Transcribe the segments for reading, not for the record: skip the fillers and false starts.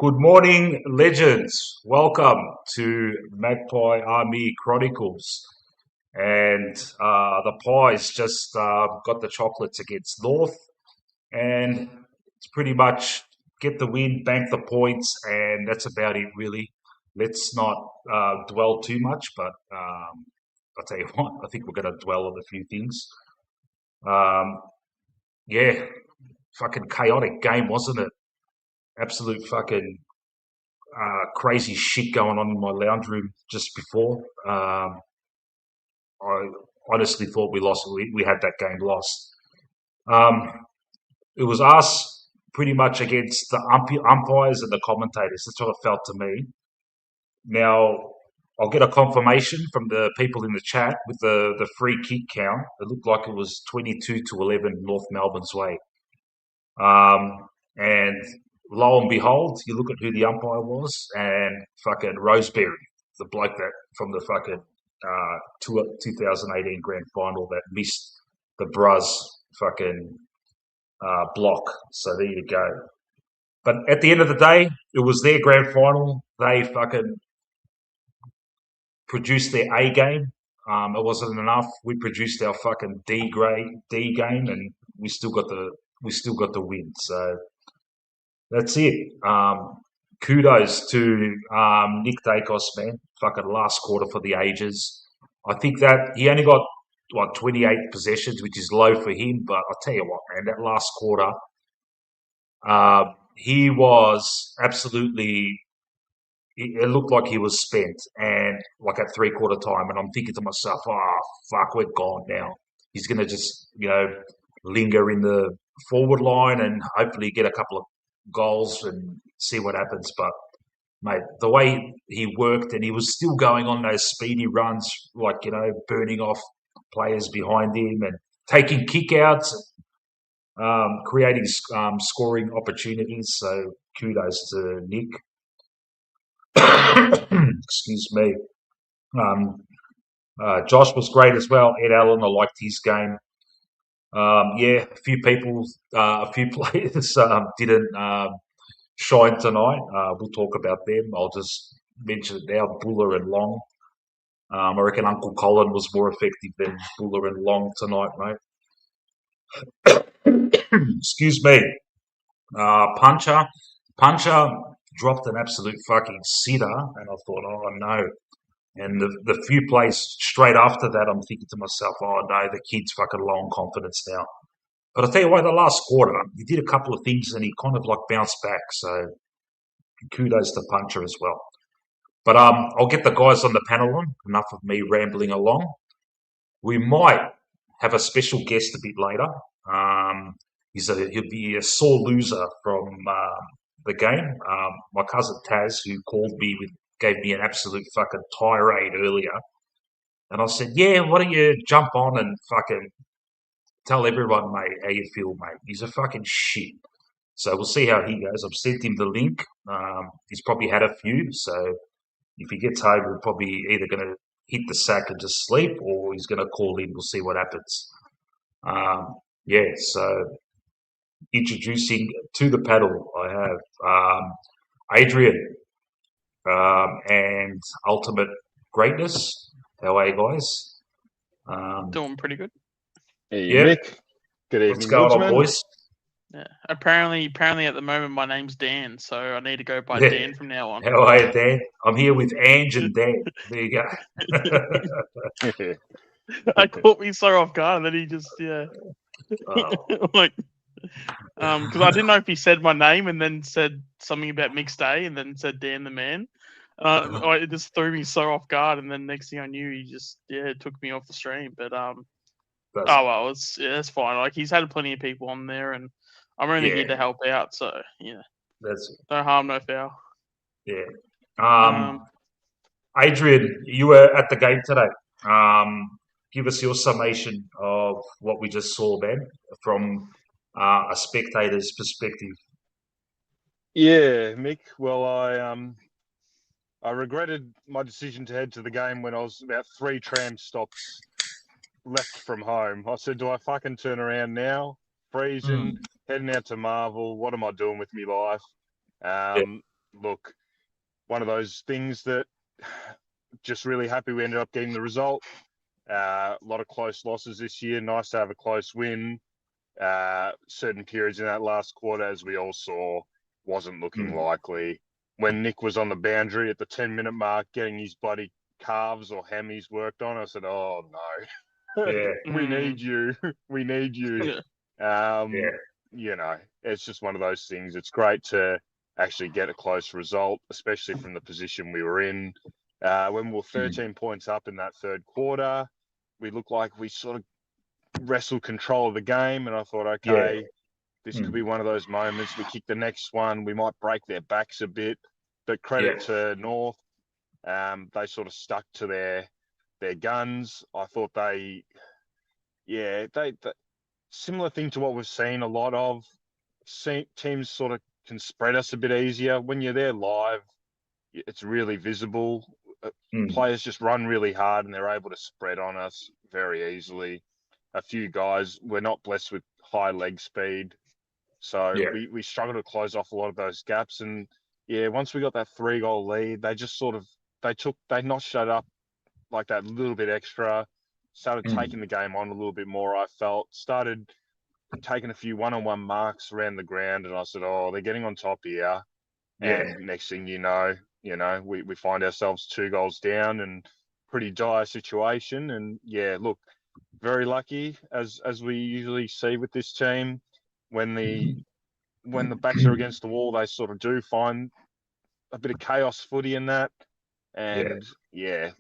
Good morning, legends. Welcome to Magpie Army Chronicles. And the Pies just got the chocolates against North, and it's pretty much get the win, bank the points, and that's about it, really. Let's not dwell too much, but I'll tell you what, I think we're going to dwell on a few things. Um, yeah, fucking chaotic game, wasn't it? Absolute fucking crazy shit going on in my lounge room just before. I honestly thought we lost. We had that game lost. Um, it was us pretty much against the umpires and the commentators. That's what it felt to me. Now, I'll get a confirmation from the people in the chat with the free kick count. It looked like it was 22-11 North Melbourne's way. And lo and behold, you look at who the umpire was, and fucking Roseberry, the bloke that from the fucking 2018 grand final that missed the Bruz fucking block. So there you go. But at the end of the day, it was their grand final. They fucking produced their A game. It wasn't enough. We produced our fucking D game, and we still got the win. So that's it. Kudos to Nick Daicos, man. Fucking last quarter for the ages. I think that he only got 28 possessions, which is low for him. But I'll tell you what, man, that last quarter, he was absolutely. It looked like he was spent, and like at 3/4 time, and I'm thinking to myself, "Oh fuck, we're gone now." He's gonna just linger in the forward line and hopefully get a couple of goals and see what happens. But mate, the way he worked and he was still going on those speedy runs, like burning off players behind him and taking kickouts, creating scoring opportunities. So kudos to Nick. Excuse me. Um, Josh was great as well. Ed Allen, I liked his game. Yeah, a few people, a few players didn't shine tonight. We'll talk about them. I'll just mention it now. Buller and Long. I reckon Uncle Colin was more effective than Buller and Long tonight, mate. Excuse me. Puncher dropped an absolute fucking sitter, and I thought, oh no. And the few plays straight after that, I'm thinking to myself, oh no, the kid's fucking low on confidence now. But I'll tell you what, the last quarter, he did a couple of things and he kind of like bounced back. So kudos to Puncher as well. But I'll get the guys on the panel on. Enough of me rambling along. We might have a special guest a bit later. He'll be a sore loser from the game. My cousin Taz, who called me gave me an absolute fucking tirade earlier. And I said, yeah, why don't you jump on and fucking tell everyone, mate, how you feel, mate. He's a fucking shit. So we'll see how he goes. I've sent him the link. He's probably had a few. So if he gets home, we're probably either going to hit the sack and just sleep, or he's going to call in. We'll see what happens. Yeah, so introducing to the panel, I have Adrian and Ultimate Greatness. How are you guys? Doing pretty good. Hey, Yeah. Mick. Good What's evening, going on, Woodsman. boys? Yeah. Apparently at the moment my name's Dan, so I need to go by Yeah. Dan from now on. How are you, Dan? I'm here with Ange and Dan. There you go. That caught me so off guard, and then he just Oh. like because I didn't know if he said my name and then said something about mixed day and then said Dan the man. It just threw me so off guard, and then next thing I knew, he just took me off the stream. But it's fine. Like, he's had plenty of people on there, and I'm only here to help out. So That's no harm, no foul. Yeah. Adrian, you were at the game today. Give us your summation of what we just saw, Ben, from a spectator's perspective. Yeah, Mick. Well, I regretted my decision to head to the game when I was about 3 tram stops left from home. I said, do I fucking turn around now? Freezing, heading out to Marvel. What am I doing with my life? look, one of those things that just really happy we ended up getting the result. A lot of close losses this year. Nice to have a close win. Certain periods in that last quarter, as we all saw, wasn't looking likely. When Nick was on the boundary at the 10-minute mark getting his bloody calves or hammies worked on, I said, oh, no. Yeah. We need you. We need you. Yeah. You know, it's just one of those things. It's great to actually get a close result, especially from the position we were in. When we were 13 points up in that third quarter, we looked like we sort of wrestled control of the game, and I thought, okay, this could be one of those moments. We kick the next one, we might break their backs a bit. But credit to North, they sort of stuck to their guns. I thought they similar thing to what we've seen a lot of. Teams sort of can spread us a bit easier when you're there live. It's really visible. Players just run really hard and they're able to spread on us very easily. A few guys, we're not blessed with high leg speed, so we struggle to close off a lot of those gaps. And once we got that 3-goal lead, they just sort of they notched that up like that little bit extra. Started taking the game on a little bit more. I felt started taking a few one-on-one marks around the ground, and I said, "Oh, they're getting on top here." And next thing you know, we find ourselves 2 goals down and pretty dire situation. And look, very lucky as we usually see with this team. When the backs are against the wall, they sort of do find a bit of chaos footy in that. And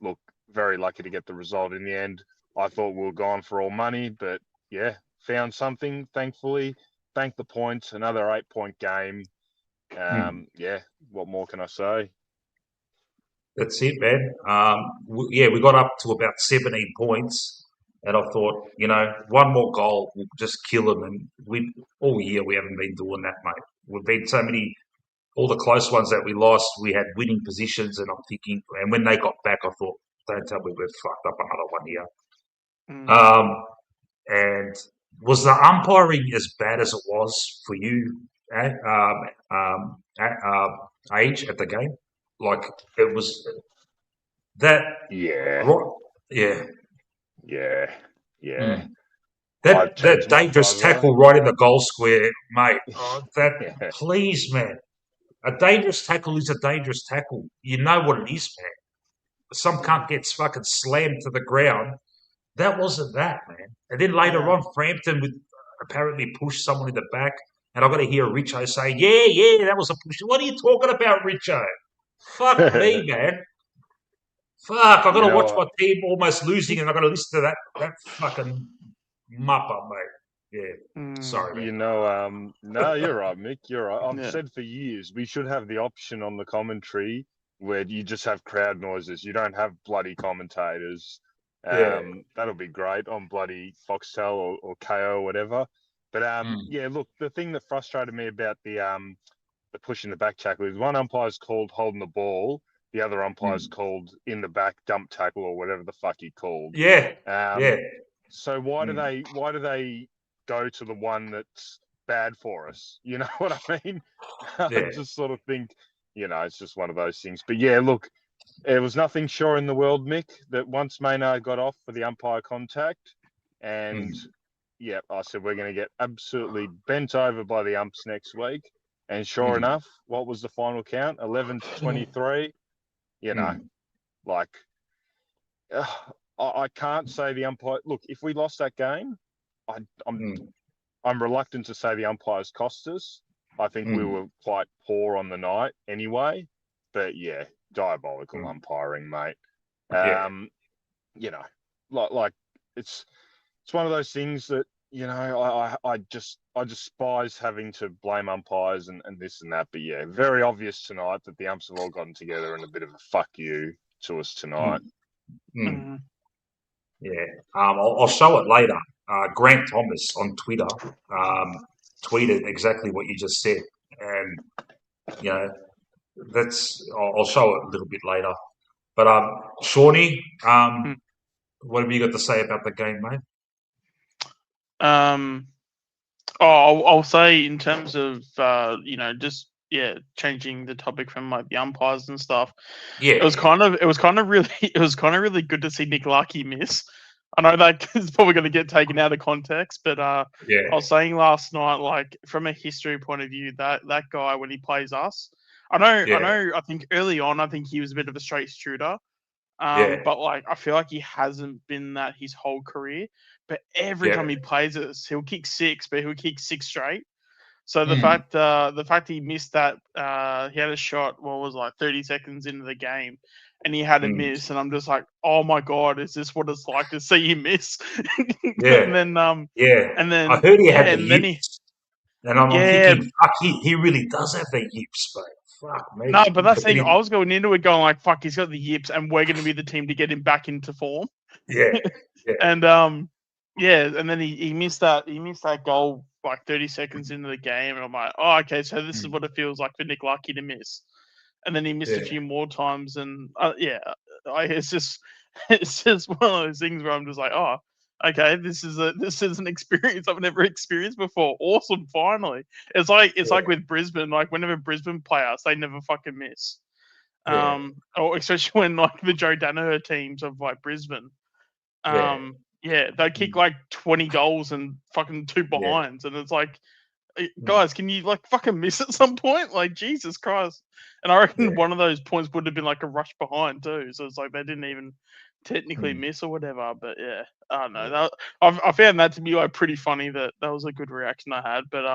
look, very lucky to get the result in the end. I thought we were gone for all money, but found something, thankfully. Banked the points, another 8-point game. What more can I say? That's it, man. We got up to about 17 points, and I thought, one more goal will just kill them. And all year we haven't been doing that, mate. We've been all the close ones that we lost, we had winning positions, and I'm thinking, and when they got back, I thought, don't tell me we've fucked up another one here. And was the umpiring as bad as it was for you at age at the game? Like it was that. Yeah. That dangerous tackle right in the goal square, mate. Please, man. A dangerous tackle is a dangerous tackle. You know what it is, man. Some cunt gets fucking slammed to the ground. That wasn't that, man. And then later on, Frampton would apparently push someone in the back. And I got to hear Richo say, that was a push. What are you talking about, Richo? Fuck me, man. Fuck, I got to watch my team almost losing and I got to listen to that fucking mupper, mate. Yeah, sorry, man. No, you're right, Mick. You're right. I've said for years we should have the option on the commentary where you just have crowd noises. You don't have bloody commentators. That'll be great on bloody Foxtel or KO or whatever. But look, the thing that frustrated me about the pushing the back tackle is one umpire's called holding the ball, the other umpire's called in the back dump tackle or whatever the fuck he called. So why do they go to the one that's bad for us? You know what I mean? I just sort of think, it's just one of those things. But look, there was nothing sure in the world, Mick, that once Maynard got off for the umpire contact, and I said we're going to get absolutely bent over by the umps next week. And sure enough, what was the final count? 11-23. I can't say the umpire. Look, if we lost that game, I'm reluctant to say the umpires cost us. I think we were quite poor on the night anyway. But diabolical umpiring, mate. It's one of those things that I despise having to blame umpires and this and that. But very obvious tonight that the umps have all gotten together in a bit of a fuck you to us tonight. I'll show it later. Grant Thomas on Twitter tweeted exactly what you just said, and I'll show it a little bit later. But Shawnee, what have you got to say about the game, mate? I'll say in terms of just changing the topic from like the umpires and stuff. Yeah, It was kind of really good to see Nick Lucky miss. I know that is probably going to get taken out of context, but I yeah, was saying last night, like from a history point of view, that guy when he plays us, I know. I think early on, I think he was a bit of a straight shooter. yeah, But like I feel like he hasn't been that his whole career. But every yeah. time he plays us, he'll kick six, but he'll kick six straight. So Mm, the fact he missed that, he had a shot. What was it, like 30 seconds into the game, and he had a mm, miss, and I'm just like, oh my god, is this what it's like to see him miss? yeah, yeah. and I then heard he had yeah, the and then he yips, and I'm yeah. thinking, fuck, he really does have the yips, mate. Fuck No, me. but that's the thing. I Compared- was going into it going like, fuck, he's got the yips, and we're going to be the team to get him back into form. Yeah, yeah, And yeah, and then he missed that goal like 30 seconds into the game, and I'm like, oh, okay, so this is mm, what it feels like for Nick Lucky to miss. And then he missed a yeah, few more times, and it's just it's just one of those things where I'm just like, oh, okay, this is an experience I've never experienced before. Awesome, finally. It's like with Brisbane, like whenever Brisbane play us, they never fucking miss. yeah, Or especially when like the Joe Danaher teams of like Brisbane. yeah, They kick mm, like 20 goals and fucking two yeah, behinds, and it's like, mm, guys, can you like fucking miss at some point? Like Jesus Christ! And I reckon yeah, one of those points would have been like a rush behind too. So it's like they didn't even technically mm, miss or whatever. But yeah, I don't know. yeah, I found that to be like pretty funny. That was a good reaction I had. But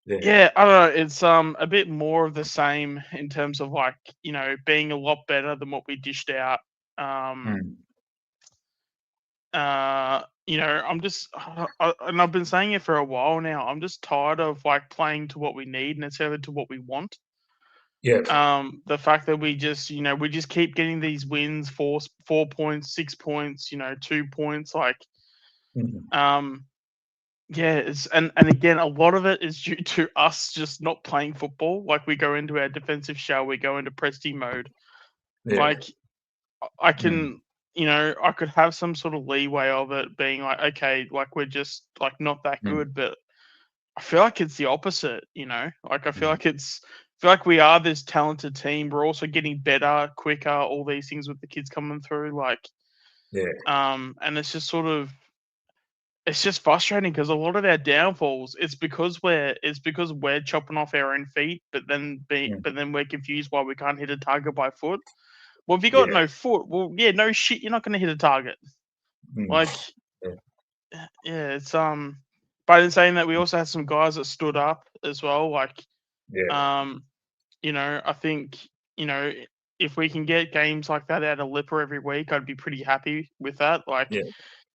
yeah, yeah, I don't know. It's a bit more of the same in terms of like being a lot better than what we dished out. Um, mm, I'm just, and I've been saying it for a while now. I'm just tired of like playing to what we need instead of to what we want. yeah, The fact that we just keep getting these wins, 4 points, 6 points, 2 points, like, mm, um, yeah, and again, a lot of it is due to us just not playing football. Like we go into our defensive shell, we go into Presti mode. yeah, Like I mm, can, I could have some sort of leeway of it being like, okay, like we're just like not that mm, good, but I feel like it's the opposite. Like mm, I feel like we are this talented team. We're also getting better, quicker, all these things with the kids coming through. Like, yeah, and it's just frustrating because a lot of our downfalls it's because we're chopping off our own feet, mm, but then we're confused why we can't hit a target by foot. Well, if you got yeah, no foot, well, yeah, no shit, you're not going to hit a target. mm, Like, yeah, yeah, But in saying that, we also had some guys that stood up as well. Like, yeah, um, I think if we can get games like that out of Lipper every week, I'd be pretty happy with that. Like, yeah,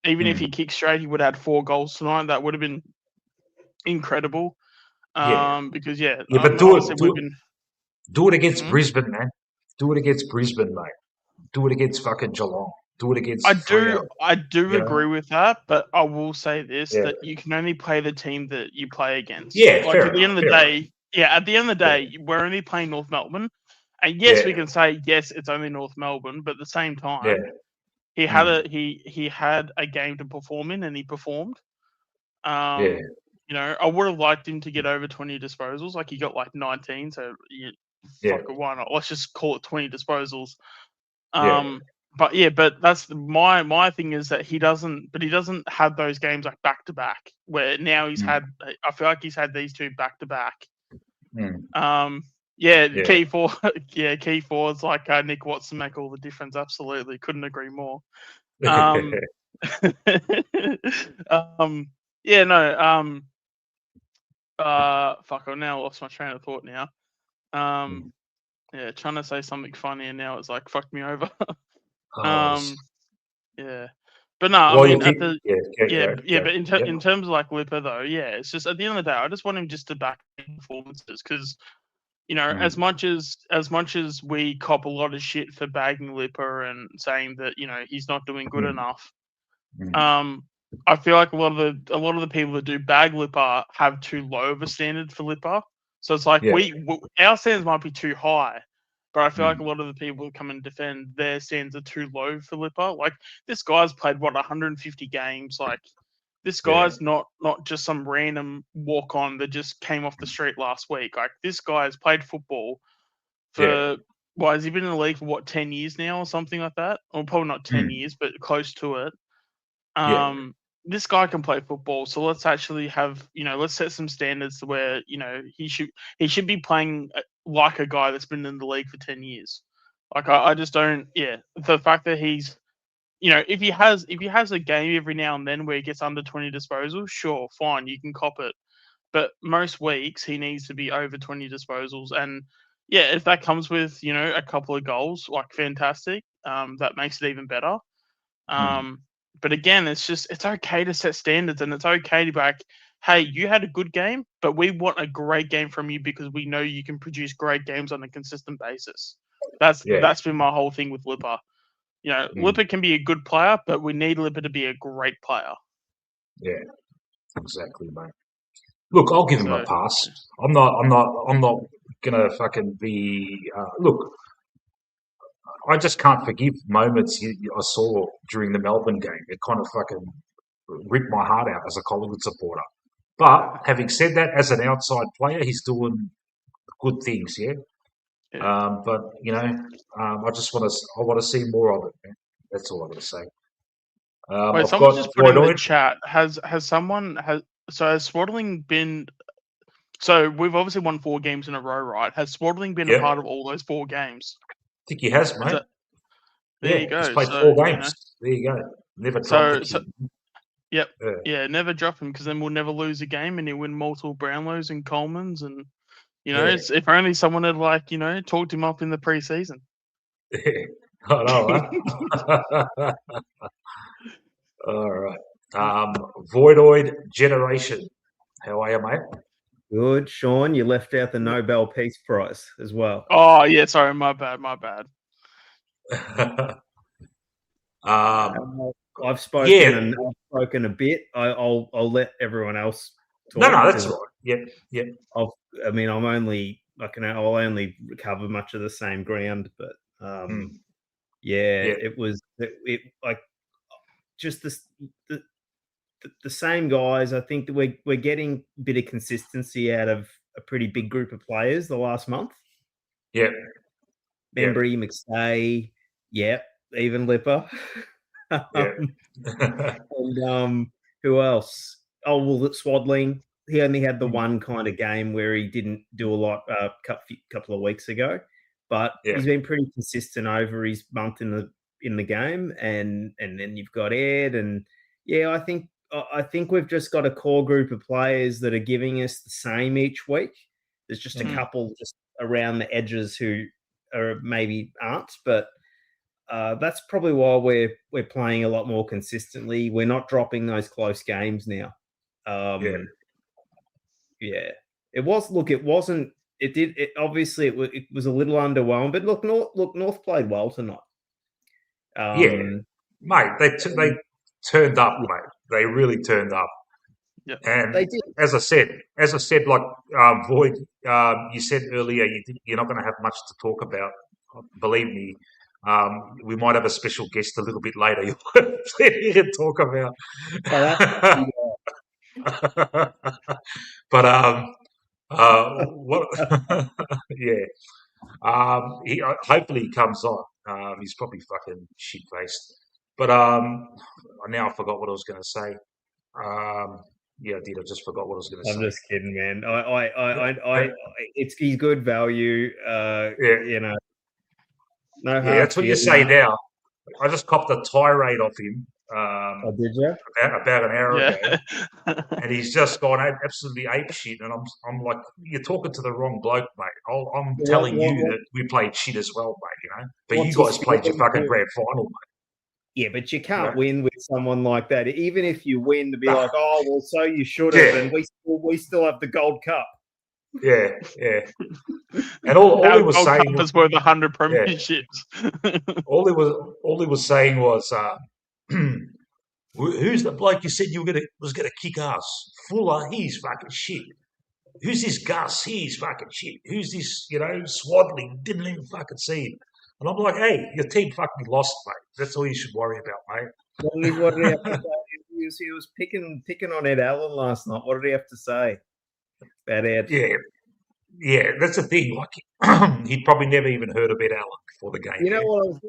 even if mm, he kicked straight, he would have had 4 goals tonight. That would have been incredible. yeah, Because yeah, yeah. But do obviously it, we've been. do it against Mhm. Brisbane, man. Do it against Brisbane, mate. Do it against fucking Geelong. Do it I against do, Freo. I do You know? agree with that, but I will say this: Yeah, that you can only play the team that you play against. yeah. Like Fair at the enough. end of the Fair enough. day, yeah, at the end of the Yeah, day, we're only playing North Melbourne, and yes, yeah, we can say yes, it's only North Melbourne, but at the same yeah, time, he had mm, a game to perform in, and he performed. yeah, Um, I would have liked him to get over 20 disposals, like he got like 19, so yeah, fuck it, why not? Let's just call it 20 disposals. yeah, Um, but yeah, but that's my thing is that he doesn't have those games like back to back. Where now mm, I feel like he's had these two back to back. mm, Yeah, yeah, key four, yeah, key forwards like Nick Watson make all the difference. Absolutely, couldn't agree more. Um, yeah, no, fuck, I now lost my train of thought now. mm. Yeah, trying to say something funny and now it's like fucked me over. Oh, um, Yeah, but no, I well, you mean think, yeah, go, yeah, go, yeah, go. but Yep. in terms of like Lipper though, yeah, it's just at the end of the day, I just want him just to back performances because Mm, as much as we cop a lot of shit for bagging Lipper and saying that he's not doing good mm, enough, mm. um, I feel like a lot of the people that do bag Lipper have too low of a standard for Lipper. So it's like Yeah, our standards might be too high, but I feel like mm, a lot of the people who come and defend their standards are too low for Lipper. Like this guy's played 150 games. Like this guy's not just some random walk on that just came off the street last week. Like this guy has played football for has he been in the league for 10 years now or something like that? Or probably not 10 years, but close to it. This guy can play football, so let's actually have let's set some standards to where he should be playing like a guy that's been in the league for 10 years. Like I just don't. Yeah, the fact that he's if he has a game every now and then where he gets under 20 disposals, sure, fine, you can cop it. But most weeks he needs to be over 20 disposals, and if that comes with a couple of goals, like fantastic, that makes it even better. But again, it's okay to set standards, and it's okay to be like, hey, you had a good game, but we want a great game from you because we know you can produce great games on a consistent basis. That's been my whole thing with Lipper. Lipper can be a good player, but we need Lipper to be a great player. Yeah, exactly, mate. Look, I'll give him a pass. I'm not gonna fucking be. Look, I just can't forgive moments I saw during the Melbourne game. It kind of fucking ripped my heart out as a Collingwood supporter. But having said that, as an outside player, he's doing good things. Yeah. But I just want to see more of it, man. That's all I'm going to say. Wait, someone just put in the chat. Has Swaddling been? So we've obviously won 4 games in a row, right? Has Swaddling been a part of all those 4 games? I think he has, mate. There you go. He's played 4 games. There you go. Never dropped the kid. Yep. Yeah, never drop him because then we'll never lose a game, and he'll win multiple Brownlows and Colemans, and it's, if only someone had talked him up in the preseason. I know, huh? All right. Voidoid Generation. How are you, mate? Good. Sean, you left out the Nobel Peace Prize as well. Oh, yeah. Sorry. My bad. I've spoken a bit. I'll let everyone else talk. No, that's right. Yep. I'll only cover much of the same ground, but it was like just the same guys. I think that we're getting a bit of consistency out of a pretty big group of players the last month. Yeah. Bembry, McStay, even Lipper. And who else? Oh, well, Swaddling. He only had the one kind of game where he didn't do a lot a couple of weeks ago, but he's been pretty consistent over his month in the game. And then you've got Ed, and I think we've just got a core group of players that are giving us the same each week. There's just a couple just around the edges who are maybe aren't, but that's probably why we're playing a lot more consistently. We're not dropping those close games now. It wasn't. It obviously it was a little underwhelming, but look, North played well tonight. Mate, they turned up, mate. They really turned up. Yep. And they did. As I said, like Void, you said earlier, you're not going to have much to talk about. Believe me, we might have a special guest a little bit later. You can talk about. But what? Hopefully he comes on. He's probably fucking shit faced. But now I forgot what I was going to say. I did. I just forgot what I was going to say. I'm just kidding, man. He's good value. No, that's what you say now. I just copped a tirade off him. Did you? About an hour ago, and he's just gone absolutely apeshit. And I'm like, you're talking to the wrong bloke, mate. I'm telling you that we played shit as well, mate. But you guys played your fucking grand final, mate. Yeah, but you can't win with someone like that. Even if you win, to be like, oh well, so you should have, and we still have the Gold Cup. Yeah. And all he was saying was worth 100 premierships. All he was saying was, who's the bloke you said was gonna kick ass? Fuller, he's fucking shit. Who's this Gus? He's fucking shit. Who's this, Swaddling? Didn't even fucking see him. And I'm like, hey, your team fucking lost, mate. That's all you should worry about, mate. he was picking on Ed Allen last night. What did he have to say about Ed? Yeah, that's the thing. Like, he'd probably never even heard of Ed Allen before the game. You know what?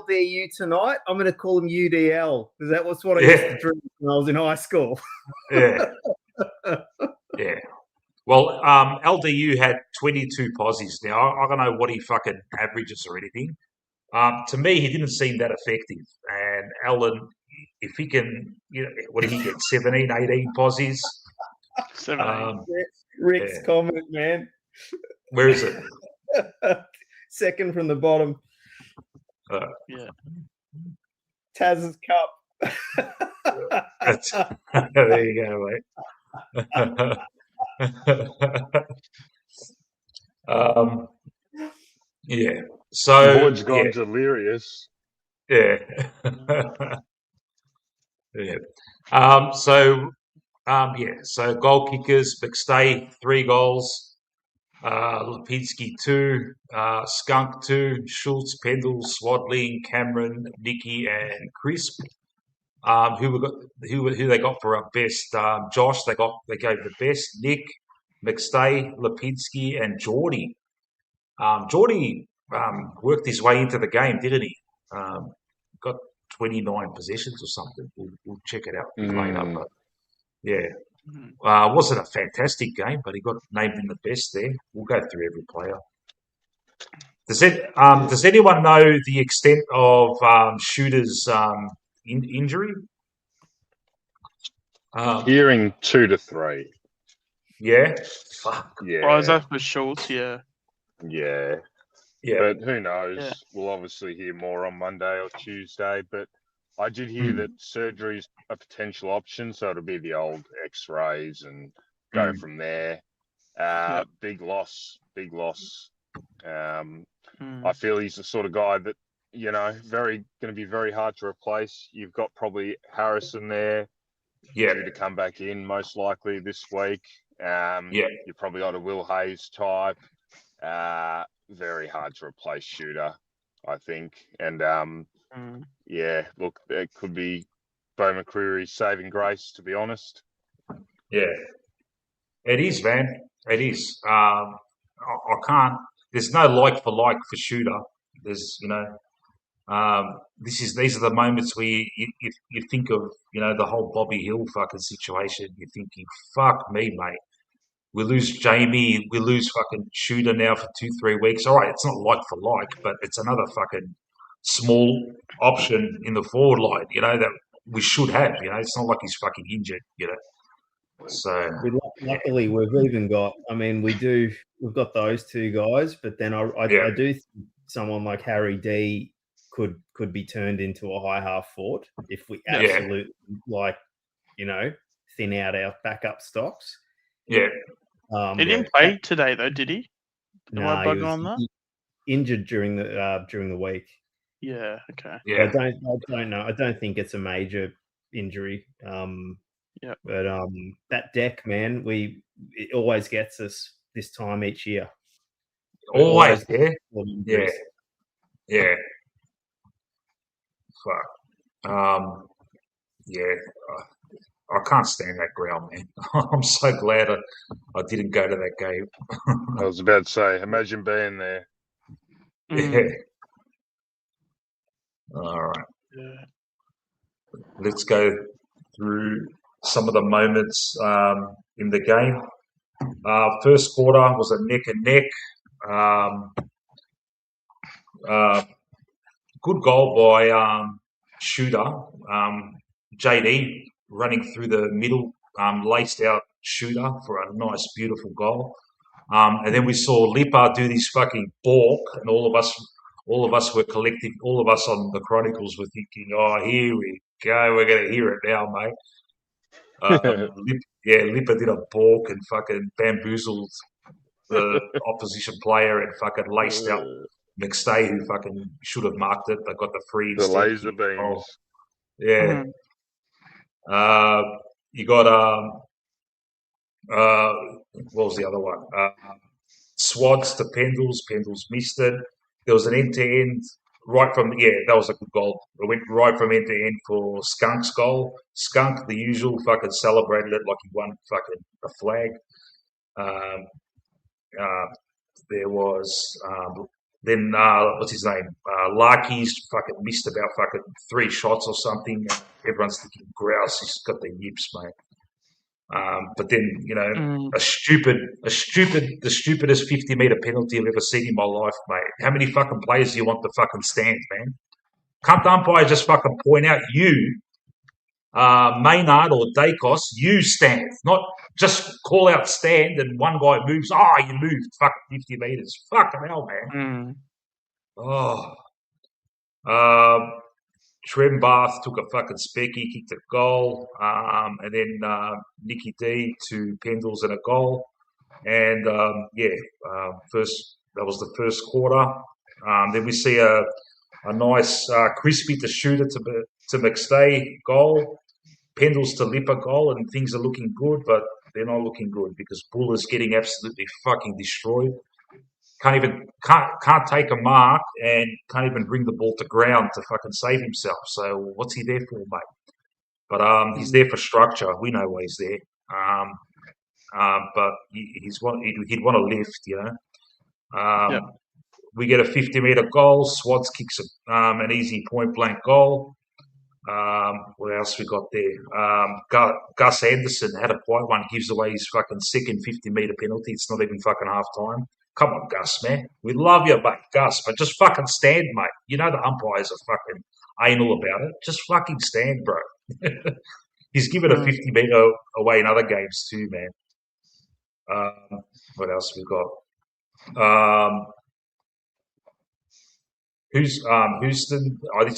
LDU tonight. I'm going to call him UDL because that was what I used to drink when I was in high school. Yeah. Well, LDU had 22 posies. Now I don't know what he fucking averages or anything. To me, he didn't seem that effective. And Allen, if he can, what did he get? 17, 18 posies. 17. Rick's comment, man. Where is it? Second from the bottom. Yeah. Taz's cup. There you go, mate. Yeah. So Boyd's gone delirious. Yeah. Yeah. So goal kickers: McStay 3 goals, Lipinski 2, Skunk 2, Schultz, Pendle, Swadling, Cameron, Nicky, and Crisp. Who they got for our best? Josh, they gave the best. Nick, McStay, Lipinski, and Geordie. Geordie worked his way into the game, didn't he? Got 29 possessions or something. We'll check it out later. But yeah, wasn't a fantastic game, but he got named in the best there. We'll go through every player. Does anyone know the extent of Shooter's injury? Hearing 2 to 3. Yeah. Fuck. Yeah. Oh, is that for Schultz? Yeah. Yeah. Yeah. But who knows? Yeah. We'll obviously hear more on Monday or Tuesday. But I did hear that surgery is a potential option, so it'll be the old X-rays and go from there. Big loss. I feel he's the sort of guy that going to be very hard to replace. You've got probably Harrison there, due to come back in most likely this week. You probably got a Will Hayes type. Very hard to replace Shooter, I think. And look, it could be Bo McCreary's saving grace, to be honest. Yeah, it is, man. It is. I can't. There's no like for Shooter. There's, these are the moments where you think of, the whole Bobby Hill fucking situation. You're thinking, fuck me, mate. We lose Jamie. We lose fucking Shooter now for 2-3 weeks. All right, it's not like for like, but it's another fucking small option in the forward line, that we should have. It's not like he's fucking injured, So luckily, we've even got. I mean, we've got those two guys, but then I do think someone like Harry D could be turned into a high half forward if we absolutely thin out our backup stocks. Yeah. He didn't play today, though, did he? No, he was injured during the week. Yeah. Okay. Yeah. I don't know. I don't think it's a major injury. But that deck, man, it always gets us this time each year. Always, yeah. Fuck. I can't stand that ground, man. I'm so glad I didn't go to that game. I was about to say, imagine being there. Yeah. All right. Yeah. Let's go through some of the moments in the game. First quarter was a neck and neck. Good goal by Shooter. JD running through the middle, laced out Shooter for a nice, beautiful goal. And then we saw Lipper do this fucking balk, and all of us were collective. All of us on the Chronicles were thinking, "Oh, here we go. We're going to hear it now, mate." Lipper did a balk and fucking bamboozled the opposition player and fucking laced out McStay, who fucking should have marked it. They got the free. The laser beams. Yeah. You got what was the other one? Swads to Pendles. Pendles missed it. There was an end-to-end that was a good goal. It went right from end to end for Skunk's goal. Skunk, the usual, fucking celebrated it like he won fucking a flag. There was then what's his name? Larky's fucking missed about fucking 3 shots or something. Everyone's thinking Grouse, he's got the yips, mate. But then, the stupidest 50-meter penalty I've ever seen in my life, mate. How many fucking players do you want to fucking stand, man? Can't the umpire just fucking point out you, Maynard or Daicos, you stand, not just call out stand and one guy moves. You moved fucking 50 meters. Fucking hell, man. Trem Bath took a fucking specky, kicked a goal, and then Nicky D to Pendles and a goal. And first that was the first quarter. Then we see a nice Crispy to Shooter to McStay goal, Pendles to Lipper goal, and things are looking good, but they're not looking good because Buller's getting absolutely fucking destroyed. Can't take a mark and can't even bring the ball to ground to fucking save himself. So what's he there for, mate? But he's there for structure. We know why he's there. But he'd want to lift, We get a 50-meter goal. Swads kicks an easy point-blank goal. What else we got there? Gus Anderson had a quiet one. Gives away his fucking second 50-meter penalty. It's not even fucking half-time. Come on, Gus, man. We love you, mate, Gus, but just fucking stand, mate. You know the umpires are fucking anal about it. Just fucking stand, bro. He's given a 50-meter away in other games too, man. What else we got? Houston. This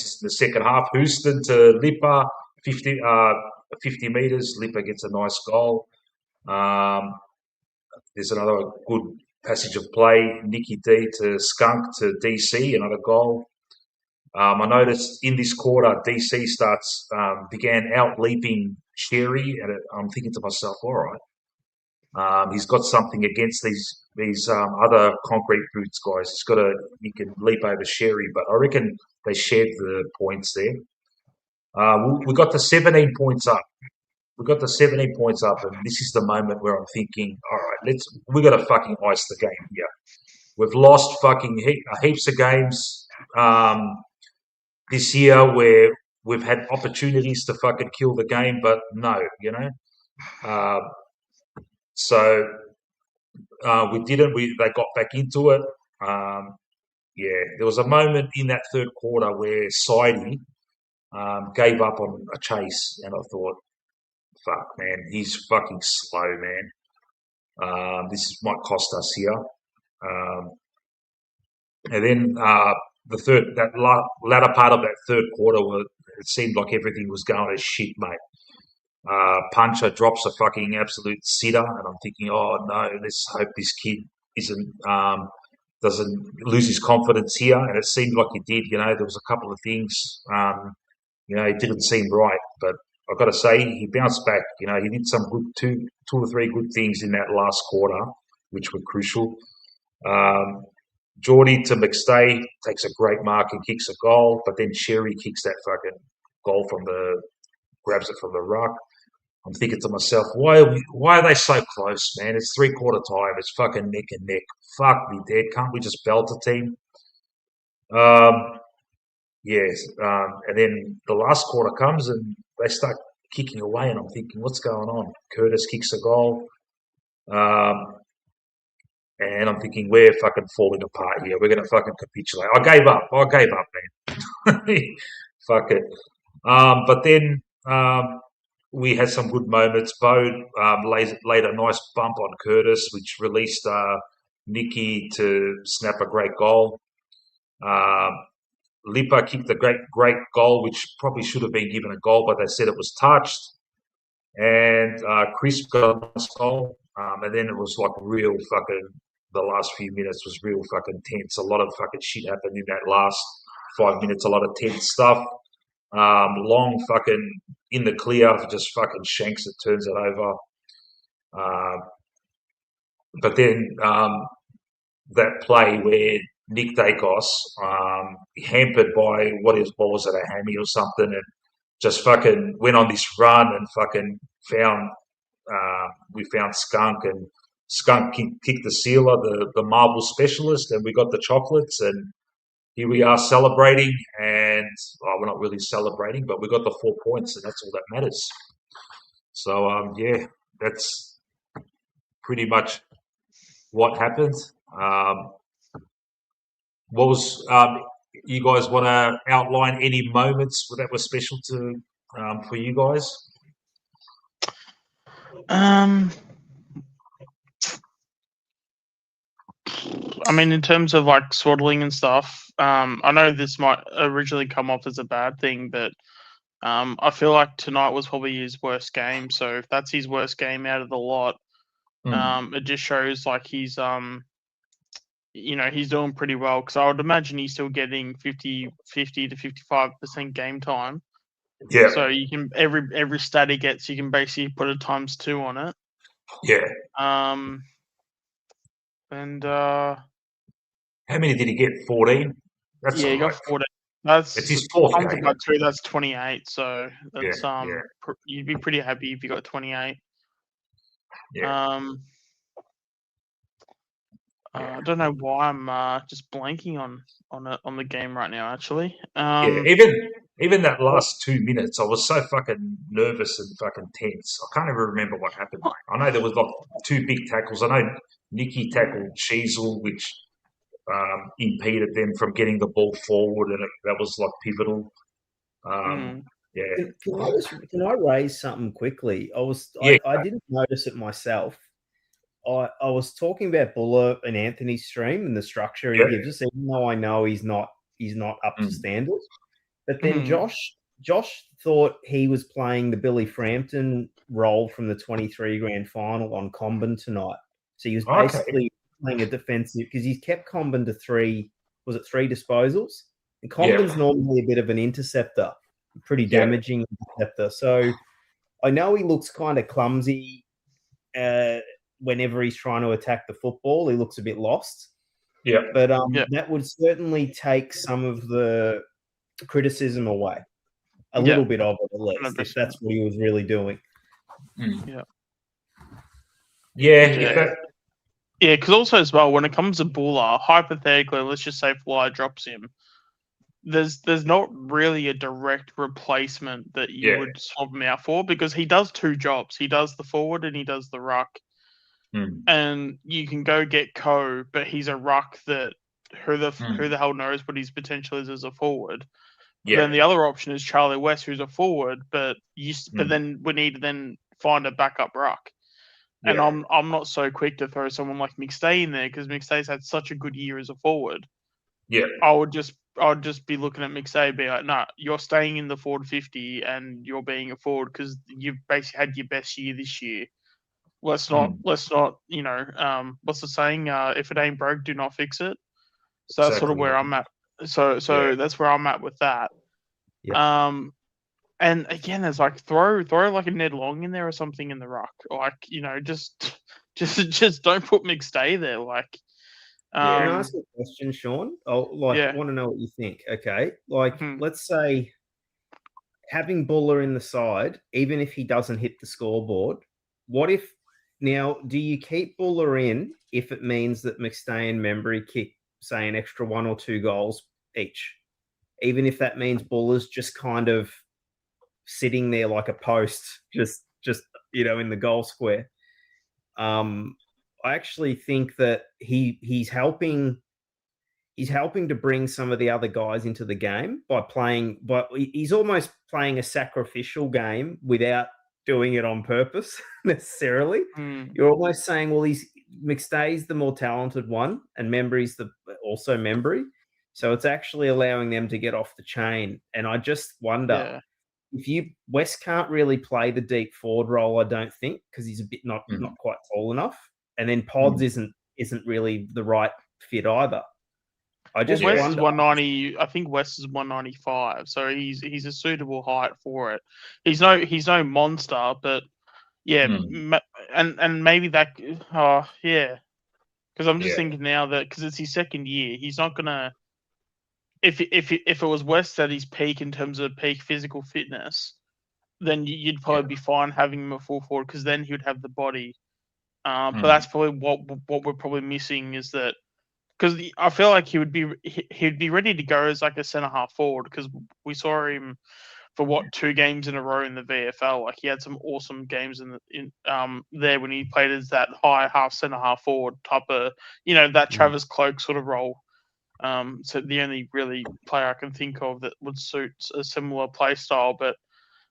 is the second half. Houston to Lipper, 50 meters. Lipper gets a nice goal. There's another good passage of play. Nicky D to Skunk to DC, another goal. I noticed in this quarter, DC began out-leaping Sherry, and I'm thinking to myself, all right, he's got something against these other concrete boots guys. He can leap over Sherry, but I reckon they shared the points there. We got to 17 points up. And this is the moment where I'm thinking, all right, we got to fucking ice the game here. We've lost fucking heaps of games this year where we've had opportunities to fucking kill the game, but no, So we didn't. They got back into it. There was a moment in that third quarter where Sidey gave up on a chase, and I thought, fuck, man, he's fucking slow, man. This might cost us here. And then that latter part of that third quarter, it seemed like everything was going as shit, mate. Puncher drops a fucking absolute sitter, and I'm thinking, oh no, let's hope this kid doesn't lose his confidence here. And it seemed like he did. There was a couple of things, it didn't seem right, but I've got to say he bounced back. He did some good two or three good things in that last quarter, which were crucial. Geordie to McStay takes a great mark and kicks a goal, but then Sherry kicks that fucking goal grabs it from the ruck. I'm thinking to myself, why are they so close, man? It's 3/4 time. It's fucking neck and neck. Fuck me dead. Can't we just belt a team? And then the last quarter comes and they start kicking away, and I'm thinking, what's going on? Curtis kicks a goal. And I'm thinking, we're fucking falling apart here. We're going to fucking capitulate. I gave up, man. Fuck it. But then we had some good moments. Bode laid a nice bump on Curtis, which released Nicky to snap a great goal. Lipper kicked a great goal, which probably should have been given a goal, but they said it was touched. And Crisp got a nice goal. And then it was like real fucking, the last few minutes was real fucking tense. A lot of fucking shit happened in that last 5 minutes, a lot of tense stuff. Long fucking in the clear, just fucking shanks it, turns it over. But then that play where Nick Daicos, hampered by what was it, a hammy or something, and just fucking went on this run and fucking found we found Skunk, and Skunk kicked the sealer, the marble specialist, and we got the chocolates, and here we are celebrating, and we're not really celebrating, but we got the 4 points, and that's all that matters. So yeah, that's pretty much what happened. What was you guys want to outline any moments that were special to for you guys? I mean, in terms of like swaddling and stuff, I know this might originally come off as a bad thing, but I feel like tonight was probably his worst game. So if that's his worst game out of the lot, it just shows like he's he's doing pretty well, because I would imagine he's still getting 50 to 55% game time. Yeah. So you can every stat he gets, you can basically put a ×2 on it. Yeah. And how many did he get? 14. That's he got 14. It's his fourth game. By 2, that's 28. So that's you'd be pretty happy if you got 28. Yeah. I don't know why I'm just blanking on the game right now. Actually, even that last 2 minutes, I was so fucking nervous and fucking tense. I can't even remember what happened. I know there was like 2 big tackles. I know Nicky tackled Sheasel, which impeded them from getting the ball forward, and that was like pivotal. Yeah. Can I raise something quickly? I didn't notice it myself. I was talking about Buller and Anthony's stream and the structure he gives us, even though I know he's not up to standard. But then Josh thought he was playing the Billy Frampton role from the 23 grand final on Comben tonight. So he was basically playing a defensive, because he's kept Comben to 3 disposals? And Comben's normally a bit of an interceptor, pretty damaging interceptor. So I know he looks kind of clumsy whenever he's trying to attack the football. He looks a bit lost. Yeah. But that would certainly take some of the criticism away. A little bit of it, at least, 100%. if that's what he was really doing. Yeah, because also as well, when it comes to Buller, hypothetically, let's just say Fly drops him, there's not really a direct replacement that you would swap him out for, because he does 2 jobs. He does the forward and he does the ruck. And you can go get Ko, but he's a ruck that who the hell knows what his potential is as a forward. Then the other option is Charlie West, who's a forward, but then we need to then find a backup ruck. And I'm not so quick to throw someone like McStay in there, because McStay's had such a good year as a forward. I would just be looking at McStay and be like, no, you're staying in the forward 50 and you're being a forward because you've basically had your best year this year. Let's not, what's the saying? If it ain't broke, do not fix it. So that's sort of where I'm at. So that's where I'm at with that. And again, there's like throw like a Ned Long in there or something in the ruck. Like, just don't put McStay there. Like, can I ask a question, Sean? I want to know what you think. Okay, like let's say having Buller in the side, even if he doesn't hit the scoreboard, what if now do you keep Buller in if it means that McStay and Membry kick, say, an extra 1 or 2 goals each, even if that means Buller's just kind of sitting there like a post, just in the goal square? I actually think that he's helping to bring some of the other guys into the game by playing, but he's almost playing a sacrificial game without doing it on purpose necessarily. You're almost saying, well, McStay's the more talented one and Membry's also Membry. So it's actually allowing them to get off the chain. And I just wonder if West can't really play the deep forward role, I don't think, because he's a bit not quite tall enough. And then Pods isn't really the right fit either. I just West wonder. is 190. I think West is 195, so he's a suitable height for it. He's no monster, but and maybe that. Because I'm just thinking now that because it's his second year, he's not gonna. If it was West at his peak in terms of peak physical fitness, then you'd probably be fine having him a full forward because then he would have the body. But that's probably what we're probably missing is that because I feel like he'd be ready to go as like a centre half forward because we saw him for 2 games in a row in the VFL. Like he had some awesome games in there when he played as that high half centre half forward type of that Travis Cloak sort of role. So the only really player I can think of that would suit a similar play style, but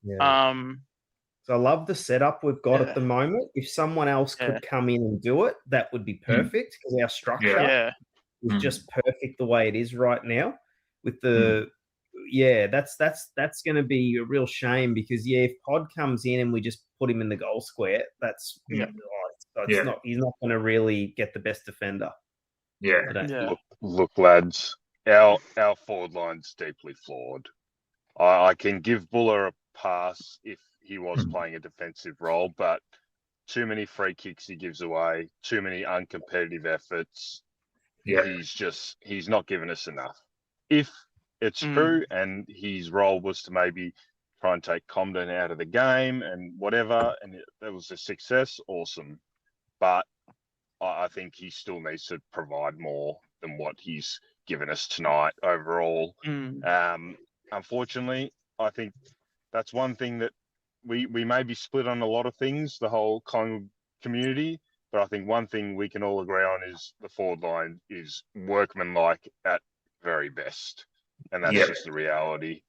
so I love the setup we've got at the moment. If someone else could come in and do it, that would be perfect because our structure is just perfect the way it is right now. With the that's going to be a real shame because if Pod comes in and we just put him in the goal square, that's he's not going to really get the best defender. Look, lads, our forward line's deeply flawed. I can give Buller a pass if he was playing a defensive role, but too many free kicks he gives away, too many uncompetitive efforts. He's not given us enough. If it's true and his role was to maybe try and take Comden out of the game and whatever, and that was a success, awesome. But I think he still needs to provide more than what he's given us tonight overall. Unfortunately, I think that's one thing that we may be split on a lot of things, the whole Collingwood community, but I think one thing we can all agree on is the forward line is workmanlike at very best, and that's just the reality.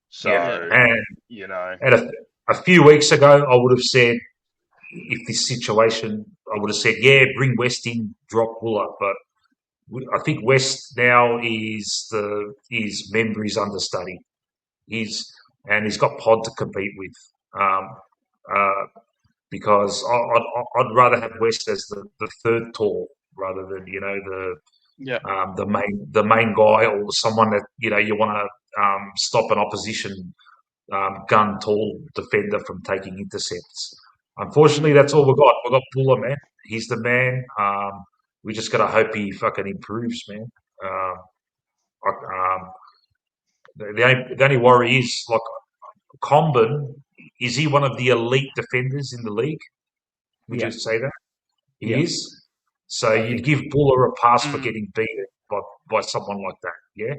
So, and a few weeks ago, I would have said, if this situation, I would have said, bring West in, drop Buller, but I think West now is member is understudy. He's got Pod to compete with, because I'd rather have West as the third tall rather than the main guy or someone that you want to stop an opposition gun tall defender from taking intercepts. Unfortunately, that's all we've got. We've got Buller, man. He's the man. We just got to hope he fucking improves, man. The only worry is, like, Comben, is he one of the elite defenders in the league? Would you say that? He is? So you'd give Buller a pass for getting beaten by someone like that, yeah?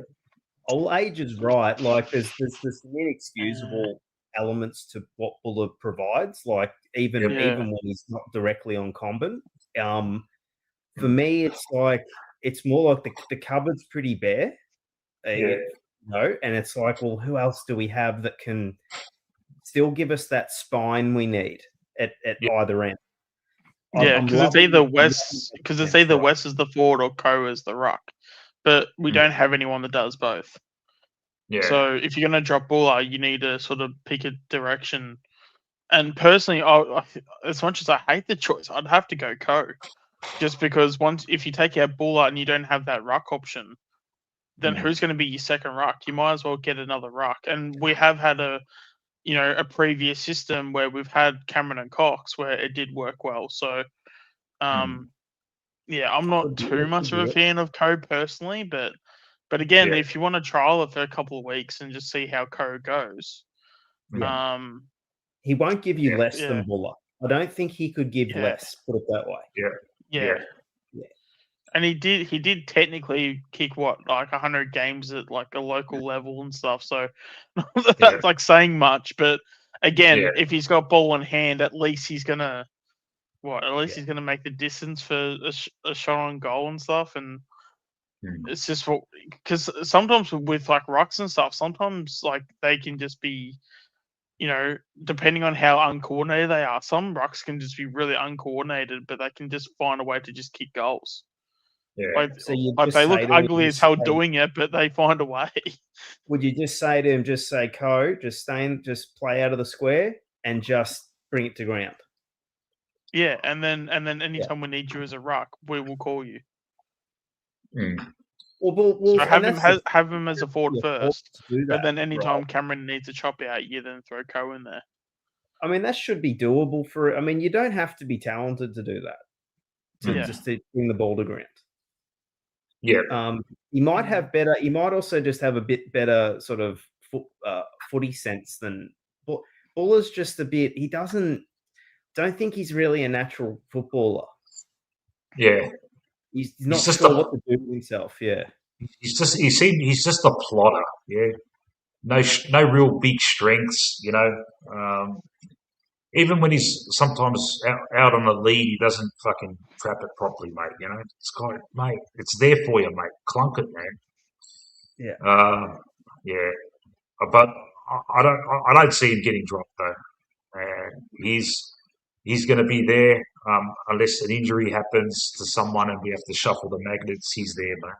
Old age is right. Like, there's some inexcusable elements to what Buller provides, like even when he's not directly on Comben. For me, it's more like the cupboard's pretty bare. And it's like, well, who else do we have that can still give us that spine we need at either end? Because it's either West as the forward or Co as the ruck, but we don't have anyone that does both. So if you're going to drop Buller, you need to sort of pick a direction. And personally, as much as I hate the choice, I'd have to go Co, just because if you take out Buller and you don't have that ruck option, then who's going to be your second ruck? You might as well get another ruck. And we have had a previous system where we've had Cameron and Cox where it did work well. So, I'm not too much of a fan of Co personally, but again, if you want to trial it for a couple of weeks and just see how Co goes, he won't give you less than Buller. I don't think he could give less. Put it that way. Yeah. And he did technically kick like 100 games at like a local level and stuff. So that's like saying much. But again, if he's got ball in hand, at least he's gonna he's gonna make the distance for a shot on goal and stuff. And it's just because sometimes with like rucks and stuff, sometimes like they can just be, depending on how uncoordinated they are. Some rucks can just be really uncoordinated, but they can just find a way to just kick goals. So they look ugly as hell doing it, but they find a way. Would you just say to him, just say, Co, just play out of the square and just bring it to ground? Yeah, and then anytime we need you as a ruck, we will call you. Well, so have him as a forward first, but then anytime Cameron needs a chop out, you then throw Co in there. I mean, that should be doable you don't have to be talented to do that. just to bring the ball to ground. Yeah. He might have better. He might also just have a bit better sort of footy sense than Buller's. Just a bit. He don't think he's really a natural footballer. Yeah. He's not sure what to do with himself. Yeah. He's just a plotter. Yeah. No real big strengths. You know. Even when he's sometimes out on a lead, he doesn't fucking trap it properly, mate. You know, it's kind of, mate, it's there for you, mate. Clunk it, man. Yeah. Yeah. But I don't see him getting dropped though. He's going to be there unless an injury happens to someone and we have to shuffle the magnets. He's there, mate.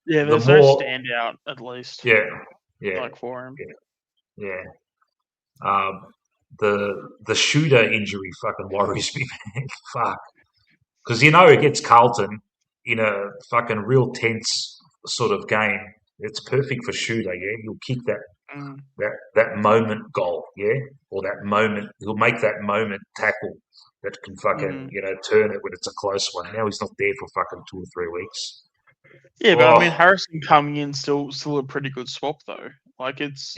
Yeah, there's no standout at least. Yeah. Like for him. Yeah. The shooter injury fucking worries me, man. Fuck. Because against Carlton in a fucking real tense sort of game, it's perfect for shooter, yeah? He'll kick that moment goal, yeah? Or that moment, he'll make that moment tackle that can fucking, turn it when it's a close one. Now he's not there for fucking 2 or 3 weeks. Yeah, but I mean, Harrison coming in still a pretty good swap though. Like it is,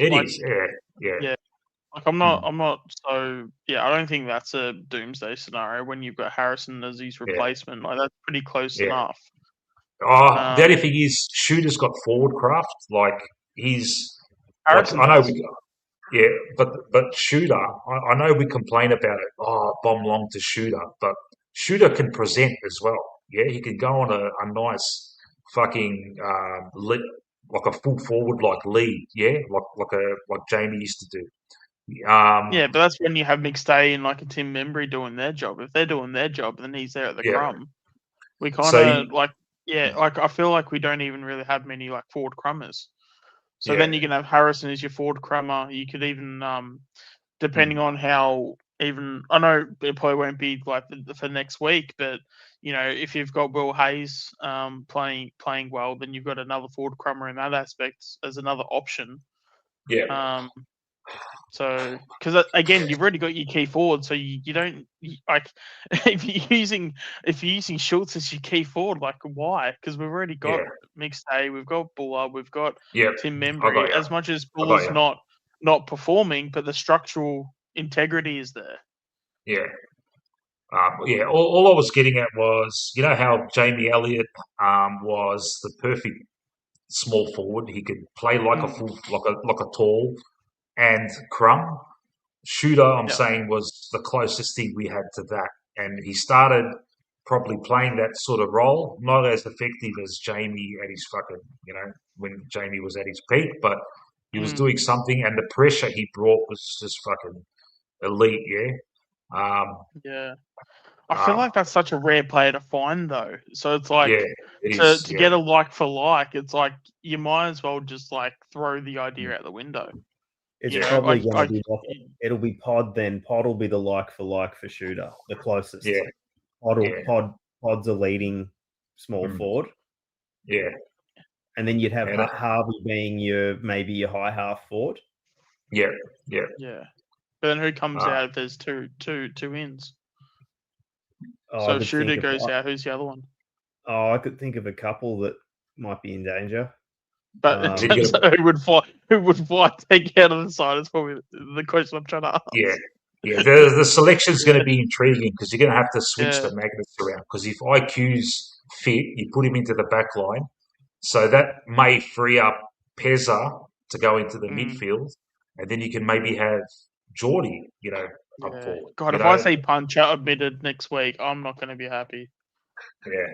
yeah. Like I'm not so I don't think that's a doomsday scenario when you've got Harrison as his replacement. Like that's pretty close enough. The only thing is, Shooter's got forward craft. Like he's, Harrison I know but Shooter, I know we complain about it. Oh, bomb long to Shooter, but Shooter can present as well. Yeah, he can go on a nice fucking like a full forward like lead. Yeah, like Jamie used to do. But that's when you have McStay and like a Tim Membry doing their job. If they're doing their job, then he's there at the crumb. We kind of like I feel like we don't even really have many like forward crummers. So then you can have Harrison as your forward crummer. You could even, depending on how I know it probably won't be like for next week, but if you've got Will Hayes playing well, then you've got another forward crummer in that aspect as another option. Yeah. So, because again, you've already got your key forward, so you don't like if you're using Schultz as your key forward, like why? Because we've already got McStay, we've got Buller, we've got Tim Membry. As much as Buller's not performing, but the structural integrity is there. Yeah. All I was getting at was, how Jamie Elliott was the perfect small forward. He could play like a full, like a tall and crumb. Shooter, I'm saying, was the closest thing we had to that, and he started probably playing that sort of role, not as effective as Jamie at his fucking, when Jamie was at his peak, but he was doing something, and the pressure he brought was just fucking elite. I feel like that's such a rare player to find, though. So it's like to get a like for like, it's like you might as well just like throw the idea out the window. It's probably going to be it'll be Pod then. Pod will be the like for Shooter, the closest. Yeah. Pod's a leading small forward. Yeah. And then you'd have Harvey being maybe your high half forward. Yeah. But then who comes out if there's two ins? So Shooter goes out. Who's the other one? Oh, I could think of a couple that might be in danger. But in terms of who would fly take out of the side is probably the question I'm trying to ask. Yeah. The selection's going to be intriguing because you're going to have to switch the magnets around. Because if IQ's fit, you put him into the back line. So that may free up Pezza to go into the midfield. And then you can maybe have Geordie, up forward. God, if I see Puncher admitted next week, I'm not going to be happy. Yeah.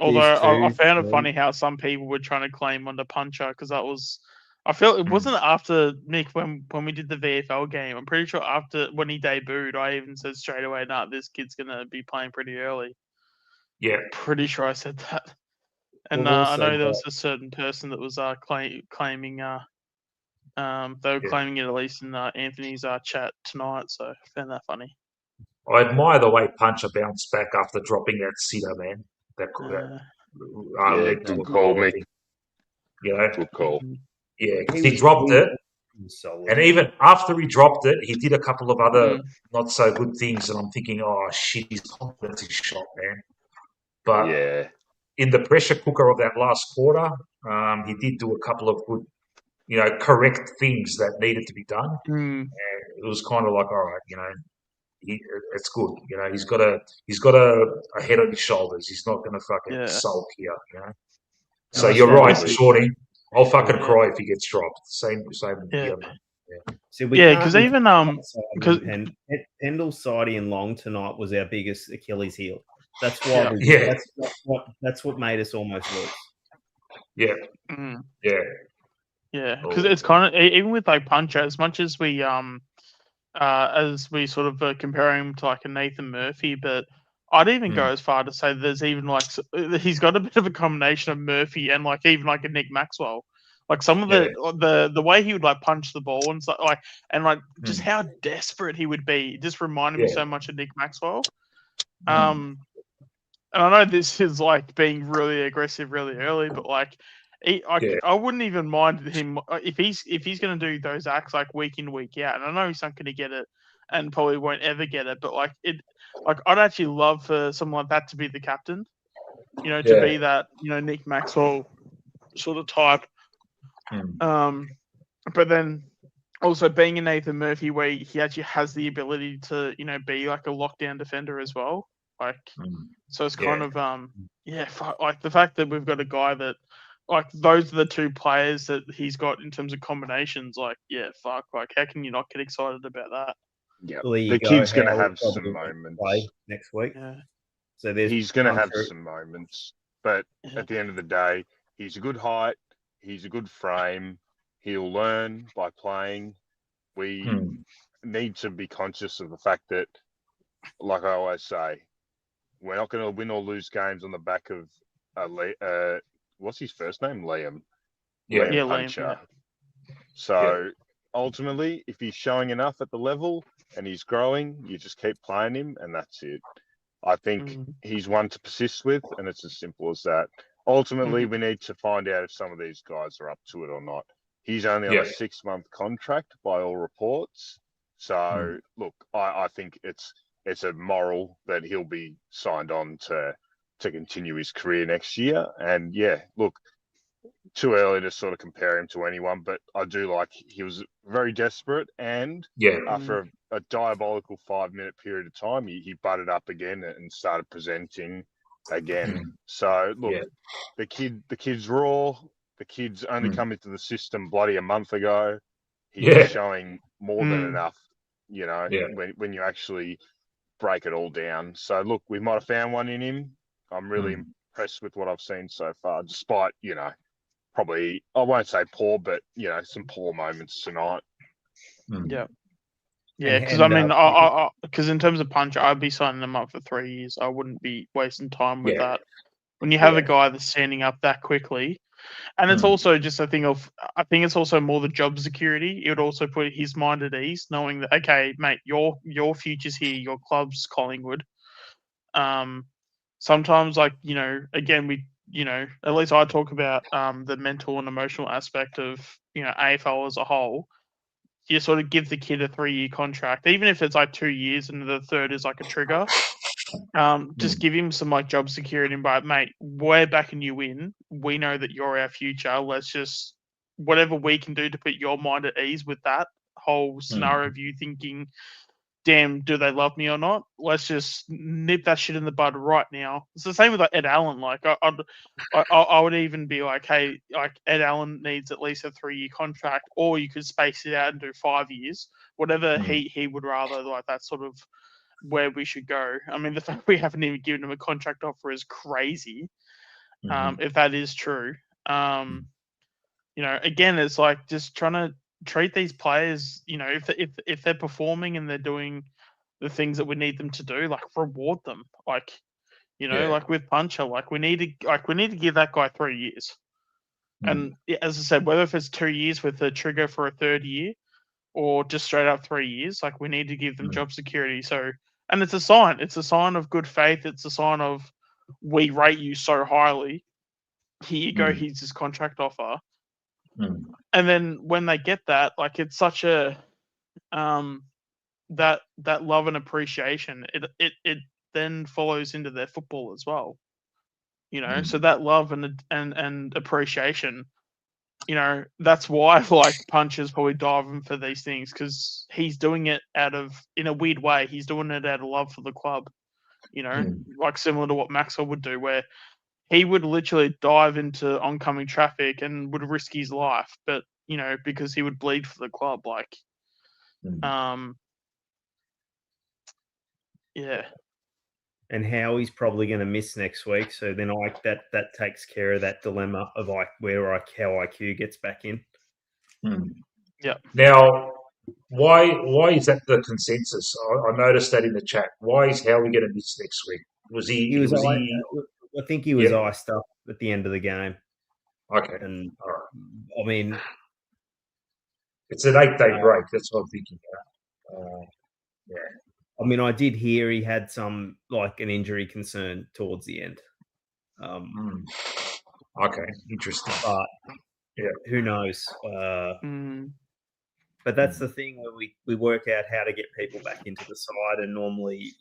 Although I found it funny how some people were trying to claim under Puncher because that was, I feel it wasn't after Mick when we did the VFL game. I'm pretty sure after when he debuted, I even said straight away, "Nah, this kid's gonna be playing pretty early." Yeah, pretty sure I said that. And I know there was a certain person that was claiming. They were claiming it at least in Anthony's chat tonight. So I found that funny. I admire the way Puncher bounced back after dropping that sitter, man. Good call, Mick. Good call. Yeah, he dropped it, Solid. And even after he dropped it, he did a couple of other Mm. not so good things, and I'm thinking, oh shit, his confidence is shot, man. But Yeah. in the pressure cooker of that last quarter, he did do a couple of good, correct things that needed to be done. Mm. And it was kind of like, all right, it's good. He's got a head on his shoulders. He's not going to fucking sulk here. So you're right, Shorty. I'll fucking cry if he gets dropped. Same here, man. So because even because Pendle's sidey and long tonight was our biggest Achilles heel. That's why that's what made us almost lose. Yeah. Mm. Yeah. Yeah, because it's kind of even with like Puncher, as much as we sort of compare him to like a Nathan Murphy, but I'd even go as far to say there's even like he's got a bit of a combination of Murphy and like even like a Nick Maxwell. Like some of the way he would like punch the ball and stuff, like and like just how desperate he would be. It just reminded me so much of Nick Maxwell. And I know this is like being really aggressive really early, but like I wouldn't even mind him if he's going to do those acts like week in week out. And I know he's not going to get it, and probably won't ever get it. But I'd actually love for someone like that to be the captain. To be that Nick Maxwell sort of type. But then also being a Nathan Murphy where he actually has the ability to be like a lockdown defender as well. Like so it's kind of like the fact that we've got a guy that like those are the two players that he's got in terms of combinations. Like like how can you not get excited about that? Yeah, the kid's going to have some moments next week. Yeah. So he's going to have some moments, but at the end of the day, he's a good height. He's a good frame. He'll learn by playing. We need to be conscious of the fact that, like I always say, we're not going to win or lose games on the back of what's his first name? Liam. Liam Puncher. So ultimately, if he's showing enough at the level and he's growing, you just keep playing him, and that's it. I think he's one to persist with, and it's as simple as that. Ultimately, we need to find out if some of these guys are up to it or not. He's only on a 6-month contract by all reports. So, look, I think it's a moral that he'll be signed on to continue his career next year. And, look, too early to sort of compare him to anyone, but I do like he was very desperate, and after a diabolical 5-minute period of time, he butted up again and started presenting again. So look, the kid's raw. The kid's only come into the system bloody a month ago. He's showing more than enough, when you actually break it all down. So look, we might have found one in him. I'm really impressed with what I've seen so far, despite, probably, I won't say poor, but, some poor moments tonight. Yeah. Yeah, because because in terms of Punch, I'd be signing them up for 3 years. I wouldn't be wasting time with that. When you have a guy that's standing up that quickly, and it's also just a thing of, I think it's also more the job security. It would also put his mind at ease, knowing that, okay, mate, your future's here, your club's Collingwood. Sometimes, like, again, we, at least I talk about the mental and emotional aspect of, AFL as a whole. You sort of give the kid a 3-year contract, even if it's like 2 years and the third is like a trigger. Just give him some like job security and mate, we're backing you in. We know that you're our future. Let's just whatever we can do to put your mind at ease with that whole scenario of you thinking, damn, do they love me or not? Let's just nip that shit in the bud right now. It's the same with like Ed Allen. Like I would even be like, hey, like Ed Allen needs at least a 3-year contract, or you could space it out and do 5 years, whatever he would rather. Like that's sort of where we should go. I mean, the fact we haven't even given him a contract offer is crazy. If that is true, again, it's like just trying to treat these players, if they're performing and they're doing the things that we need them to do, like reward them. Like, like with Puncher, like we need to give that guy 3 years. And as I said, whether if it's 2 years with a trigger for a third year or just straight up 3 years, like we need to give them job security. So, and it's a sign of good faith. It's a sign of we rate you so highly. Here you go. Here's his contract offer. And then when they get that, like it's such a that love and appreciation. It then follows into their football as well. So that love and appreciation. That's why like Puncher's probably diving for these things, because he's doing it in a weird way. He's doing it out of love for the club. Like similar to what Maxwell would do, where he would literally dive into oncoming traffic and would risk his life, but because he would bleed for the club, like, yeah. And Howie's probably going to miss next week, so then that takes care of that dilemma of like how IQ gets back in. Yeah. Now, why is that the consensus? I noticed that in the chat. Why is Howie going to miss next week? I think he was iced up at the end of the game. Okay. And all right. I mean, it's an 8-day break. That's what I'm thinking. Yeah. I mean, I did hear he had an injury concern towards the end. Okay, interesting. But who knows? But that's the thing where we work out how to get people back into the side, and normally,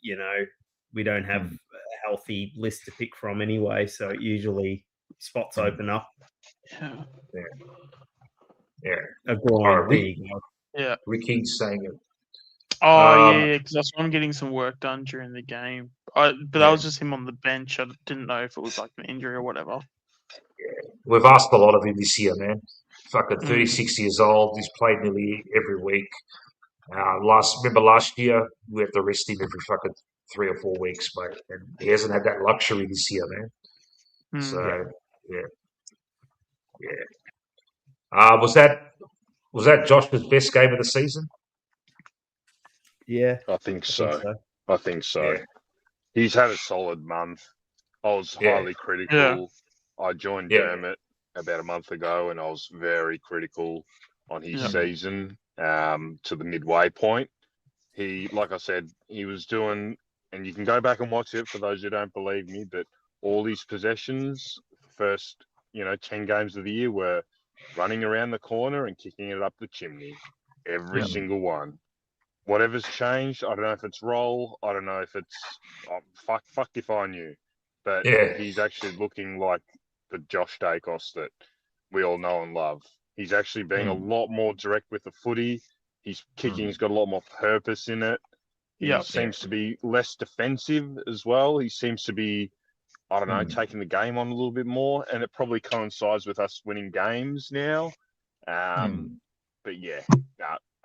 we don't have a healthy list to pick from anyway, so usually spots open up. Yeah. A groin. There you go. Yeah. Ricky's saying it. Oh, yeah, because that's why I'm getting some work done during the game. But that was just him on the bench. I didn't know if it was like an injury or whatever. Yeah. We've asked a lot of him this year, man. Fucking 36 years old. He's played nearly every week. Remember last year, we had to rest him every fucking 3 or 4 weeks, mate. And he hasn't had that luxury this year, man. So, yeah. Was that Josh's best game of the season? Yeah, I think so. Yeah. He's had a solid month. I was highly critical. Yeah. I joined Dermot about a month ago, and I was very critical on his season to the midway point. He, like I said, he was doing, and you can go back and watch it for those who don't believe me, but all his possessions, first 10 games of the year, were running around the corner and kicking it up the chimney. Every single one. Whatever's changed, I don't know if it's role, I don't know if it's fuck if I knew, but he's actually looking like the Josh Daicos that we all know and love. He's actually being a lot more direct with the footy. His kicking's got a lot more purpose in it. He seems to be less defensive as well. He seems to be, I don't know, taking the game on a little bit more, and it probably coincides with us winning games now. But yeah,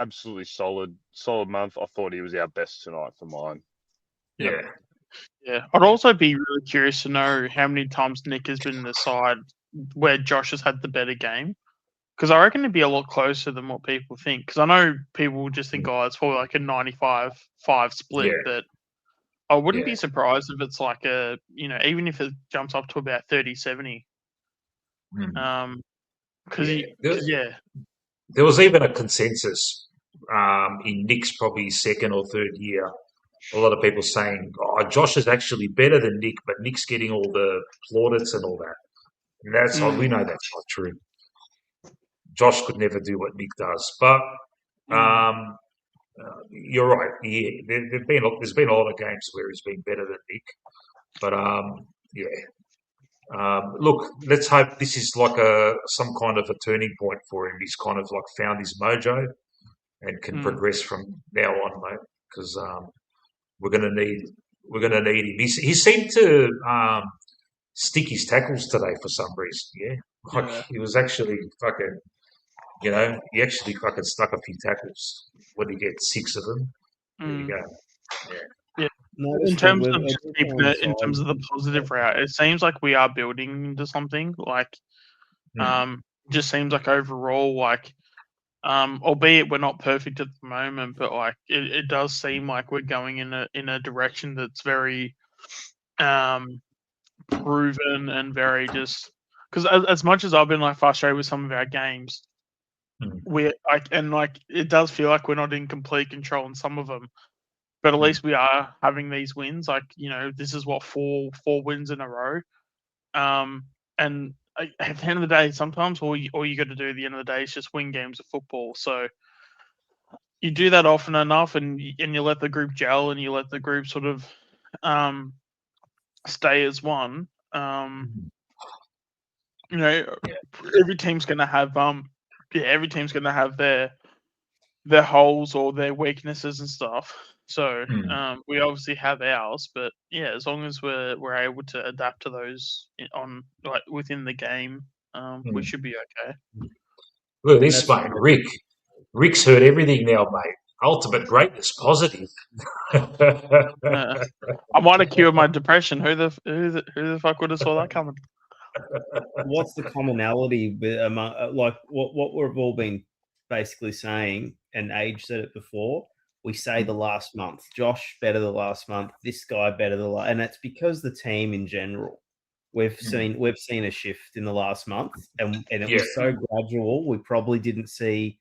absolutely solid month. I thought he was our best tonight for mine. Yeah. I'd also be really curious to know how many times Nick has been in the side where Josh has had the better game, because I reckon it'd be a lot closer than what people think. Because I know people will just think, it's probably like a 95-5 split, but I wouldn't be surprised if it's like even if it jumps up to about 30-70. There was even a consensus in Nick's probably second or third year. A lot of people saying, Josh is actually better than Nick, but Nick's getting all the plaudits and all that. And we know that's not true. Josh could never do what Nick does. But you're right. There's been a lot of games where he's been better than Nick. But look, let's hope this is like some kind of a turning point for him. He's kind of like found his mojo and can progress from now on, mate. Because we're gonna need him. He seemed to stick his tackles today for some reason. Yeah, he was actually fucking. He actually fucking stuck a few tackles. What did he get? 6 of them. There you go. Yeah. In terms of just keeping it in terms of the positive route, it seems like we are building into something. Like, just seems like overall, like, albeit we're not perfect at the moment, but like it does seem like we're going in a direction that's very proven and very just because as much as I've been like frustrated with some of our games, it does feel like we're not in complete control in some of them. But at least we are having these wins. Like, this is what 4 wins in a row. And at the end of the day, sometimes all you got to do at the end of the day is just win games of football. So you do that often enough, and you let the group gel, and you let the group sort of stay as one. Every team's gonna have every team's gonna have their holes or their weaknesses and stuff. So we obviously have ours, but yeah, as long as we're able to adapt to those within the game, we should be okay. Look at this, mate. Rick's heard everything now, mate. Ultimate greatness, positive. I might have cured my depression. Who the fuck would have saw that coming? What's the commonality among what we've all been basically saying, and Age said it before? We say the last month, Josh better the last month, this guy better and that's because the team in general, we've seen a shift in the last month, and it was so gradual. We probably didn't see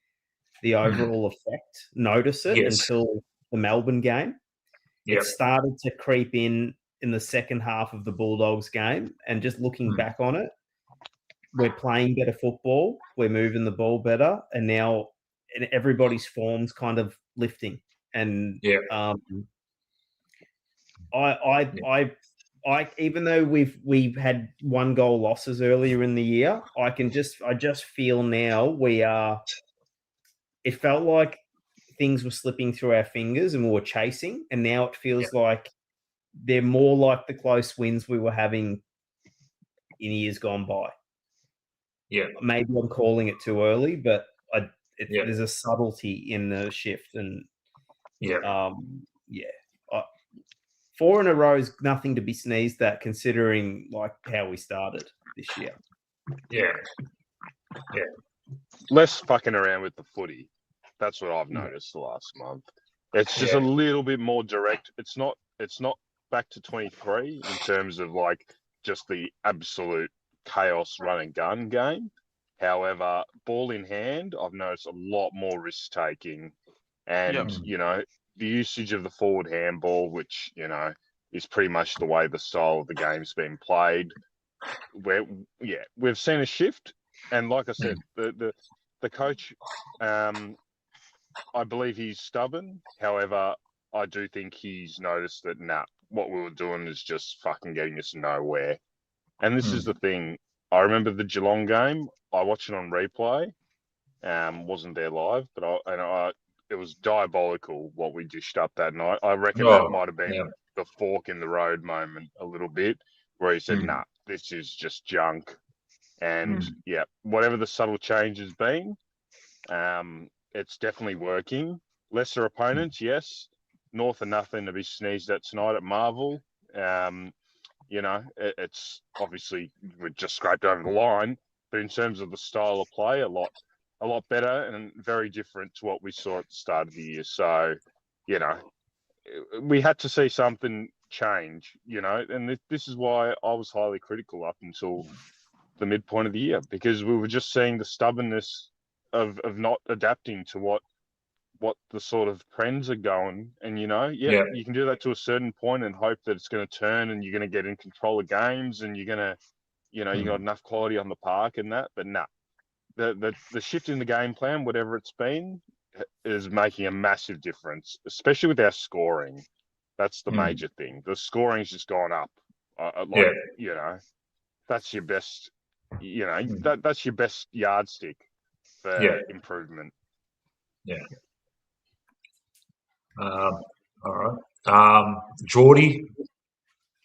the overall effect, notice it until the Melbourne game. It started to creep in the second half of the Bulldogs game, and just looking back on it, we're playing better football, we're moving the ball better, and now everybody's form's kind of lifting. And I even though we've had 1 goal losses earlier in the year, I just feel now we are. It felt like things were slipping through our fingers and we were chasing, and now it feels like they're more like the close wins we were having in years gone by. Yeah, maybe I'm calling it too early, but there's a subtlety in the shift, and 4 in a row is nothing to be sneezed at, considering like how we started this year. Yeah. Less fucking around with the footy. That's what I've noticed the last month. It's just a little bit more direct. It's not back to 23 in terms of like just the absolute chaos run and gun game. However, ball in hand, I've noticed a lot more risk taking, and the usage of the forward handball, which is pretty much the way the style of the game's been played. We've seen a shift, and like I said, the coach, I believe he's stubborn. However, I do think he's noticed that what we were doing is just fucking getting us nowhere. And this is the thing. I remember the Geelong game. I watched it on replay. Wasn't there live, but it was diabolical what we dished up that night. I reckon that might have been the fork in the road moment a little bit, where he said, this is just junk. And whatever the subtle change has been, it's definitely working. Lesser opponents, yes. North of nothing to be sneezed at tonight at Marvel. It's obviously we just scraped over the line, but in terms of the style of play, a lot better and very different to what we saw at the start of the year. So, we had to see something change, and this is why I was highly critical up until the midpoint of the year, because we were just seeing the stubbornness of not adapting to what the sort of trends are going. And, you can do that to a certain point and hope that it's going to turn and you're going to get in control of games and you're going to, you got enough quality on the park and that. But the shift in the game plan, whatever it's been, is making a massive difference, especially with our scoring. That's the major thing. The scoring's just gone up. That's your best, that's your best yardstick for improvement. Yeah. All right. Geordie,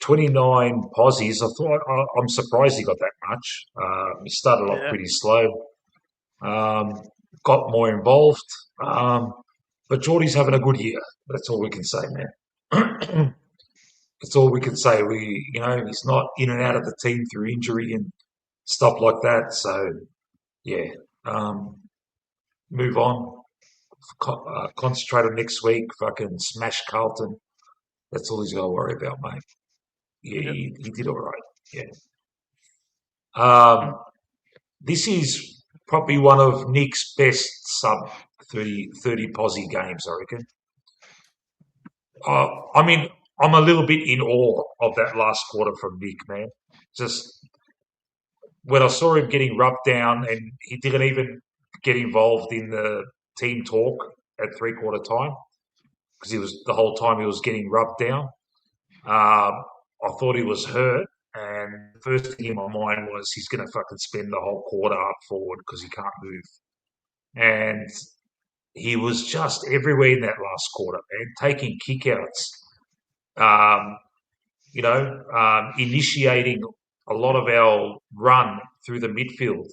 29 posies. I'm surprised he got that much. He started off pretty slow. Got more involved. But Geordie's having a good year. That's all we can say, man. That's all we can say. He's not in and out of the team through injury and stuff like that. So, move on. Concentrate on next week. Fucking smash Carlton. That's all he's got to worry about, mate. Yeah, he did all right. Yeah. This is probably one of Nick's best sub 30 posse games, I reckon. I'm a little bit in awe of that last quarter from Nick, man. Just when I saw him getting rubbed down, and he didn't even get involved in the team talk at 3/4 time because the whole time he was getting rubbed down. I thought he was hurt, and the first thing in my mind was he's going to fucking spend the whole quarter up forward because he can't move. And he was just everywhere in that last quarter, man, taking kickouts, initiating a lot of our run through the midfield,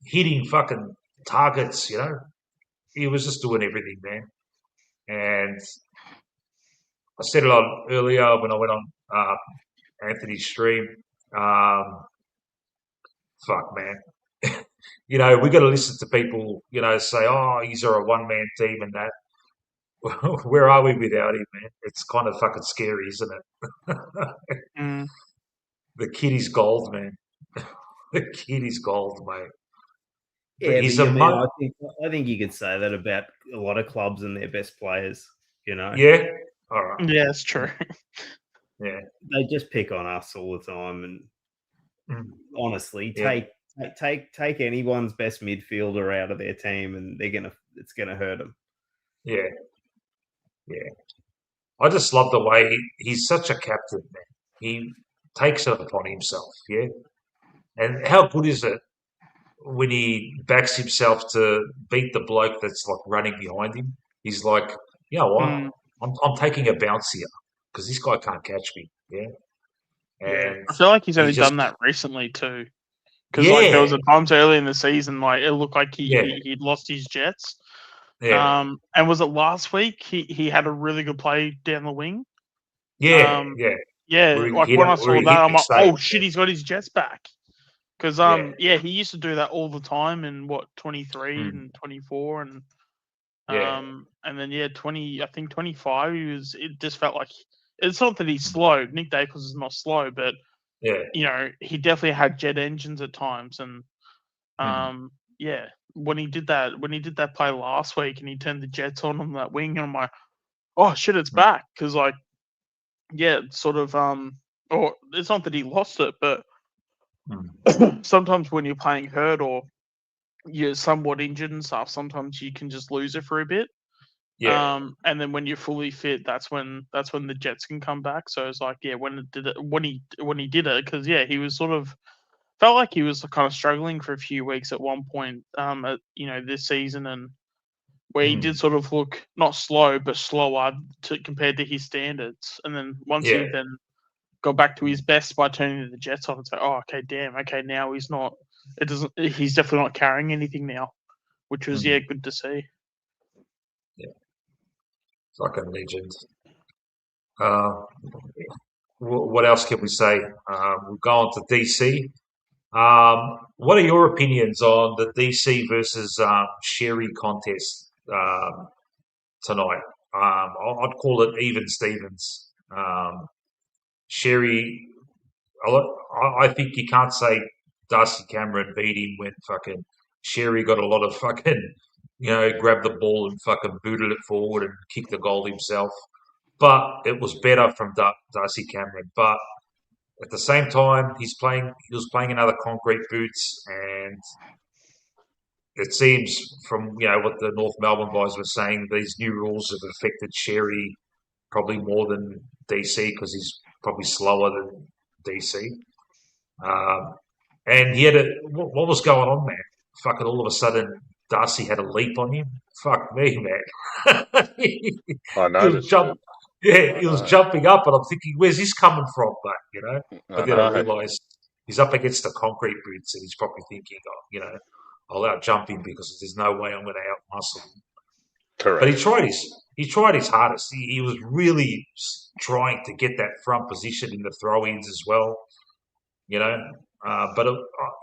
hitting fucking targets, He was just doing everything, man. And I said it on earlier when I went on Anthony's stream. Fuck, man. We got to listen to people, say, oh, he's a one-man team and that. Where are we without him, man? It's kind of fucking scary, isn't it? The kid is gold, man. The kid is gold, mate. Yeah, I think you could say that about a lot of clubs and their best players, Yeah? All right. Yeah, it's true. Yeah. They just pick on us all the time, and honestly, take anyone's best midfielder out of their team, and it's gonna hurt them. Yeah. Yeah. I just love the way he's such a captain, man. He takes it upon himself, yeah? And how good is it when he backs himself to beat the bloke that's like running behind him? He's like, you know what? I'm taking a bounce here because this guy can't catch me, yeah? And I feel like he's only done that recently too. Because there was times early in the season, it looked like he'd lost his jets. Yeah. And was it last week? He had a really good play down the wing. Yeah. Yeah. When I saw that, I'm like, oh shit, he's got his jets back. Because he used to do that all the time in 23 and 24 and then 20. I think 25. It just felt like it's not that he's slow. Nick Daicos is not slow, but he definitely had jet engines at times, and when he did that play last week and he turned the jets on that wing, and I'm like, oh shit, it's back, because sort of or it's not that he lost it, but sometimes when you're playing hurt or you're somewhat injured and stuff, sometimes you can just lose it for a bit. And then when you're fully fit, that's when the jets can come back. So it's like, when he did it, because he was sort of felt like he was kind of struggling for a few weeks at one point, this season, and where he did sort of look not slow but slower compared to his standards. And then once he then got back to his best by turning the jets off and say, oh, okay, damn, okay, now he's not. He's definitely not carrying anything now, which was good to see. Yeah, fucking legend. What else can we say? We'll go on to DC. What are your opinions on the DC versus Sherry contest tonight? I'd call it even Stevens. Sherry, I think you can't say Darcy Cameron beat him when fucking Sherry got a lot of fucking, grabbed the ball and fucking booted it forward and kicked the goal himself. But it was better from Darcy Cameron. But at the same time, he was playing in other concrete boots, and it seems from what the North Melbourne guys were saying, these new rules have affected Sherry probably more than DC because he's probably slower than DC. And he had what was going on, man? Fucking all of a sudden, Darcy had a leap on him. Fuck me, man. I noticed. He was jumping up, and I'm thinking, where's this coming from, mate? But then I realised he's up against the concrete boots, and he's probably thinking, I'll out-jump him because there's no way I'm going to out-muscle him. Correct. But he tried his hardest. He was really trying to get that front position in the throw-ins as well, But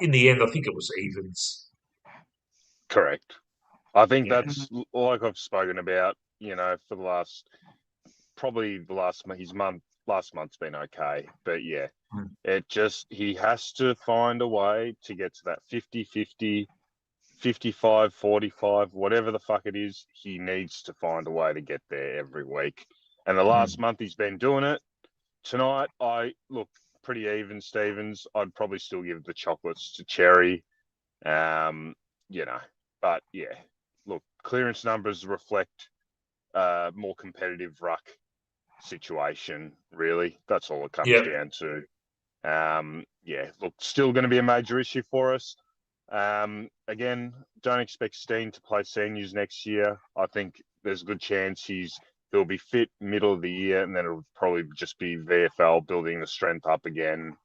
in the end, I think it was evens. Correct. I think that's like I've spoken about, for the last last month's been okay, but he has to find a way to get to that 50-50, 55-45, whatever the fuck it is. He needs to find a way to get there every week, and the last month he's been doing it. Tonight, pretty even, Stevens. I'd probably still give the chocolates to Cherry. But yeah, look, clearance numbers reflect more competitive ruck situation, really. That's all it comes down to. Look, still going to be a major issue for us. Again, don't expect Steen to play seniors next year. I think there's a good chance he'll be fit middle of the year, and then it'll probably just be VFL building the strength up again.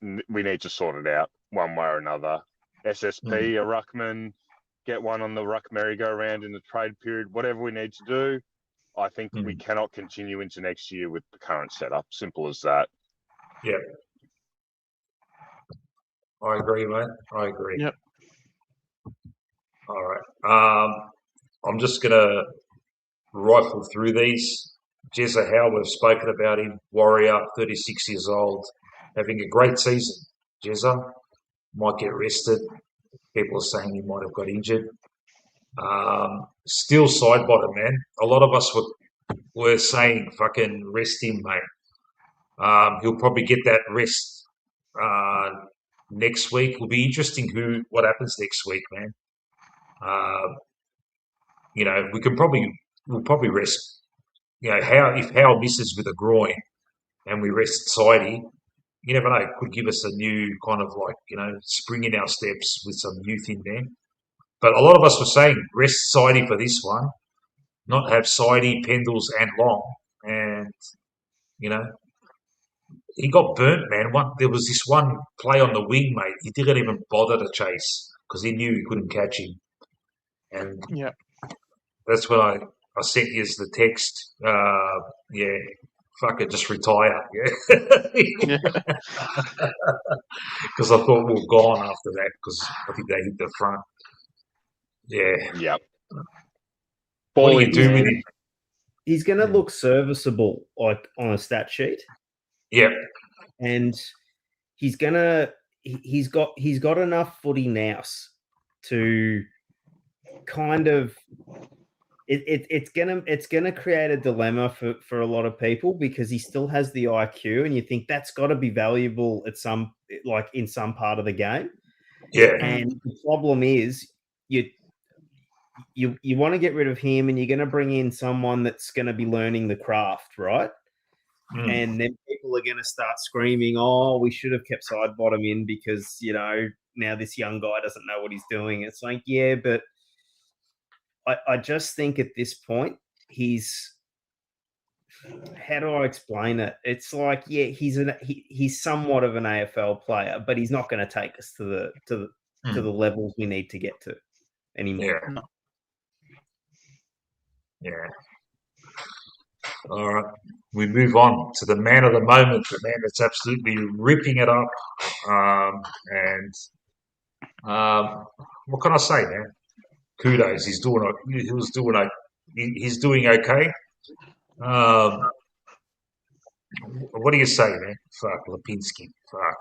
We need to sort it out one way or another. SSP, a ruckman, get one on the ruck merry-go-round in the trade period, whatever we need to do. I think we cannot continue into next year with the current setup. Simple as that. Yeah. I agree, mate. I agree. Yep. All right. I'm just going to rifle through these. Jezza Howe, we've spoken about him. Warrior, 36 years old, having a great season. Jezza might get rested. People are saying he might have got injured. Still side bottom, man. A lot of us were saying fucking rest him, mate. He'll probably get that rest next week. It'll be interesting what happens next week, man. We'll probably rest. If Howe misses with a groin and we rest Sidey, you never know. It could give us a new kind of spring in our steps with some youth in there. But a lot of us were saying rest Sidey for this one, not have Sidey, Pendles, and Long. And, he got burnt, man. There was this one play on the wing, mate. He didn't even bother to chase because he knew he couldn't catch him. And that's when I sent you the text. Fuck it, just retire. Yeah. Because I thought we were gone after that because I think they hit the front. Yeah. Yep. What do you do with him? He's going to look serviceable, like on a stat sheet. Yeah. And he's got enough footy nous to kind of it's gonna create a dilemma for a lot of people because he still has the IQ, and you think that's got to be valuable in some part of the game. Yeah. And the problem is you want to get rid of him, and you're going to bring in someone that's going to be learning the craft, right? And then people are going to start screaming, "Oh, we should have kept side bottom in because now this young guy doesn't know what he's doing." It's like, yeah, but I just think at this point how do I explain it? It's like, yeah, he's somewhat of an AFL player, but he's not going to take us to the levels we need to get to anymore. Yeah. Yeah. All right. We move on to the man of the moment, the man that's absolutely ripping it up. What can I say, man? Kudos. He's doing okay. What do you say, man? Fuck, Lipinski. Fuck.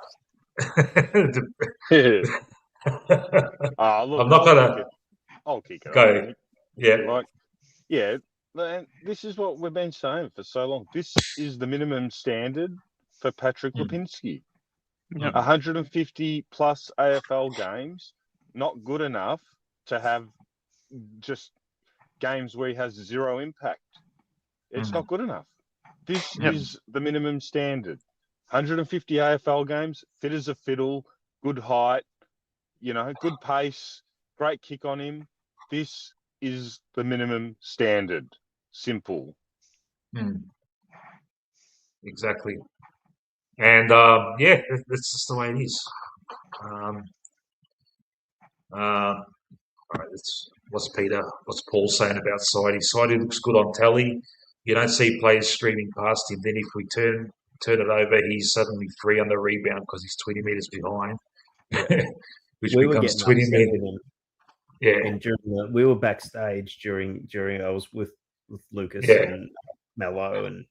I'm not gonna. I'll kick it. Go. Yeah. Man, this is what we've been saying for so long. This is the minimum standard for Patrick Lipinski. 150 plus AFL games, not good enough to have just games where he has zero impact. It's not good enough. This is the minimum standard. 150 AFL games, fit as a fiddle, good height, good pace, great kick on him. This is the minimum standard. Simple. Exactly. And that's just the way it is. All right, what's Paul saying about Sidey? Sidey looks good on telly. You don't see players streaming past him. Then if we turn it over, he's suddenly free on the rebound because he's 20 metres behind, which becomes 20 metres. Yeah, and we were backstage during I was with Lucas and Mello and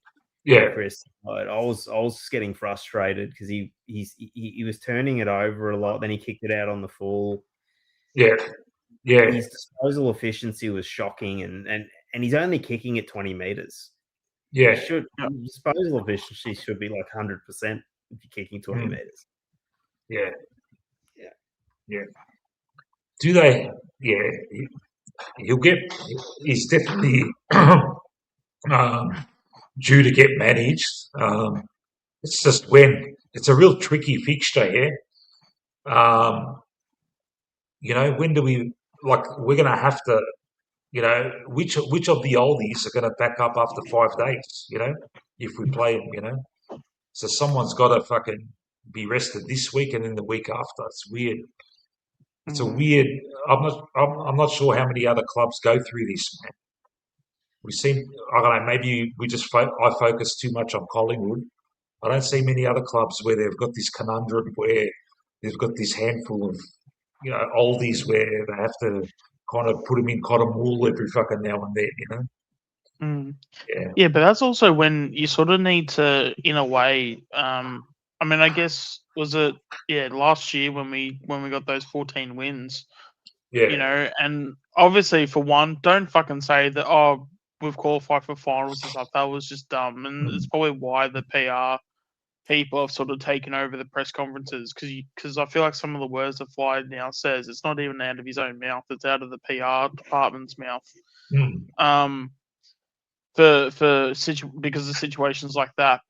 Chris. I was getting frustrated because he was turning it over a lot. Then he kicked it out on the full. Yeah. His disposal efficiency was shocking, and he's only kicking at 20 meters. Yeah. Disposal efficiency should be like 100% if you're kicking 20 meters. Yeah. Yeah. Yeah. Do they? Yeah. He's definitely due to get managed. It's just when it's a real tricky fixture here. When do we we're going to have to, which of the oldies are going to back up after 5 days, if we play them, So someone's got to fucking be rested this week and then the week after. It's weird. It's a weird. I'm not sure how many other clubs go through this, man. I don't know, maybe I focus too much on Collingwood. I don't see many other clubs where they've got this conundrum where they've got this handful of, oldies where they have to kind of put them in cotton wool every fucking now and then, Yeah, but that's also when you sort of need to, in a way, I guess, was it, last year when we got those 14 wins, and obviously for one, don't fucking say that, we've qualified for finals and stuff. That was just dumb, and it's probably why the PR people have sort of taken over the press conferences, because I feel like some of the words that Fly now says, it's not even out of his own mouth, it's out of the PR department's mouth. Because of situations like that,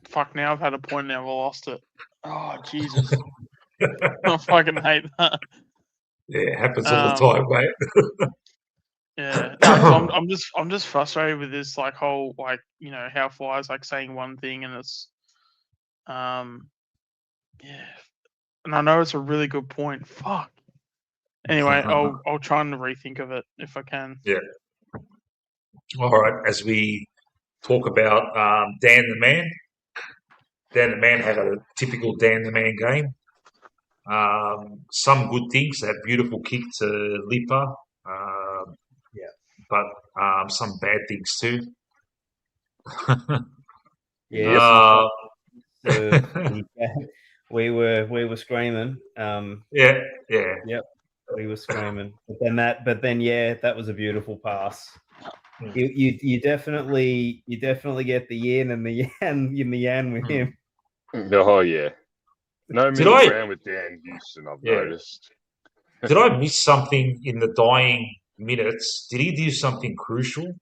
fuck, now I've had a point, now I've lost it. Oh Jesus. I fucking hate that. Yeah, it happens all the time, mate. Yeah, no, I'm just frustrated with this whole how Fly's saying one thing and it's and I know it's a really good point. Fuck. Anyway, I'll try and rethink of it if I can. Yeah. All right. As we talk about Dan the Man. Dan the Man had a typical Dan the Man game. Some good things. That beautiful kick to Lipa. But some bad things too. We were screaming. Yep, we were screaming. But then, that was a beautiful pass. You definitely get the yin and the yang with him. Oh yeah. No middle ground with Dan Houston, I've noticed. Did I miss something in the dying minutes? Did he do something crucial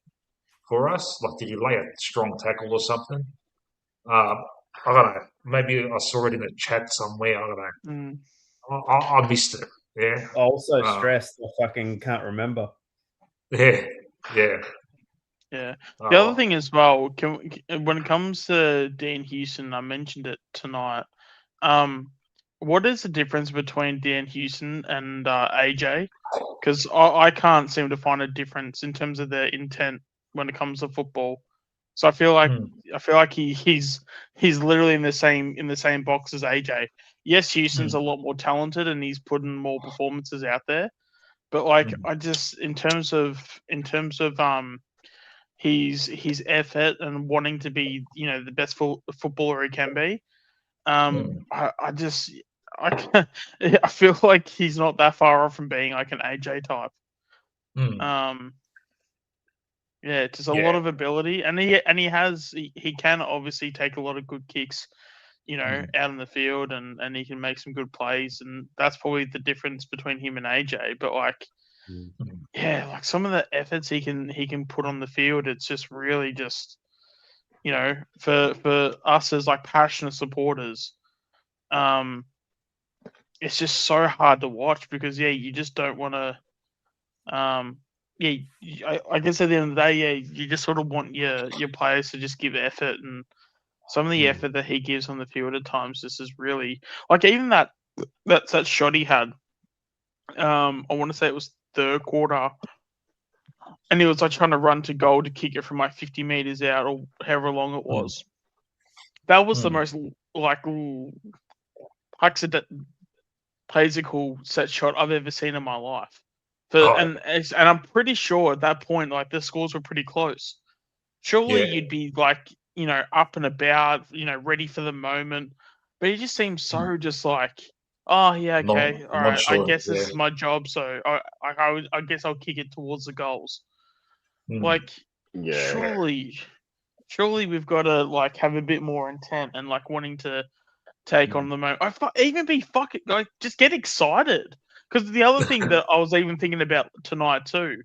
for us? Did he lay a strong tackle or something? I don't know. Maybe I saw it in a chat somewhere. I don't know. I missed it. Yeah. Also stressed. I fucking can't remember. Yeah. The other thing as well, when it comes to Dan Houston, I mentioned it tonight. What is the difference between Dan Houston and AJ? Because I can't seem to find a difference in terms of their intent when it comes to football. So I feel like he's literally in the same box as AJ. Yes, Houston's a lot more talented and he's putting more performances out there, but I just in terms of his effort and wanting to be the best footballer he can be. I feel like he's not that far off from being like an AJ type. Just a lot of ability, and he can obviously take a lot of good kicks, out in the field, and he can make some good plays, and that's probably the difference between him and AJ. But some of the efforts he can put on the field, it's just really just, for us as passionate supporters, it's just so hard to watch because you just don't want to. I guess at the end of the day, you just sort of want your players to just give effort, and some of the effort that he gives on the field at times just is really even that shot he had. I want to say it was third quarter, and he was trying to run to goal to kick it from 50 meters out or however long it was. That was the most physical set shot I've ever seen in my life. And I'm pretty sure at that point, the scores were pretty close. Surely you'd be up and about, ready for the moment. But he just seems so just Oh yeah, okay, I'm all not right. I sure. guess this Yeah. is my job, so I guess I'll kick it towards the goals. Mm. Like, Yeah. surely we've got to like have a bit more intent and like wanting to take on the moment. Even be fucking like just get excited. Because the other thing that I was even thinking about tonight too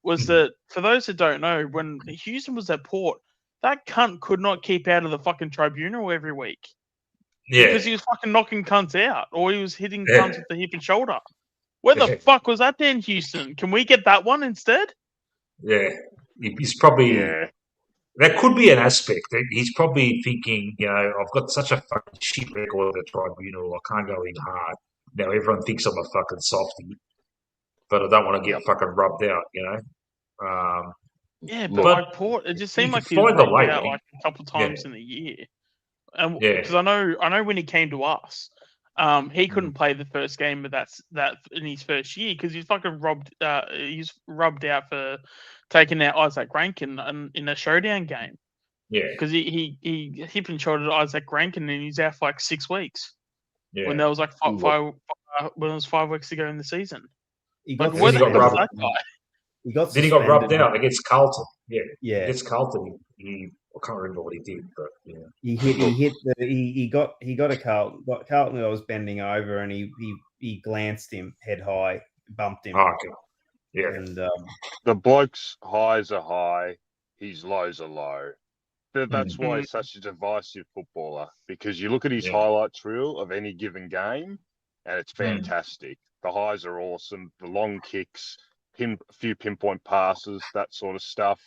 was that for those that don't know, when Houston was at Port, that cunt could not keep out of the fucking tribunal every week. Yeah. Because he was fucking knocking cunts out, or he was hitting Yeah. cunts with the hip and shoulder. Where the fuck was that then, Houston? Can we get that one instead? Yeah. He's probably that could be an aspect. He's probably thinking, I've got such a fucking shit record at the tribunal. I can't go in hard. Now everyone thinks I'm a fucking softie, but I don't want to get fucking rubbed out. Yeah, but But like Port, it just you seemed can like he was find a rubbed way. out like a couple Yeah. times in the year. And Yeah. because I know when he came to us, he couldn't play the first game of that in his first year because he's fucking robbed. He's rubbed out for taking out Isaac Rankin in a showdown game. Yeah. Because he hip and shouldered Isaac Rankin and he's out for like 6 weeks. Yeah. When there was like when it was 5 weeks ago in the season. He Like, got where the hell was rubbed. that guy? Then he got rubbed out against Carlton. Yeah. Yeah. Against Carlton, I can't remember what he did, but yeah. He got a Carlton. Carlton was bending over and he glanced him head high, bumped him. Oh, okay. Yeah. And the bloke's highs are high, his lows are low. That's why he's such a divisive footballer, because you look at his highlights reel of any given game and it's fantastic. The highs are awesome. The long kicks, a few pinpoint passes, that sort of stuff.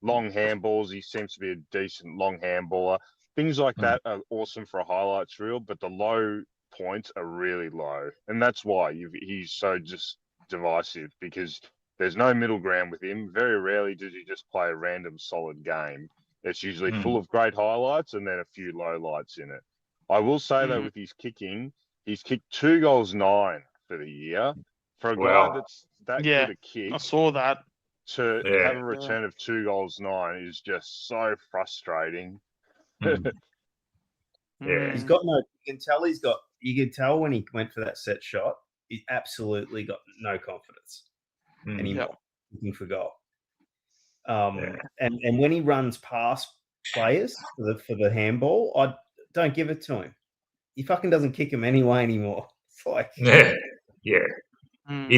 Long handballs, he seems to be a decent long handballer. Things like that are awesome for a highlights reel, but the low points are really low. And that's why he's so just divisive, because there's no middle ground with him. Very rarely does he just play a random solid game. It's usually full of great highlights and then a few lowlights in it. I will say that with his kicking, he's kicked 2 goals 9 for the year. For a guy that's that good a kick, I saw that. To have a return of 2 goals 9 is just so frustrating. He's got no. You can tell when he went for that set shot, he absolutely got no confidence anymore. He forgot. And when he runs past players for the handball, I don't give it to him. He fucking doesn't kick him anyway anymore. It's like he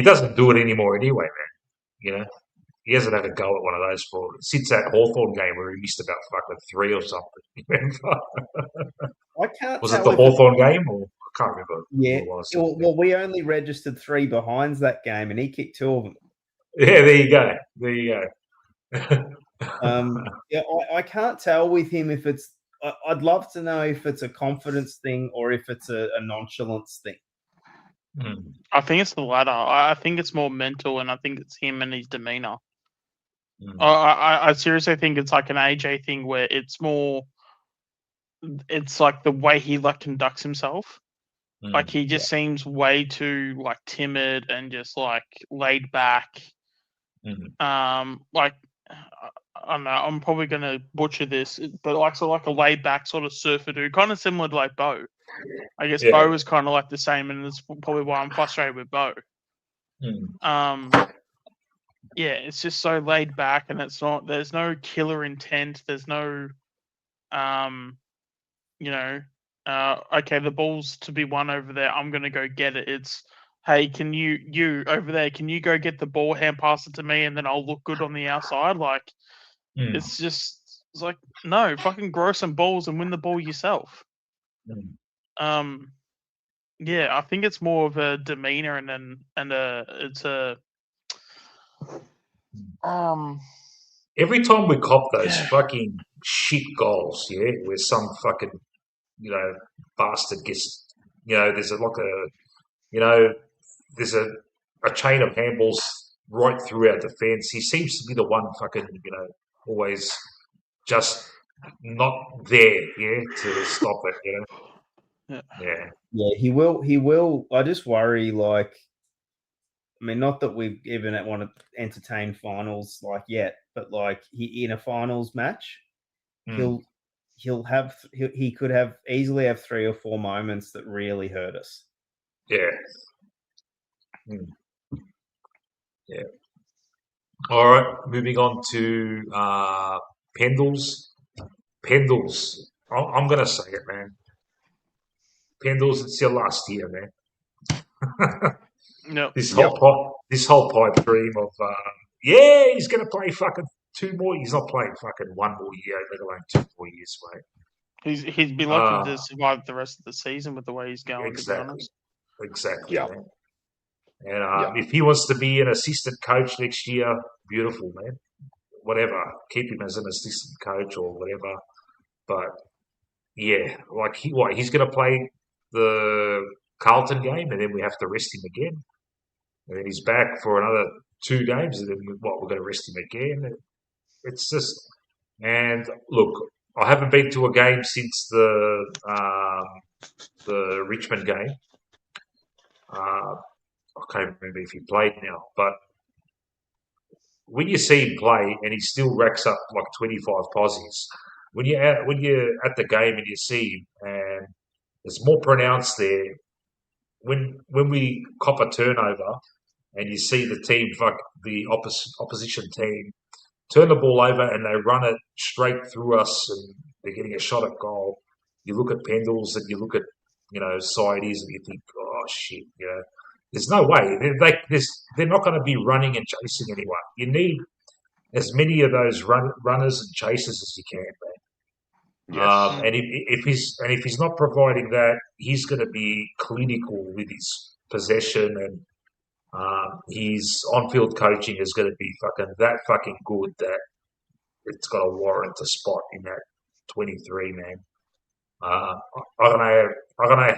doesn't do it anymore anyway, man. He hasn't had a go at one of those since that Hawthorn game where he missed about fucking 3 or something. Remember? I can't. Was it the Hawthorn game or I can't remember? Yeah. Well, we only registered 3 behinds that game, and he kicked 2 of them. Yeah, there you go. I can't tell with him if it's. I'd love to know if it's a confidence thing or if it's a nonchalance thing. I think it's the latter. I think it's more mental, and I think it's him and his demeanor. I seriously think it's like an AJ thing where it's more. It's like the way he like conducts himself. Like he just seems way too like timid and just like laid back. Like I don't know, I'm probably gonna butcher this, but like a laid back sort of surfer dude, kind of similar to like Bo. I guess Bo is kind of like the same, and that's probably why I'm frustrated with Bo. It's just so laid back, and there's no killer intent. There's no, okay, the ball's to be won over there. I'm gonna go get it. It's, hey, can you over there? Can you go get the ball, hand pass it to me, and then I'll look good on the outside? Like, it's like, no, fucking grow some balls and win the ball yourself. I think it's more of a demeanor every time we cop those fucking shit goals, where some fucking bastard gets, there's there's a chain of handballs right through our defence. He seems to be the one fucking, always just not there, to stop it, Yeah, he will. I just worry, like, I mean, not that we've even want to entertain finals like yet, but like in a finals match, he could have easily have 3 or 4 moments that really hurt us. Yeah. Yeah. All right, moving on to Pendles. I'm going to say it, man. Pendles, it's your last year, man. Yep. This whole pipe dream of he's going to play fucking 2 more. He's not playing fucking 1 more year, let alone 2 more years, mate. He's been lucky to survive the rest of the season with the way he's going. Exactly. To be honest. Exactly, Yeah. man. And if he wants to be an assistant coach next year, beautiful, man. Whatever, keep him as an assistant coach or whatever. But yeah, like he's going to play the Carlton game, and then we have to rest him again, and then he's back for another 2 games, and then we're going to rest him again. It's just, and look, I haven't been to a game since the Richmond game. I can't remember if he played now, but when you see him play and he still racks up like 25 posies, when you're at the game and you see him, and it's more pronounced there when we cop a turnover and you see the opposition team turn the ball over and they run it straight through us and they're getting a shot at goal. You look at Pendles and you look at Seides and you think, oh shit, there's no way they're not going to be running and chasing anyone. You need as many of those runners and chasers as you can, man. Yes. And if he's not providing that, he's going to be clinical with his possession, and his on-field coaching is going to be fucking good that it's got to warrant a spot in that 23, man. I don't know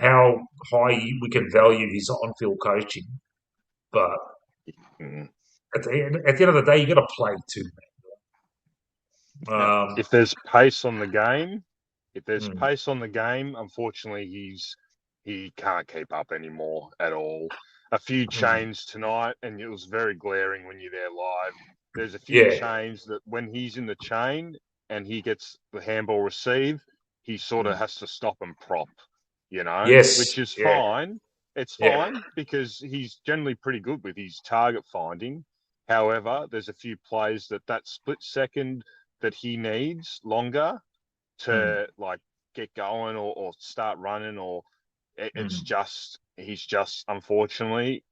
how high we can value his on-field coaching, but at the end of the day, you got to play too, man. If there's pace on the game, unfortunately, he can't keep up anymore at all. A few chains tonight, and it was very glaring when you're there live. There's a few chains that when he's in the chain and he gets the handball receive, he sort of has to stop and prop, which is fine. It's fine because he's generally pretty good with his target finding. However, there's a few plays that split second that he needs longer to like get going or start running, or he's just unfortunately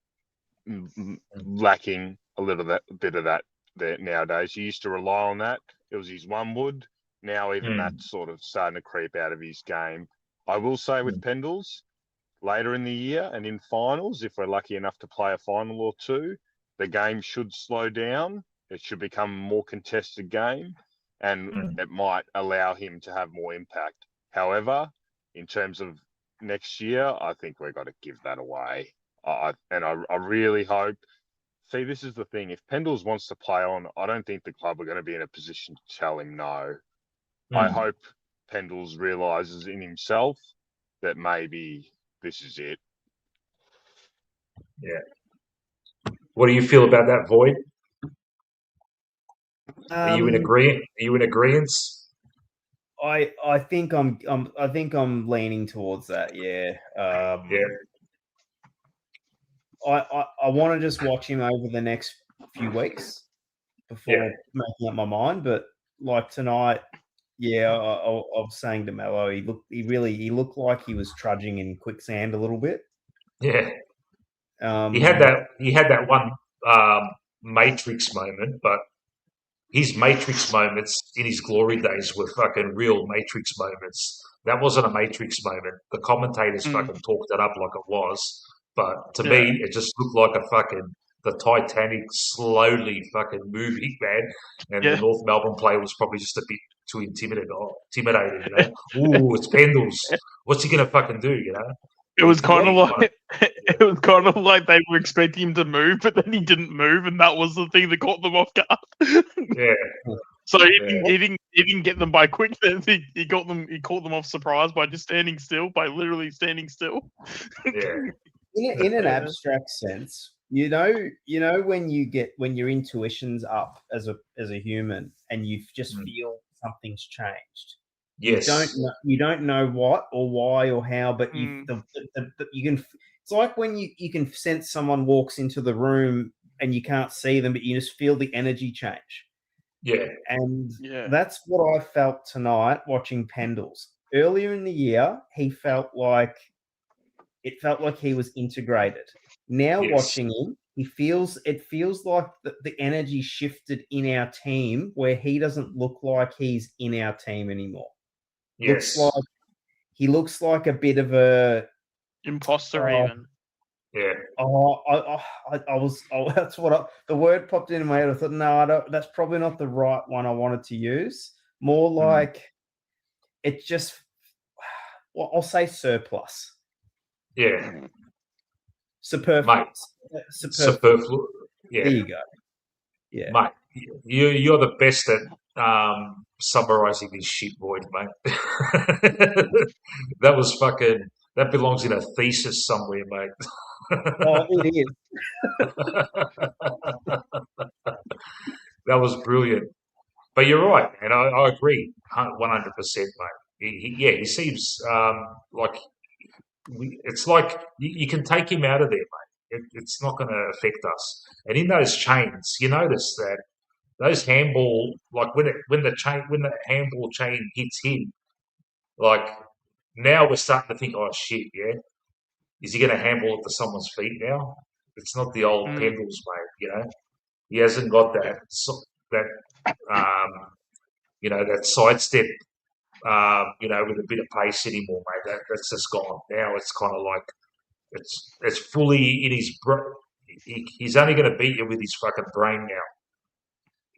lacking a little bit of that there nowadays. He used to rely on that. It was his one wood. Now even that's sort of starting to creep out of his game. I will say with Pendles, later in the year and in finals, if we're lucky enough to play a final or 2, the game should slow down. It should become a more contested game, and it might allow him to have more impact. However, in terms of next year, I think we've got to give that away. I really hope. See, this is the thing. If Pendles wants to play on, I don't think the club are going to be in a position to tell him no. I hope Pendles realises in himself that maybe this is it. Yeah. What do you feel about that, Void? Are you in agreement? I think I'm leaning towards that. Yeah. I want to just watch him over the next few weeks before making up my mind. But like tonight, I was saying to Mello, he looked like he was trudging in quicksand a little bit. Yeah. He had that one Matrix moment, but his Matrix moments in his glory days were fucking real Matrix moments. That wasn't a Matrix moment. The commentators fucking talked it up like it was, but to me, it just looked like the Titanic slowly fucking moving, man. And the North Melbourne player was probably just a bit too intimidated. Ooh, it's Pendles. What's he gonna fucking do? It was kind of like they were expecting him to move, but then he didn't move, and that was the thing that caught them off guard. Yeah. So he didn't get them by quickness. He caught them off surprise by just standing still, by literally standing still. Yeah. In an abstract sense, when your intuition's up as a human and you just feel something's changed. Yes. You don't know what or why or how, but you can. it's like when you can sense someone walks into the room and you can't see them, but you just feel the energy change. Yeah. And that's what I felt tonight watching Pendles. Earlier in the year, it felt like he was integrated. Now watching him, it feels like the energy shifted in our team where he doesn't look like he's in our team anymore. Yes. He looks like a bit of a imposter even. Yeah. That's what the word popped into my head. I thought, no, that's probably not the right one I wanted to use. More like it just, well, I'll say surplus. Yeah. Superfluous. Superfluous. Yeah. There you go. Yeah. Mate, you're the best at summarising this shit, Void, mate. That belongs in a thesis somewhere, mate. Oh, it is. That was brilliant. But you're right, and I agree 100%, mate. He seems like it's like you can take him out of there, mate. It's not going to affect us. And in those chains, you notice that those handball, like when the handball chain hits him, like now we're starting to think, oh shit, yeah, is he going to handball it to someone's feet now? It's not the old Pendles, mate. You know, he hasn't got that that sidestep, with a bit of pace anymore, mate. That's just gone. Now it's kind of like it's fully in his. He's only going to beat you with his fucking brain now.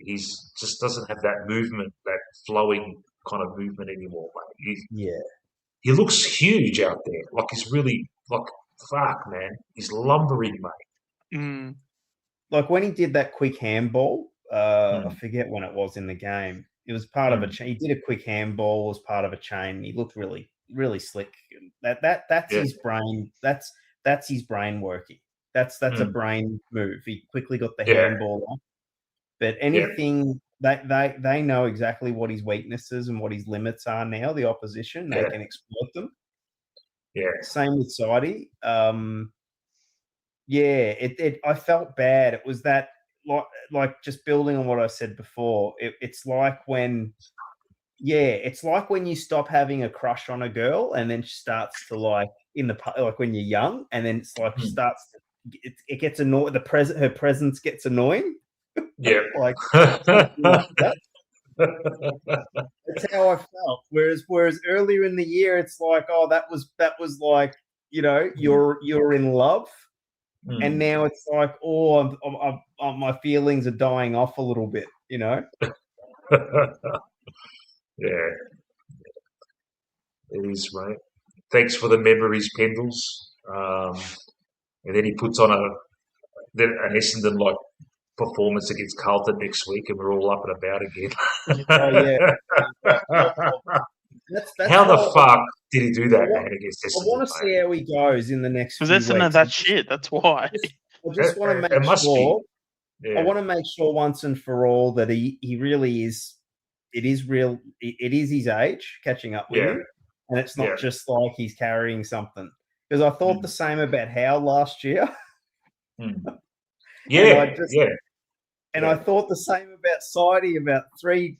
He's just doesn't have that movement, that flowing kind of movement anymore, mate. He looks huge out there. Like he's really fuck, man. He's lumbering, mate. Like when he did that quick handball, I forget when it was in the game. It was part of a chain. He did a quick handball as part of a chain. He looked really, really slick. That's his brain. That's his brain working. That's a brain move. He quickly got the handball on. But anything they know exactly what his weaknesses and what his limits are now. The opposition, they can exploit them. Yeah. Same with Sidey. I felt bad. It was that like just building on what I said before. It's like when you stop having a crush on a girl and then she starts to like when you're young and then it's like it gets annoying. Her presence gets annoying. Yeah, like that. That's how I felt. Whereas earlier in the year, it's like, oh, that was like, you're in love, and now it's like, oh, my feelings are dying off a little bit, Yeah, it is, mate. Thanks for the memories, Pendles. And then he puts on an Essendon like performance against Carlton next week, and we're all up and about again. That's how the fuck did he do that, man? Against Essendon, I want to see how he goes in the next few weeks. Because Essendon that shit. That's why. I just want to make sure. I want to make sure once and for all that he really is. It is real. It is his age catching up with him, and it's not just like he's carrying something. Because I thought the same about Howe last year. And I thought the same about Sidey about three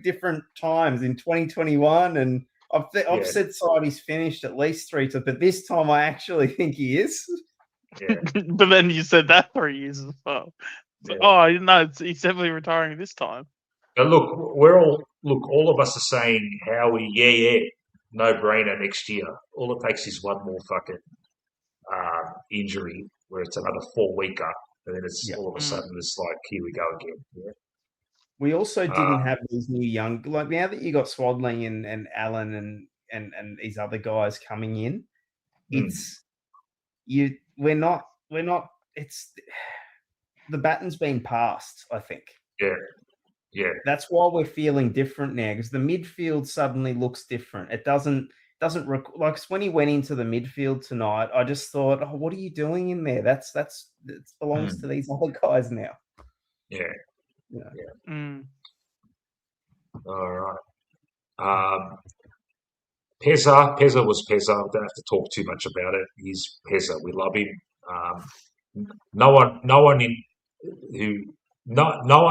different times in 2021, and I've said Sidey's finished at least 3 times, but this time I actually think he is. Yeah. But then you said that 3 years as well. So, oh no, he's definitely retiring this time. Now look, all of us are saying Howie, no brainer next year. All it takes is one more fucking injury where it's another 4-weeker. And then it's all of a sudden it's like, here we go again. Yeah. We also didn't have these new young, like now that you got Swadling and Allen and these other guys coming in, we're not, it's, the baton's been passed, I think. Yeah. That's why we're feeling different now, because the midfield suddenly looks different. It doesn't like when he went into the midfield tonight, I just thought, oh, what are you doing in there? It belongs to these other guys now. Yeah. All right. Pezza was Pezza. I don't have to talk too much about it. He's Pezza. We love him. No one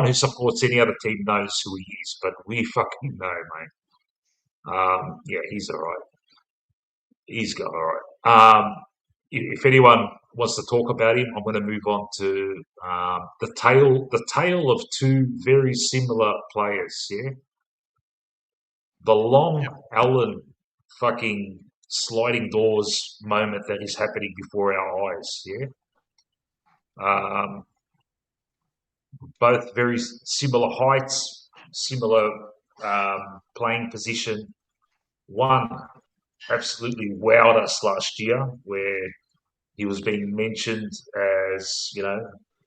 who supports any other team knows who he is, but we fucking know, mate. Yeah, he's all right. He's got all right. If anyone wants to talk about him, I'm going to move on to the tale of two very similar players. Yeah, the Long Allen fucking sliding doors moment that is happening before our eyes. Yeah. Both very similar heights, similar playing position. One absolutely wowed us last year, where he was being mentioned as,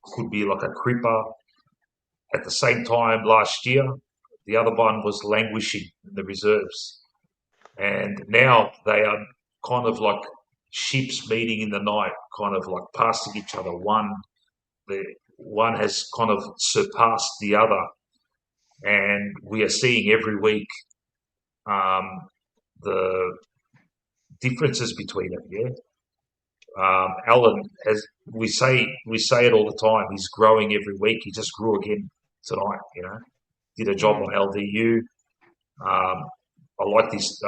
could be like a creeper. At the same time, last year, the other one was languishing in the reserves. And now they are kind of like ships meeting in the night, kind of like passing each other. One has kind of surpassed the other, and we are seeing every week the differences between them. Yeah, Alan, as we say it all the time. He's growing every week. He just grew again tonight. Did a job on LDU. I like this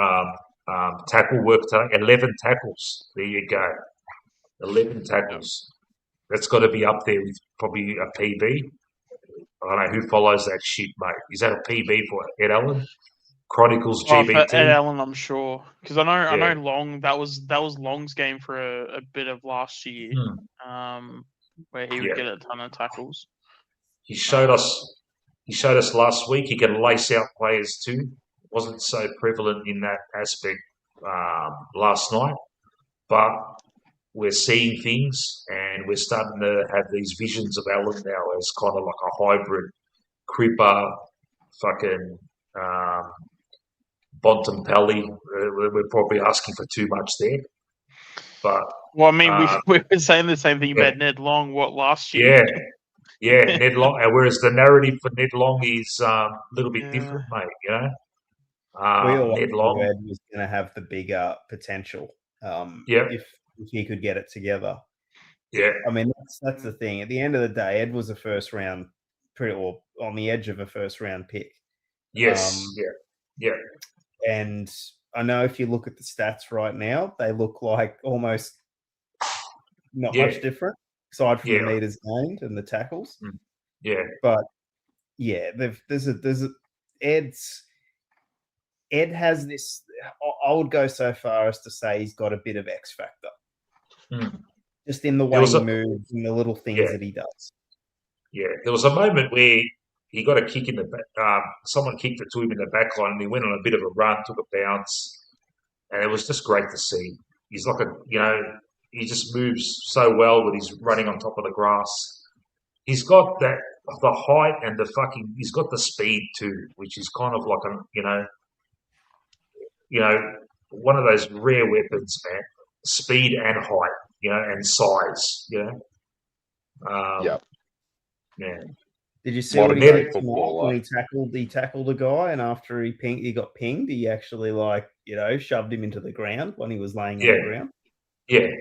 tackle work today. 11 tackles. There you go. 11 tackles. That's got to be up there with probably a PB. I don't know who follows that shit, mate. Is that a PB for Ed Allen? Chronicles GBT. For Ed Allen, I'm sure, because I know Long. That was Long's game for a bit of last year, where he would get a ton of tackles. He showed us last week. He can lace out players too. Wasn't so prevalent in that aspect last night, but we're seeing things, and we're starting to have these visions of Allen now as kind of like a hybrid creeper, fucking Bontempelli. We're probably asking for too much there. But well, I mean, we were saying the same thing about Ned Long last year. Yeah, Ned Long. Whereas the narrative for Ned Long is a little bit different, mate. We all Ned Long was going to have the bigger potential. If he could get it together. Yeah. I mean, that's the thing. At the end of the day, Ed was a first round, or on the edge of a first round pick. Yes. Yeah. And I know if you look at the stats right now, they look like almost not much different, aside from the meters gained and the tackles. Yeah. But yeah, Ed has this. I would go so far as to say he's got a bit of X factor, just in the way he moves and the little things that he does. Yeah, there was a moment where he got a kick in the back. Someone kicked it to him in the back line, and he went on a bit of a run, took a bounce, and it was just great to see. He's like he just moves so well when he's running on top of the grass. He's got the height and he's got the speed too, which is kind of like one of those rare weapons, man. Speed and height, and size, Yeah. Did you see what he did when he tackled a guy, and after he got pinged, he actually shoved him into the ground when he was laying on the ground? Yeah.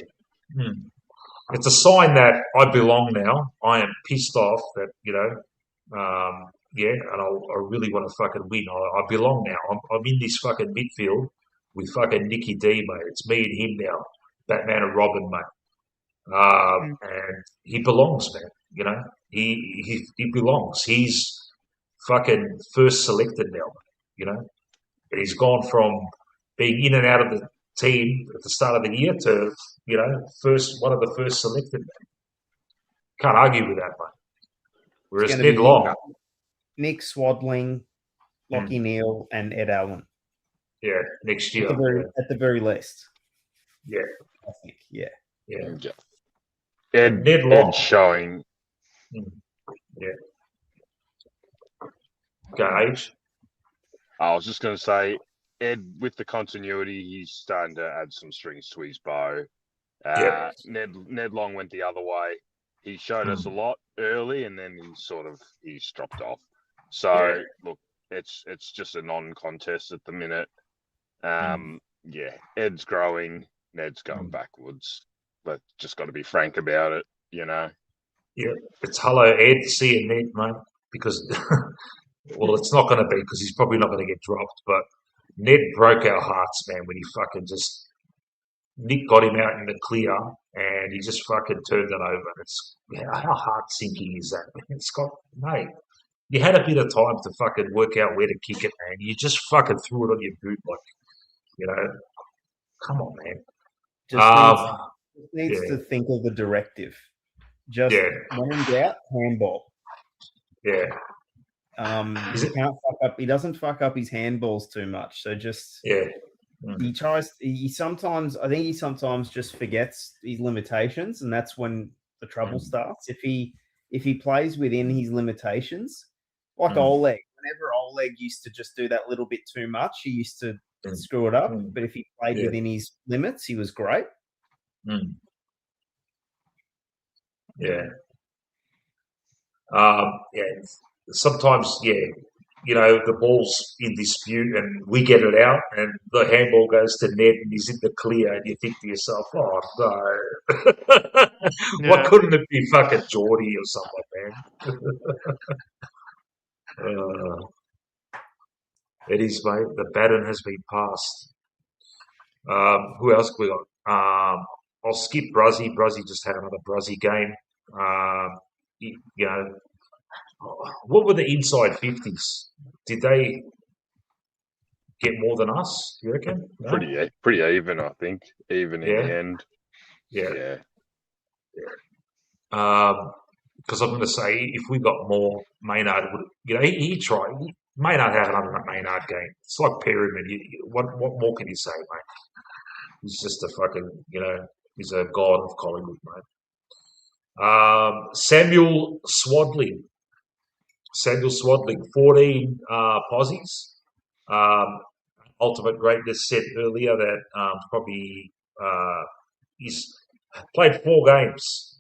It's a sign that I belong now. I am pissed off that, and I really want to fucking win. I belong now. I'm in this fucking midfield with fucking Nicky D, mate. It's me and him now. Batman and Robin, mate. And he belongs, man. He belongs. He's fucking first selected now, And he's gone from being in and out of the team at the start of the year to, one of the first selected. Can't argue with that, mate. Whereas Ned Long, Nick Swadling, Lockie Neal, and Ed Allen. Yeah, next year. At the very least. Yeah. I think, yeah. Ned Long showing. Yeah. Gage. I was just going to say, Ed, with the continuity, he's starting to add some strings to his bow. Ned Long went the other way. He showed us a lot early, and then he's dropped off. So look, it's just a non-contest at the minute. yeah, Ed's growing, Ned's going backwards. But just got to be frank about it, you know. Yeah, it's hello Ed, see you Ned, mate. Because well, it's not going to be because he's probably not going to get dropped. But Ned broke our hearts, man, when he fucking just Nick got him out in the clear and he just fucking turned it over. It's how heart sinking is that, man? It's got mate. You had a bit of time to fucking work out where to kick it, man. You just fucking threw it on your boot, like you know. Come on, man. Needs to think of the directive. Just when in doubt, handball. Yeah. He can't fuck up. He doesn't fuck up his handballs too much. So just he tries. He sometimes just forgets his limitations, and that's when the trouble starts. If he plays within his limitations, like Oleg. Whenever Oleg used to just do that little bit too much, he used to screw it up. But if he played within his limits, he was great. Yeah. Sometimes, you know, the ball's in dispute and we get it out and the handball goes to Ned and he's in the clear and you think to yourself, oh, no. Why couldn't it be fucking Geordie or something, man? It is, mate. The baton has been passed. Who else we got? I'll skip Bruzzy. Bruzzy just had another Bruzzy game. You know, what were the inside 50s? Did they get more than us, you reckon? No? Pretty even, I think. Even in the end. Yeah. Because I'm going to say, if we got more, Maynard would, you know, he tried. Maynard had another Maynard game. It's like Perryman. What more can you say, mate? He's just a fucking, you know, he's a god of Collingwood, mate. Samuel Swadling, 14 posies. Ultimate Greatness said earlier that probably he's played 4 games.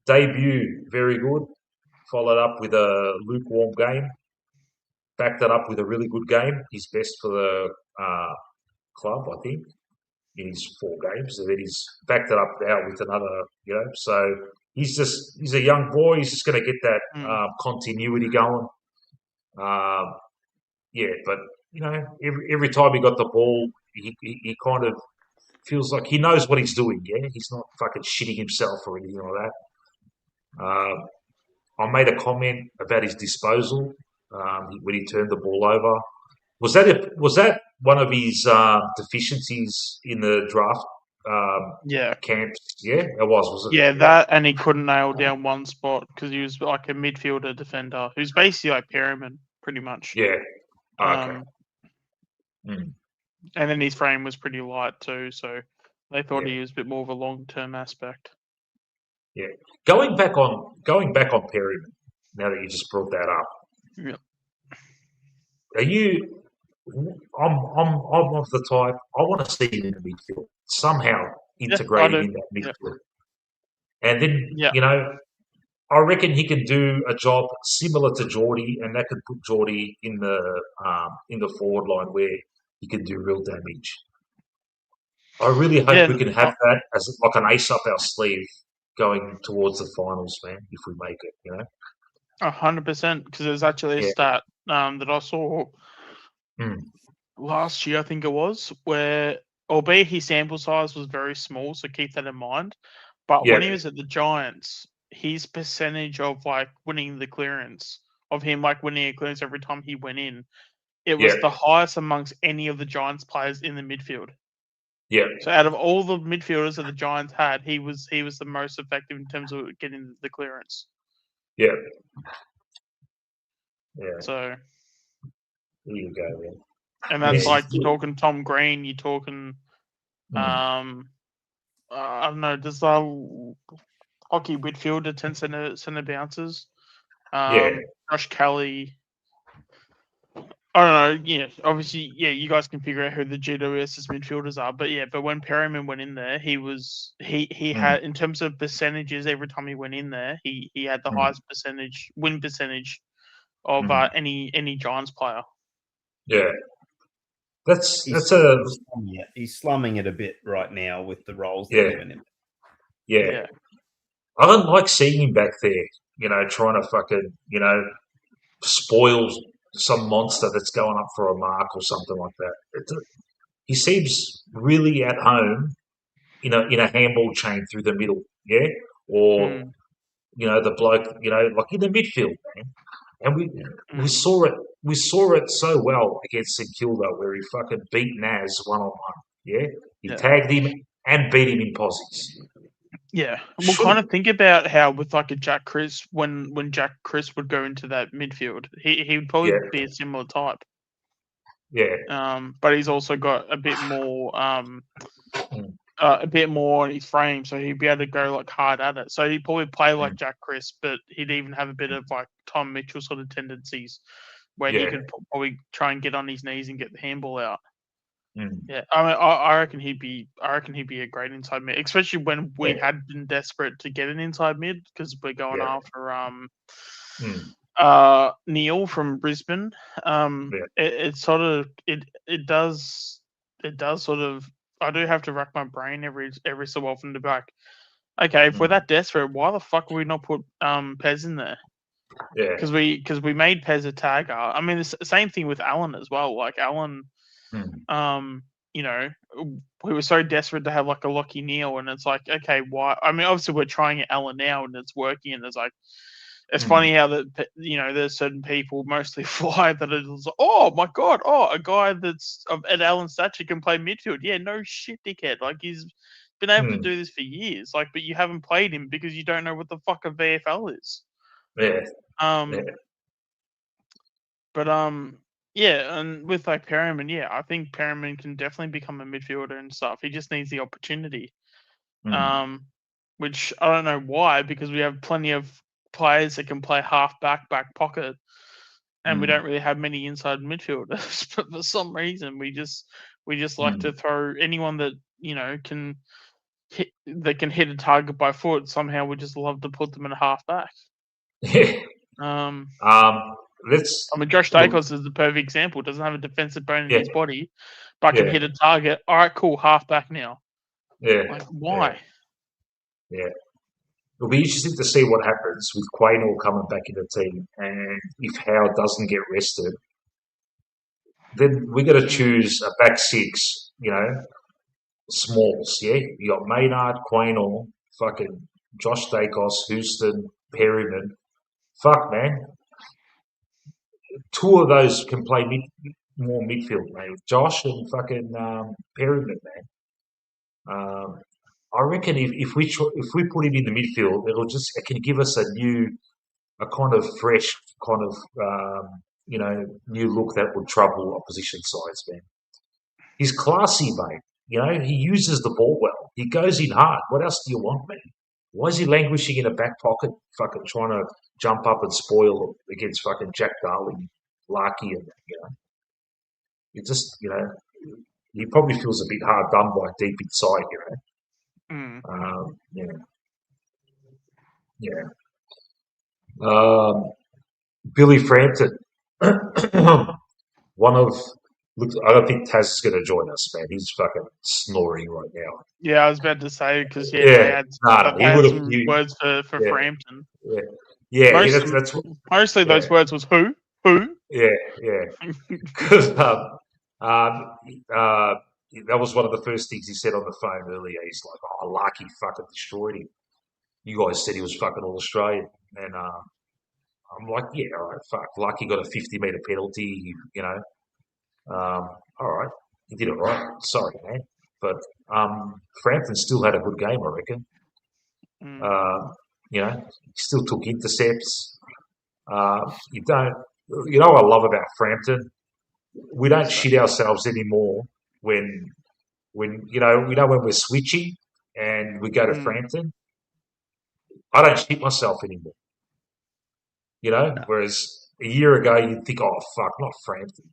Debut, very good. Followed up with a lukewarm game. Backed it up with a really good game. His best for the club, I think, in his 4 games. And then he's backed it up now with another, you know. So he's a young boy. He's just going to get that continuity going. But you know, every time he got the ball, he kind of feels like he knows what he's doing. Yeah, he's not fucking shitting himself or anything like that. I made a comment about his disposal when he turned the ball over. Was that one of his deficiencies in the draft? Camps. Yeah, it was it? Yeah, that and he couldn't nail down one spot because he was like a midfielder defender who's basically like Perryman, pretty much. Yeah. Okay. And then his frame was pretty light too, so they thought he was a bit more of a long-term aspect. Yeah. Going back on Perryman, now that you just brought that up. Yeah. Are you? I'm of the type I want to see him in the midfield somehow integrated in that midfield, and then you know I reckon he can do a job similar to Geordie, and that could put Geordie in the forward line where he can do real damage. I really hope we can have that as like an ace up our sleeve going towards the finals, man. If we make it, you know. 100%, because there's actually a stat that I saw last year, I think it was, where albeit his sample size was very small, so keep that in mind. But when he was at the Giants, his percentage of like winning the clearance, of him like winning a clearance every time he went in, it was the highest amongst any of the Giants players in the midfield. Yeah. So out of all the midfielders that the Giants had, he was the most effective in terms of getting the clearance. Yeah. Yeah. So there you go, man. And that's like you're talking Tom Green, you're talking I don't know, does Hockey Whitfield, the 10 center bouncers. Josh Kelly. I don't know. Yeah, obviously, you guys can figure out who the GWS's midfielders are. But when Perryman went in there, he had, in terms of percentages, every time he went in there, he had the highest win percentage of any Giants player. Yeah. He's slumming it a bit right now with the roles Yeah. they're giving him. Yeah. I don't like seeing him back there, trying to fucking, spoil some monster that's going up for a mark or something like that. He seems really at home in a handball chain through the middle, yeah? Or, the bloke, like in the midfield, man. And we saw it so well against St Kilda where he fucking beat Naz 1-on-1. Yeah? He tagged him and beat him in posies. Yeah. We'll kind of think about how with like a Jack Chris, when Jack Chris would go into that midfield, he would probably be a similar type. Yeah. But he's also got a bit more on his frame, so he'd be able to go like hard at it. So he'd probably play like Jack Chris, but he'd even have a bit of like Tom Mitchell sort of tendencies where he could probably try and get on his knees and get the handball out. Yeah, I mean, I reckon he'd be a great inside mid, especially when we had been desperate to get an inside mid because we're going after Neil from Brisbane. It does sort of. I do have to rack my brain every so often to be like, okay, if we're that desperate, why the fuck would we not put Pez in there? Yeah, because we made Pez a tagger. I mean, the same thing with Alan as well. Like Alan. We were so desperate to have like a Lockie Neal, and it's like, okay, why? I mean, obviously we're trying Alan now, and it's working, and it's like, it's funny how that there's certain people, mostly fly, that it's like, oh my god, a guy that's at Alan's stature can play midfield. Yeah, no shit, dickhead. Like he's been able to do this for years. Like, but you haven't played him because you don't know what the fuck a VFL is. But yeah, and with like Perryman, I think Perryman can definitely become a midfielder and stuff. He just needs the opportunity. Which I don't know why, because we have plenty of players that can play half back pocket, and we don't really have many inside midfielders. But for some reason, we just like to throw anyone that can hit a target by foot. Somehow we just love to put them in a half back. I mean, Josh Daicos is the perfect example. Doesn't have a defensive bone in his body, but can hit a target. All right, cool, half back now. Like, why? Yeah. It'll be interesting to see what happens with Quaynor coming back in the team, and if Howe doesn't get rested, then we're going to choose a back six, smalls, yeah? You got Maynard, Quaynor, fucking Josh Daicos, Houston, Perryman. Fuck, man. Two of those can play more midfield, mate. Josh and fucking Perryman, man. I reckon if we put him in the midfield, it can give us a kind of fresh, kind of new look that would trouble opposition sides, man. He's classy, mate. He uses the ball well. He goes in hard. What else do you want, man? Why is he languishing in a back pocket, fucking trying to jump up and spoil against fucking Jack Darling, Larky, and it just, he probably feels a bit hard done by deep inside, Billy Frampton, I don't think Taz is going to join us, man. He's fucking snoring right now. Yeah, I was about to say because they had some words for Frampton. Mostly those words was who. Yeah. Because that was one of the first things he said on the phone earlier. He's like, "Oh, Larky fucking destroyed him. You guys said he was fucking all Australian," and I'm like, "Yeah, all right, fuck. Larky got a 50-meter penalty, all right, he did it right. Sorry, man, but Frampton still had a good game, I reckon. He still took intercepts. What I love about Frampton? We don't shit ourselves anymore when when we're switching and we go to Frampton. I don't shit myself anymore. Whereas a year ago you'd think, oh fuck, not Frampton.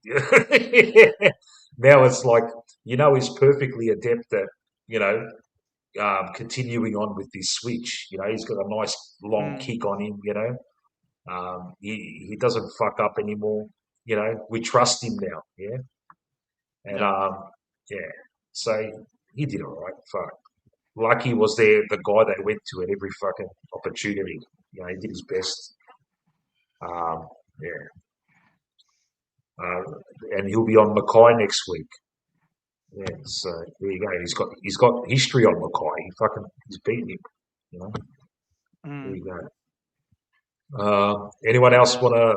Now it's like he's perfectly adept at continuing on with this switch. He's got a nice long kick on him. He doesn't fuck up anymore. We trust him now. Yeah. And so he did all right. Fuck. Lucky was the guy they went to at every fucking opportunity. He did his best. And he'll be on Mackay next week. Yeah, so there you go. He's got history on Mackay. He's beaten him. There you go. Anyone else want to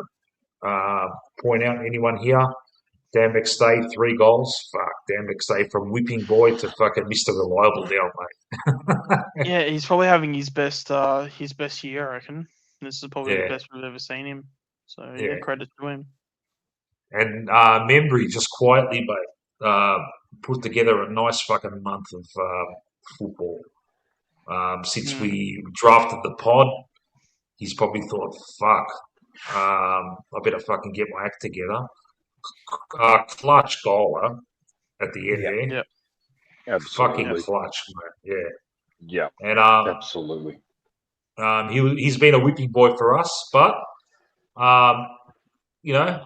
point out anyone here? Dan McStay, 3 goals. Fuck, Dan McStay from whipping boy to fucking Mr. Reliable now, mate. Yeah, he's probably having his best year, I reckon. This is probably the best we've ever seen him. So credit to him. And Membry just quietly, mate, put together a nice fucking month of football. Since we drafted the pod, he's probably thought, fuck, I better fucking get my act together. Clutch goaler at the end there. Yeah. Absolutely. Fucking clutch, mate. Yeah. And absolutely. He's been a whipping boy for us, but a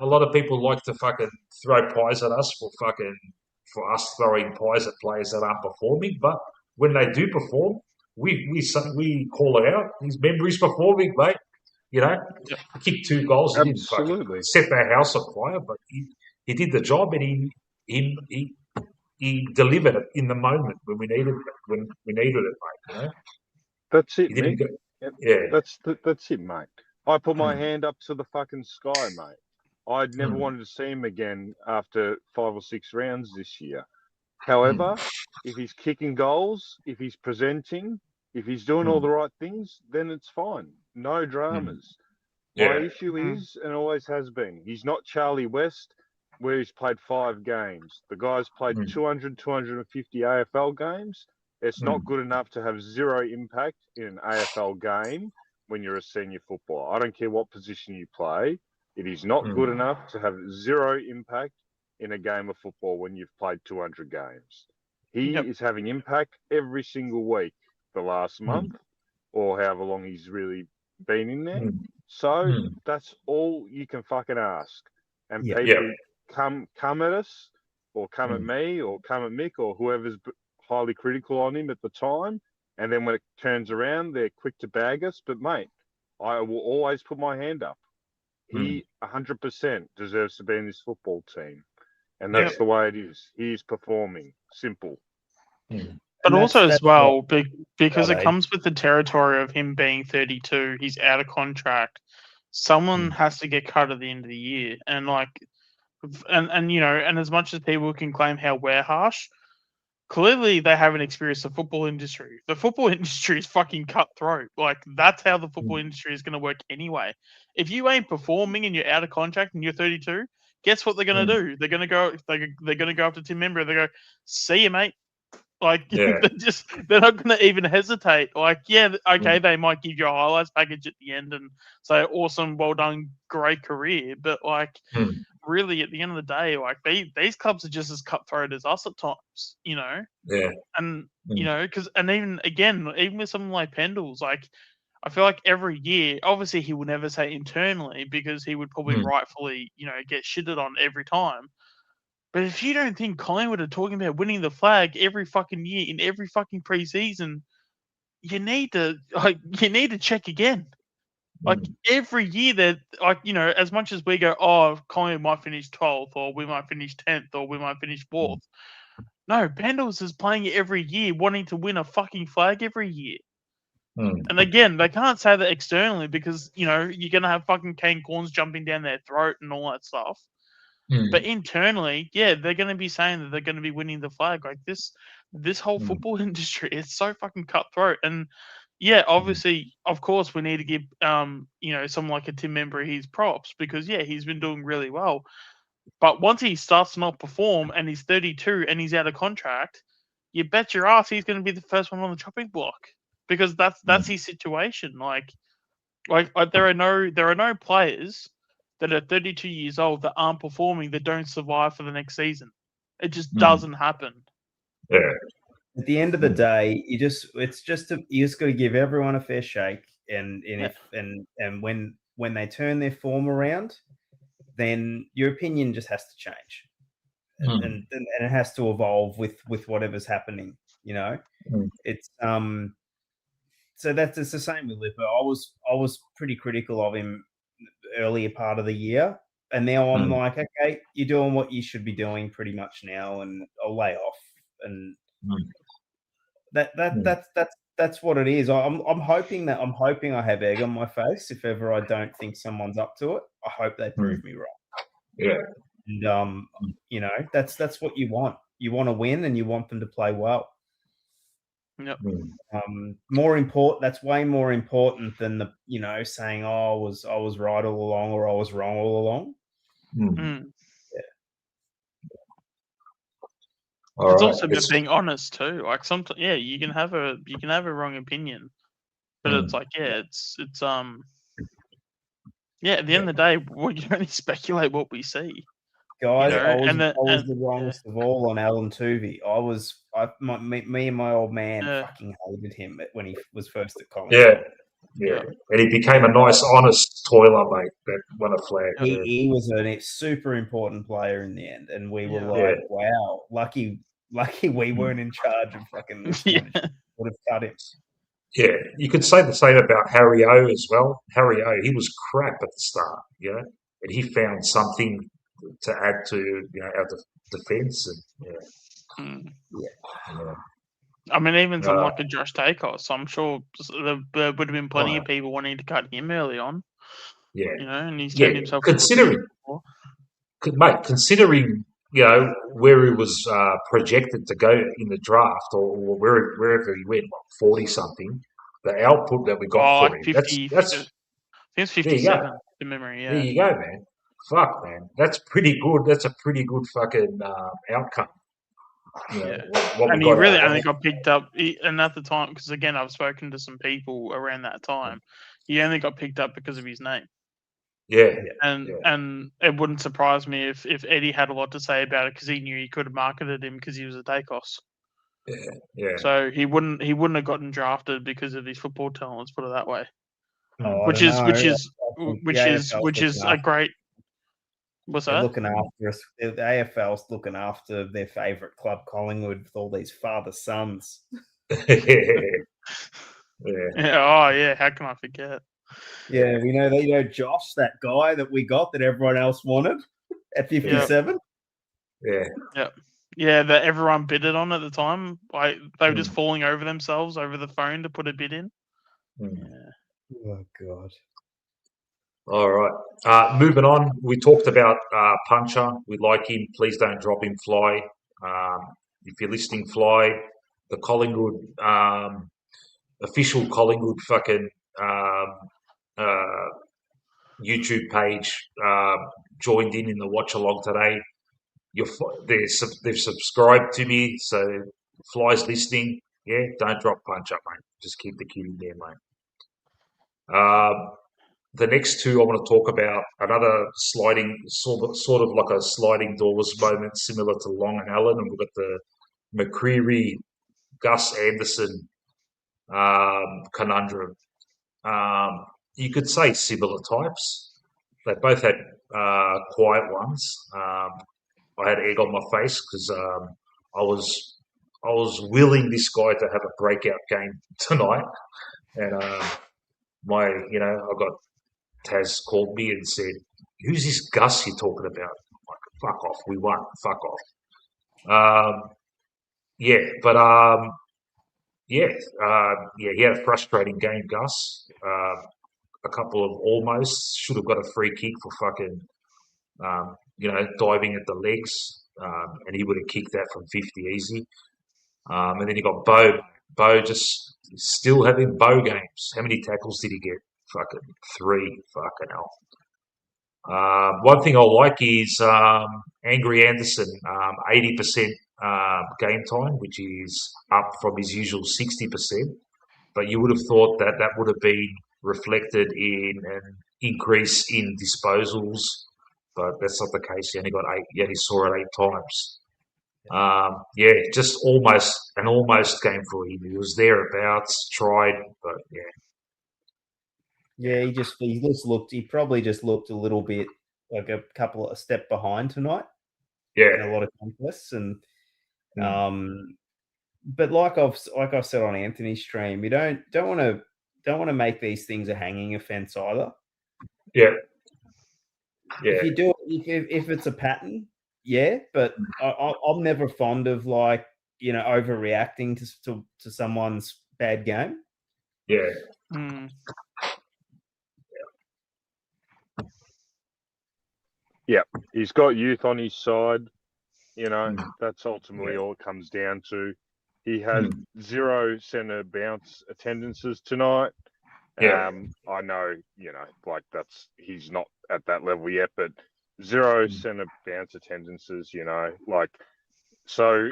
lot of people like to fucking throw pies at us for us throwing pies at players that aren't performing. But when they do perform, we call it out. His memory's performing, mate. He kicked 2 goals. He didn't fucking set their house on fire, but he did the job, and he delivered it in the moment when we needed it. Mate. That's it, Mick. Yeah, that's it, mate. I put my hand up to the fucking sky, mate. I'd never wanted to see him again after 5 or 6 rounds this year. However, if he's kicking goals, if he's presenting, if he's doing all the right things, then it's fine. No dramas. My issue is, and always has been, he's not Charlie West, where he's played 5 games. The guy's played 200, 250 AFL games. It's not good enough to have 0 impact in an AFL game when you're a senior footballer. I don't care what position you play. It is not good enough to have 0 impact in a game of football when you've played 200 games. He is having impact every single week the last month or however long he's really been in there. So that's all you can fucking ask. And people come at us or come at me or come at Mick or whoever's highly critical on him at the time. And then when it turns around, they're quick to bag us. But, mate, I will always put my hand up. He 100% deserves to be in this football team. And that's the way it is. He is performing. Simple. But also as well, because it comes with the territory of him being 32, he's out of contract. Someone has to get cut at the end of the year. And, and as much as people can claim how we're harsh, clearly they haven't experienced the football industry. The football industry is fucking cutthroat. That's how the football industry is going to work anyway. If you ain't performing and you're out of contract and you're 32, guess what they're going to do? They're going to go. They're going to go up to Tim Member. They go, "See you, mate." They're not going to even hesitate. Okay, they might give you a highlights package at the end and say, "Awesome, well done, great career." But really, at the end of the day, these clubs are just as cutthroat as us at times, Yeah. And because even with someone like Pendles, I feel like every year, obviously he will never say internally because he would probably rightfully, get shitted on every time. But if you don't think Collingwood are talking about winning the flag every fucking year in every fucking preseason, you need to check again. Every year that as much as we go, Collingwood might finish 12th or we might finish 10th or we might finish 4th. No, Pendles is playing it every year, wanting to win a fucking flag every year. And again, they can't say that externally because, you're going to have fucking Kane Corns jumping down their throat and all that stuff. But internally, they're going to be saying that they're going to be winning the flag. This whole football industry is so fucking cutthroat. And obviously, of course, we need to give, someone like a Tim Membry his props because, he's been doing really well. But once he starts to not perform and he's 32 and he's out of contract, you bet your ass he's going to be the first one on the chopping block because that's his situation. There are no players that are 32 years old that aren't performing that don't survive for the next season. It just doesn't happen. Yeah. At the end of the day, you just got to give everyone a fair shake, and when they turn their form around, then your opinion just has to change. and it has to evolve with whatever's happening. It's so it's the same with Lipper. I was pretty critical of him earlier part of the year, and now I'm like, okay, you're doing what you should be doing pretty much now, and I'll lay off. And that's what it is. I'm hoping I have egg on my face if ever I don't think someone's up to it. I hope they prove me wrong. Yeah. And that's what you want. You want to win, and you want them to play well. Yep. More important. That's way more important than the saying, "Oh, I was right all along," or "I was wrong all along." Yeah. All it's right. also about being honest too. Like sometimes, you can have a wrong opinion, but it's like, it's at the end of the day, we can only speculate what we see. Guys, I was the wrongest of all on Alan Tuvey. Me and my old man fucking hated him when he was first at Collingwood. Yeah. And he became a nice, honest toiler, mate, that won a flag. He was a super important player in the end, and we were like, wow, lucky we weren't in charge of fucking this. Would have cut him. Yeah, you could say the same about Harry O as well. Harry O, he was crap at the start, and he found something to add to our defence. And I mean, even someone like a Josh Daicos, I'm sure there would have been plenty of people wanting to cut him early on. Yeah, and he's turned himself considering where he was projected to go in the draft, or wherever he went, 40-something. The output that we got for him, 50, that's I think it's 57 to memory. Yeah, there you go, man. Fuck, man, that's pretty good. That's a pretty good fucking outcome. And he really only got picked up, and at the time, because again, I've spoken to some people around that time. He only got picked up because of his name. Yeah, and it wouldn't surprise me if Eddie had a lot to say about it because he knew he could have marketed him because he was a Daicos. Yeah. So he wouldn't have gotten drafted because of his football talent. Let's put it that way. Which is a great. What's that? They're looking after us. The AFL's looking after their favourite club, Collingwood, with all these father sons. Oh yeah. How can I forget? Yeah, we know Josh, that guy that we got that everyone else wanted at 57. Yeah, that everyone bidded on at the time. Like they were just falling over themselves over the phone to put a bid in. Oh God. All right. Moving on. We talked about Puncher. We like him. Please don't drop him, Fly. If you're listening, Fly, the Collingwood official Collingwood fucking YouTube page joined in the watch along today. They've subscribed to me, so Fly's listening. Yeah, don't drop Punch up, mate. Just keep the kid in there, mate. The next two I want to talk about, another sliding, sort of like a sliding doors moment, similar to Long and Allen, and we've got the McCreary, Gus Anderson conundrum. You could say similar types. They both had quiet ones. I had egg on my face because I was willing this guy to have a breakout game tonight, and I got Taz called me and said, "Who's this Gus you're talking about?" I'm like, fuck off, we won. Fuck off. He had a frustrating game, Gus. A couple of almost should have got a free kick for fucking, diving at the legs, and he would have kicked that from 50 easy. And then you got Bo. Bo just still having Bo games. How many tackles did he get? Fucking 3. Fucking hell. One thing I like is Angry Anderson, 80% game time, which is up from his usual 60%. But you would have thought that would have been reflected in an increase in disposals, but that's not the case. He only got 8. He only saw it 8 times. Just almost game for him. He was thereabouts, tried, but yeah. Yeah, he probably just looked a little bit like a step behind tonight. in a lot of contests, and but like I've said on Anthony's stream, you don't want to make these things a hanging offence either. Yeah. If you do it, if it's a pattern, but I'm never fond of overreacting to someone's bad game. Yeah. Yeah, he's got youth on his side. That's ultimately all it comes down to. He had 0 centre bounce attendances tonight. Yeah. I know, he's not at that level yet, but 0 centre bounce attendances, so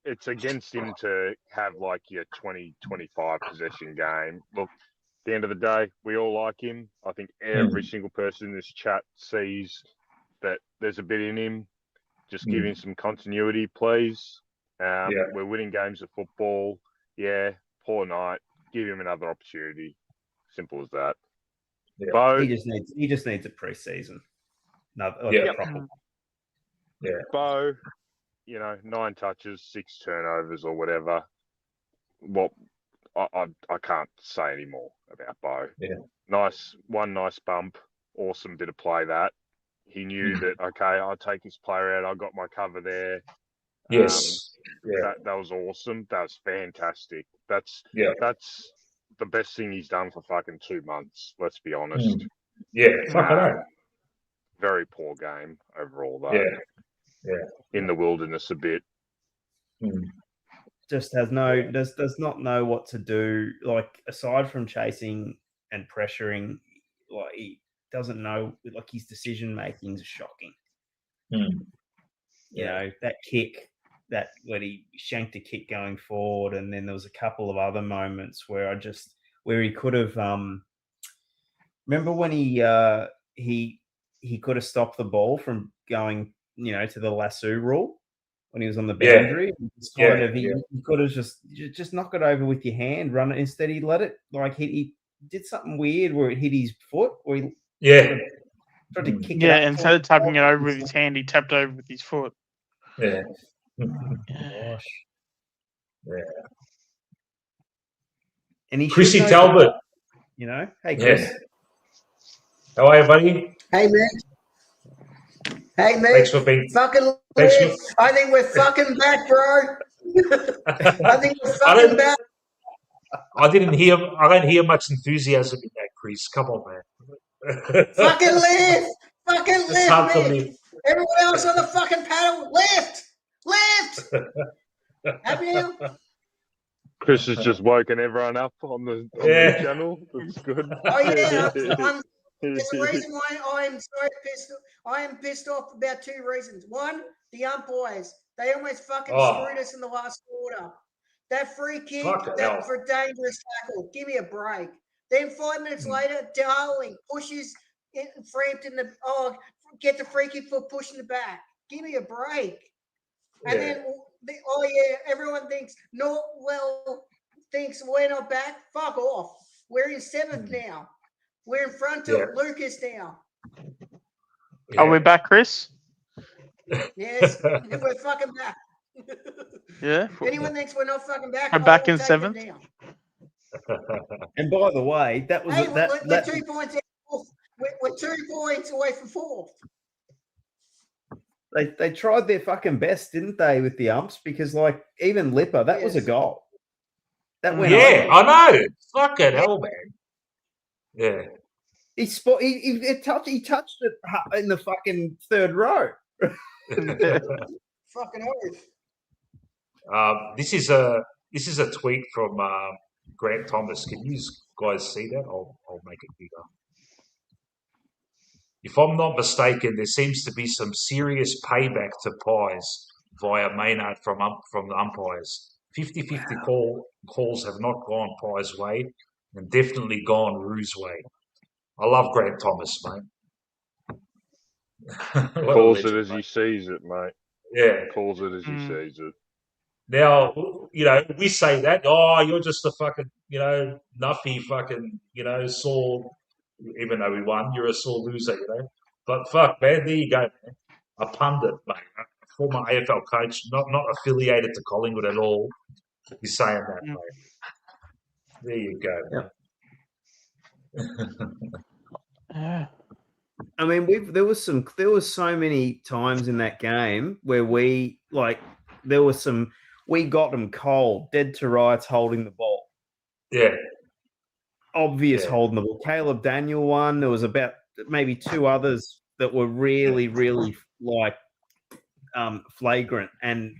it's against him to have your 20-25 possession game. Look, at the end of the day, we all like him. I think every single person in this chat sees that there's a bit in him. Just give him some continuity, please. We're winning games of football. Yeah, poor night. Give him another opportunity. Simple as that. Yeah. Bo, he just needs a pre-season. Bo, 9 touches, 6 turnovers or whatever. Well, I can't say any more about Bo. Yeah. Nice bump. Awesome bit of play that. He knew that, okay, I'll take this player out. I got my cover there. Yes. That was awesome. That was fantastic. That's the best thing he's done for fucking 2 months. Let's be honest. Very poor game overall, though. In the wilderness a bit. Just does not know what to do. Aside from chasing and pressuring, he doesn't know. His decision making is shocking. That kick, when he shanked a kick going forward, and then there was a couple of other moments where he could have. Remember when he could have stopped the ball from going, to the lasso rule when he was on the boundary. He could have just knock it over with your hand, run it. Instead, he let it he did something weird where it hit his foot, or he tried to kick it up. Instead of tapping it over with his hand, he tapped over with his foot. Yeah. Gosh. Yeah. And he Chrissy Talbot. Hey Chris. Yeah. How are you, buddy? Hey man. Hey man. Thanks for being fucking. I think we're fucking back, bro. I think we're fucking back. I don't hear much enthusiasm in that, Chris. Come on, man. Fucking lift! Fucking It's hard lift, for man! me. Everyone else on the fucking paddle, lift! Happy now? Chris has just woken everyone up on the channel. That's good. Oh yeah, there's a reason why I am so pissed. I am pissed off about 2 reasons. One, the umpires. They almost fucking screwed us in the last quarter. That free kick, for a dangerous tackle. Give me a break. Then 5 minutes later, Darling pushes Frampton get the free kick for pushing the back. Give me a break. And then everyone thinks thinks we're not back. Fuck off. We're in 7th now. We're in front of Lucas now. Are we back, Chris? Yes, we're fucking back. Yeah. Anyone thinks we're not fucking back? We're back in 7th. And by the way, that was we're 2 points. We're 2 points away from 4th. They tried their fucking best, didn't they, with the umps? Because even Lipper, that was a goal. That went over. I know. Fucking hell, man. Yeah. He touched it in the fucking 3rd row. Fucking This is a tweet from Grant Thomas. Can you guys see that? I'll make it bigger. If I'm not mistaken, there seems to be some serious payback to Pies via Maynard from the umpires. 50-50 calls have not gone Pies' way and definitely gone Roo's way. I love Grant Thomas, mate. Calls it as he sees it, mate. Yeah. Calls it as he sees it. Now, we say that, you're just a fucking, nuffy fucking, sore, even though we won, you're a sore loser, But fuck, man, there you go, man. A pundit, mate. A former AFL coach, not affiliated to Collingwood at all, is saying that, mate. There you go. Yeah. I mean, there was so many times in that game where we got them cold, dead to rights, holding the ball. Yeah. Obvious holding the ball. Caleb Daniel won. There was about maybe two others that were really, really like flagrant, and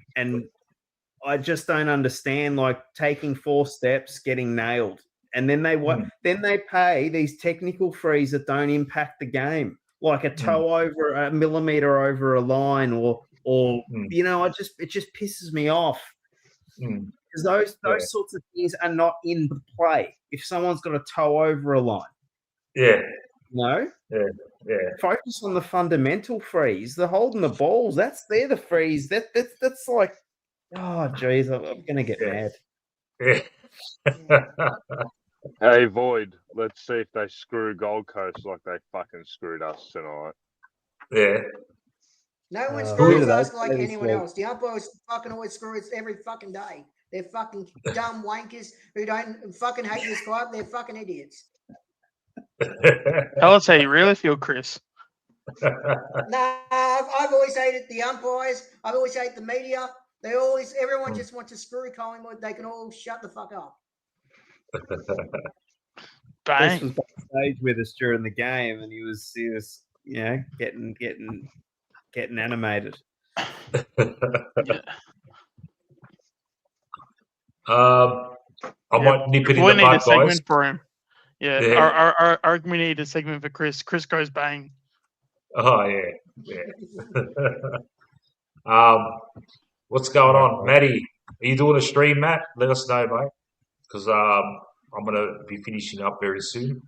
I just don't understand, like, taking 4 steps, getting nailed, and then they pay these technical frees that don't impact the game, like a toe over a millimeter over a line, or it just pisses me off because those sorts of things are not in the play. If someone's got a toe over a line, focus on the fundamental frees. The holding the balls, they're the frees. That's like, oh geez, I'm gonna get mad. Hey, Void, let's see if they screw Gold Coast like they fucking screwed us tonight. Yeah. No one screws us like anyone else. The umpires fucking always screw us every fucking day. They're fucking dumb wankers who don't fucking hate this club. They're fucking idiots. Tell us how you really feel, Chris. Nah, I've always hated the umpires. I've always hated the media. Everyone just wants to screw Collingwood. They can all shut the fuck up. Chris was backstage with us during the game, and he was getting animated. I might nip it in the bud, guys. We need a segment for him. Yeah. Our we need a segment for Chris. Chris goes bang. Oh yeah. What's going on, Matty? Are you doing a stream, Matt? Let us know, mate, because I'm going to be finishing up very soon.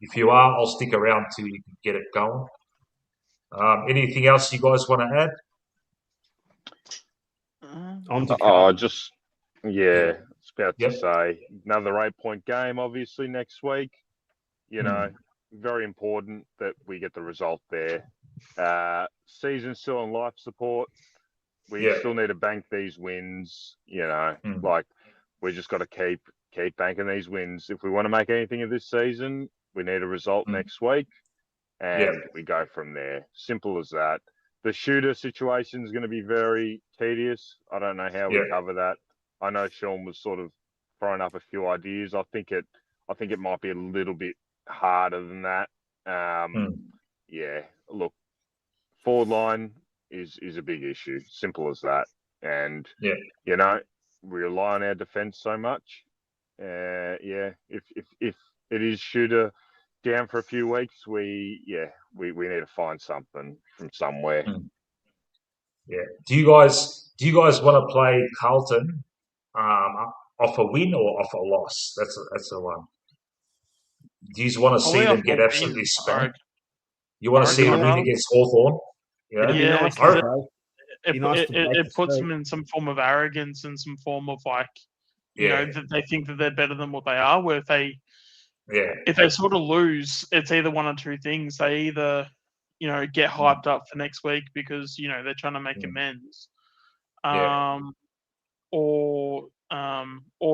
If you are, I'll stick around till you can get it going. Anything else you guys want to add? It's about to say another 8-point game, obviously, next week. Very important that we get the result there. Season's still on life support. We still need to bank these wins. Like, we just got to keep banking these wins. If we want to make anything of this season, we need a result next week, and we go from there. Simple as that. The shooter situation is going to be very tedious. I don't know how we cover that. I know Sean was sort of throwing up a few ideas. I think it might be a little bit harder than that. Look, forward line is a big issue. Simple as that. And we rely on our defense so much. If it is shooter down for a few weeks, we need to find something from somewhere. Yeah. Do you guys want to play Carlton off a win or off a loss? That's the one. Do you want to see them get absolutely spanked? You want to see them win against Hawthorn? Yeah, it puts them in some form of arrogance and some form of like, that they think that they're better than what they are. Where if they sort of lose, it's either one or two things. They either get hyped up for next week because they're trying to make amends, or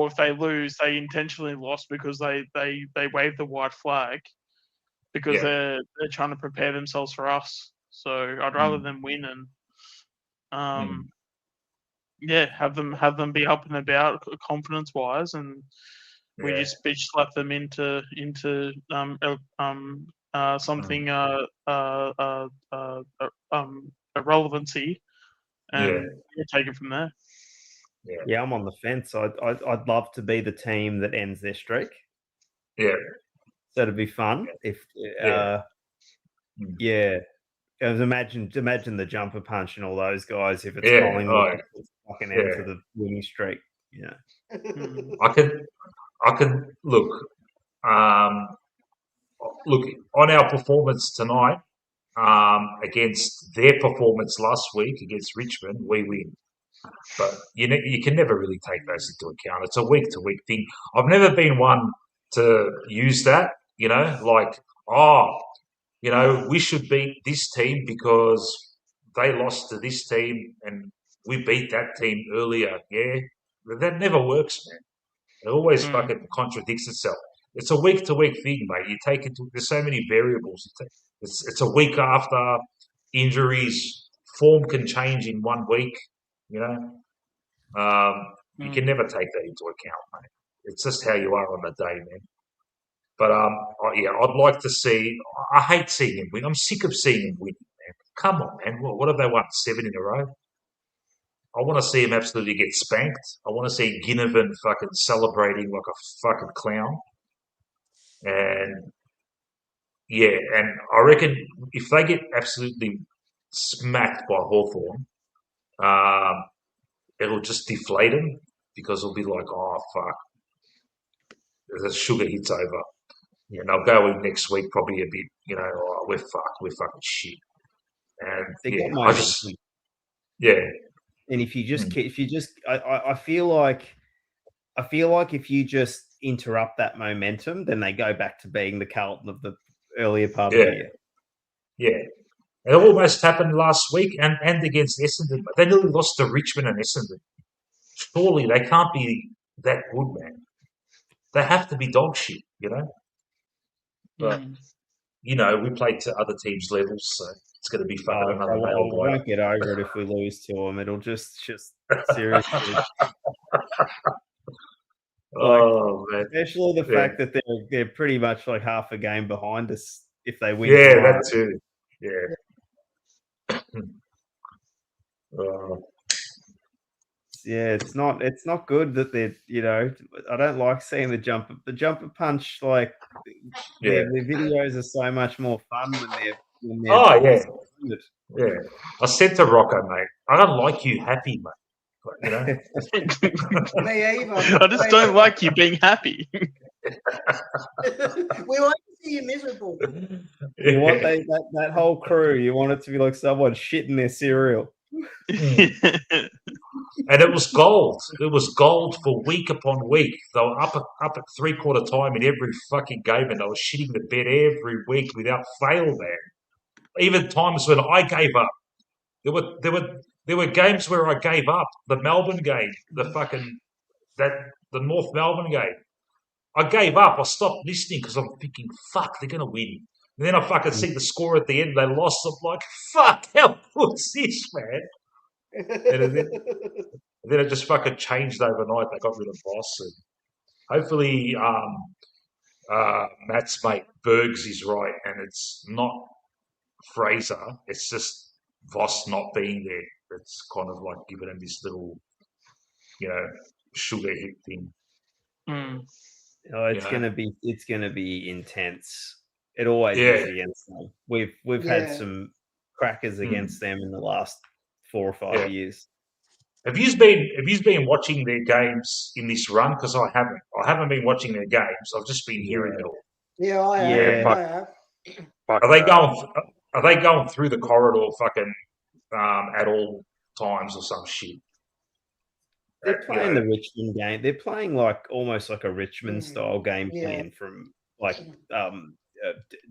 if they lose, they intentionally lost because they waved the white flag because they're trying to prepare themselves for us. So I'd rather them win and have them be up and about confidence wise, and we just bitch slap them into something irrelevancy, and take it from there. Yeah, I'm on the fence. I'd love to be the team that ends their streak. Yeah, that'd be fun. If imagine the jumper punch and all those guys. If it's Collingwood, it's fucking end to the winning streak. Yeah, I can look. Look on our performance tonight against their performance last week against Richmond. We win. But you can never really take those into account. It's a week-to-week thing. I've never been one to use that, we should beat this team because they lost to this team and we beat that team earlier. Yeah, that never works, man. It always fucking contradicts itself. It's a week-to-week thing, mate. You take it. There's so many variables. It's a week after injuries. Form can change in 1 week. You know, you can never take that into account, mate. It's just how you are on the day, man. But I'd like to see. I hate seeing him win. I'm sick of seeing him win, man. Come on, man. What have they won? 7 in a row. I want to see him absolutely get spanked. I want to see Ginnivan fucking celebrating like a fucking clown. And yeah, and I reckon if they get absolutely smacked by Hawthorn, it'll just deflate him because it'll be like, oh fuck, the sugar hits over. Yeah, and they'll go in next week probably a bit, oh, we're fucked, we're fucking shit. And And if you just, I feel like if you just interrupt that momentum, then they go back to being the Carlton of the earlier part of the year. Yeah. It almost happened last week and against Essendon. They nearly lost to Richmond and Essendon. Surely they can't be that good, man. They have to be dog shit, But, we played to other teams' levels, so it's going to be fucking another nail biter. I won't get over it if we lose to them. It'll just seriously. Man. Especially the fact that they're pretty much like half a game behind us if they win. Yeah, that too. Yeah. Yeah, it's not good that they're, I don't like seeing the jumper punch, like their videos are so much more fun when they're Yeah. I said to Rocco, mate, I don't like you happy, mate. Me either. I just don't like you being happy. We want to see you miserable. You want that whole crew. You want it to be like someone shitting their cereal. And it was gold. It was gold for week upon week. They were up at 3/4 time in every fucking game, and they were shitting the bed every week without fail, man. Even times when I gave up. There were games where I gave up. The Melbourne game, the North Melbourne game. I gave up. I stopped listening because I'm thinking, fuck, they're gonna win. And then I fucking see the score at the end. They lost. I'm like, fuck, how good's this, man? And then it just fucking changed overnight. They got rid of Voss. And hopefully, Matt's mate Bergs is right, and it's not Fraser. It's just Voss not being there. It's kind of like giving him this little, sugar hit thing. Oh, it's gonna be intense. It always is against them. We've had some crackers against them in the last 4 or 5 years. Have you been watching their games in this run? Because I haven't. I haven't been watching their games. I've just been hearing it all. Yeah, I have. Are they going through the corridor fucking at all times or some shit? They're playing the Richmond game. They're playing almost like a Richmond style game plan from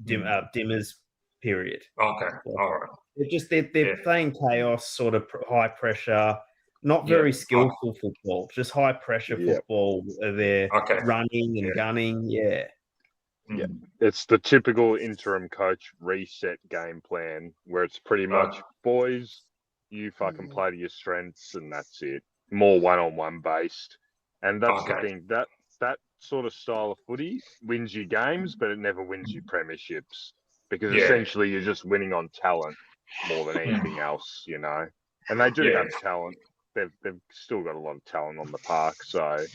Dimmer's period. Okay, all right. They're playing chaos, sort of high pressure, not very skillful football, just high pressure football. They're running and gunning. Yeah. Yeah, it's the typical interim coach reset game plan where it's pretty much, boys, you fucking play to your strengths and that's it. More one-on-one based. And that's the thing, that sort of style of footy wins you games, but it never wins you premierships because essentially you're just winning on talent more than anything else, And they do have talent. They've still got a lot of talent on the park. So,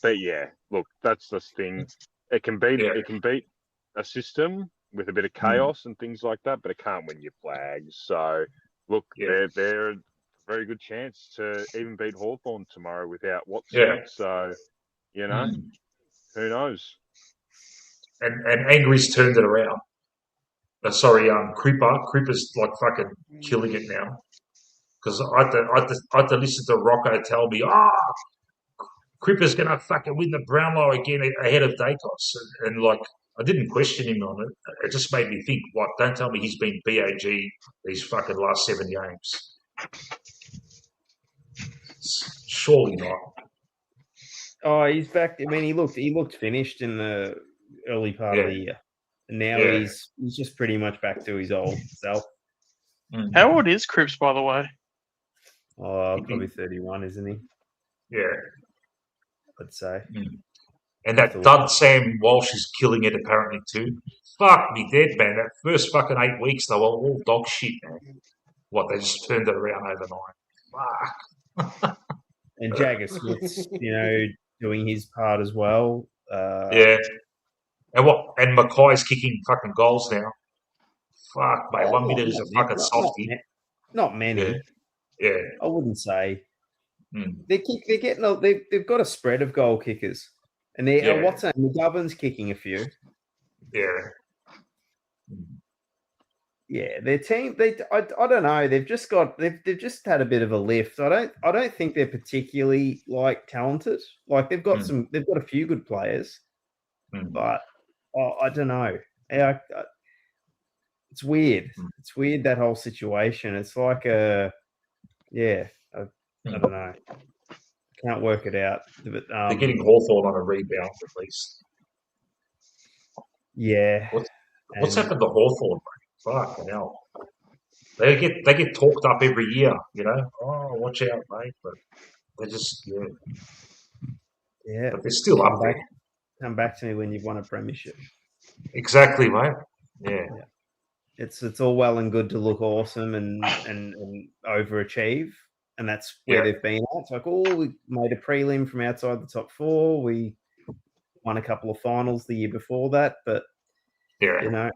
but look, that's the thing. It can beat a system with a bit of chaos and things like that, but it can't win your flags. So, look, they're a very good chance to even beat Hawthorn tomorrow without Watson. So, who knows? And Angry's turned it around. Creeper's like fucking killing it now. Because I had to listen to Rocco tell me, Cripper's going to fucking win the Brownlow again ahead of Daicos. And I I didn't question him on it. It just made me think, what, don't tell me he's been BAG these fucking last 7 games. Surely not. Oh, he's back. I mean, he looked finished in the early part of the year. And now he's just pretty much back to his old self. How old is Cripps, by the way? Oh, probably 31, isn't he? Yeah. I'd say. And that dud Sam Walsh is killing it apparently too. Fuck me dead, man. That first fucking 8 weeks, they were all dog shit, man. What, they just turned it around overnight. Fuck. And Jagger Smith's, doing his part as well. Yeah. And Mackay's kicking fucking goals now. Fuck, mate. 1 minute is a fucking softie. Not many. Yeah. I wouldn't say. They've got a spread of goal kickers. And McGovern's kicking a few. Yeah. Yeah, their team. I don't know. They've just had a bit of a lift. I don't think they're particularly talented. Like they've got a few good players, but I don't know. It's weird. It's weird, that whole situation. It's like I don't know. Can't work it out. But, they're getting Hawthorn on a rebound at least. Yeah. What's happened to Hawthorn, mate? Fucking hell. They get talked up every year, Oh, watch out, mate. But they just But they're still up there. Come back to me when you've won a premiership. Exactly, mate. Yeah. It's all well and good to look awesome and overachieve. And that's where they've been at. It's like, we made a prelim from outside the top 4. We won a couple of finals the year before that. But, Freo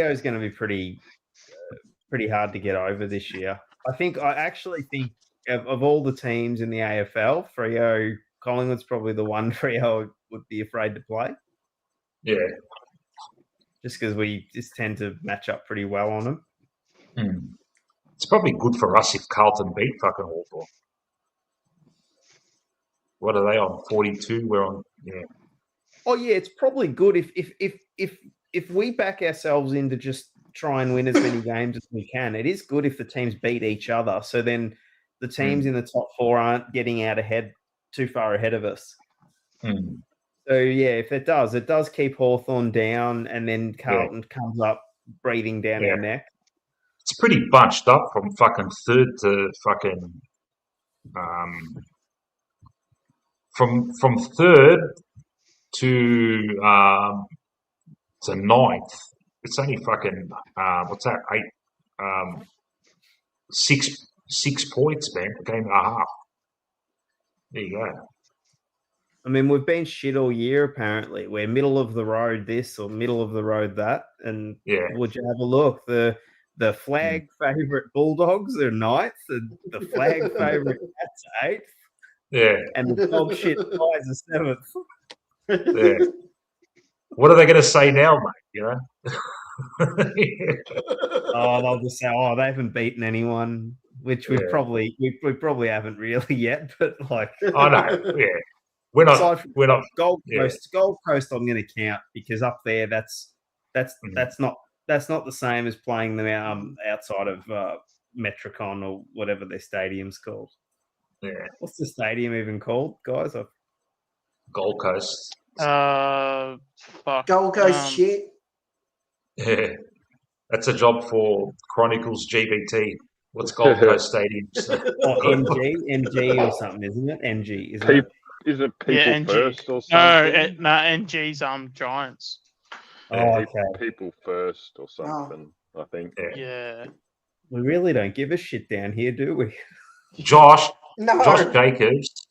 is going to be pretty hard to get over this year. I actually think of all the teams in the AFL, Collingwood's probably the one Freo would be afraid to play. Yeah. Just because we just tend to match up pretty well on them. It's probably good for us if Carlton beat fucking Hawthorn. What are they on? 42? We're on, Oh yeah, it's probably good if we back ourselves in to just try and win as many games as we can. It is good if the teams beat each other. So then the teams in the top 4 aren't getting too far ahead of us. So yeah, if it does keep Hawthorn down, and then Carlton comes up breathing down our neck. It's pretty bunched up from fucking 3rd to fucking from 3rd to 9th. It's only fucking what's that? 6 points, man. A game and a half. There you go. I mean, we've been shit all year, apparently. We're middle of the road this or middle of the road that. And would you have a look? The flag favourite Bulldogs are 9th, and the flag favourite Cats are 8th. Yeah. And the dog shit Pies are 7th. Yeah. What are they going to say now, mate? They'll just say, they haven't beaten anyone, which we probably haven't really yet. But I know, yeah. We're not Gold Coast. Gold Coast, I'm going to count because up there, that's not the same as playing them outside of Metricon or whatever their stadium's called. Yeah. What's the stadium even called, guys? Gold Coast. Fuck. Gold Coast shit. Yeah. That's a job for Chronicles GBT. What's Gold Coast Stadium? MG or something, isn't it? MG, isn't it? Is it People First or something? No, NG's Giants. Okay. People First or something, I think. Yeah. We really don't give a shit down here, do we? Josh Jacobs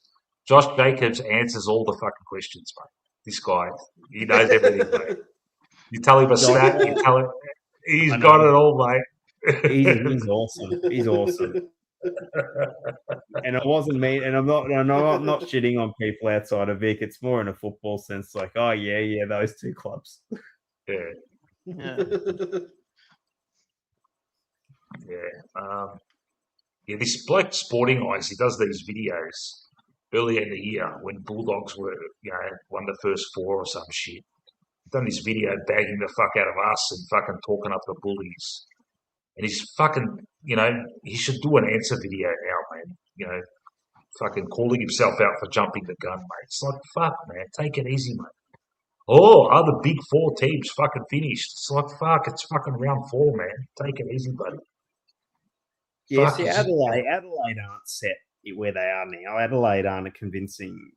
answers all the fucking questions, mate. This guy, he knows everything, mate. You tell him a stat, you tell him he's got it all, mate. He's awesome. He's awesome. And it wasn't me, and I'm not shitting on people outside of Vic. It's more in a football sense, like, oh yeah, those two clubs. Yeah. This bloke Sporting Eyes, he does these videos, earlier in the year when Bulldogs were, won the first 4 or some shit. Done this video bagging the fuck out of us and fucking talking up the Bullies. And he's fucking, he should do an answer video now, man. Fucking calling himself out for jumping the gun, mate. It's like, fuck, man, take it easy, mate. Oh, are the big 4 teams fucking finished? It's like, fuck, it's fucking round 4, man. Take it easy, buddy. Yeah, see, Adelaide aren't set where they are now. Adelaide aren't a convincing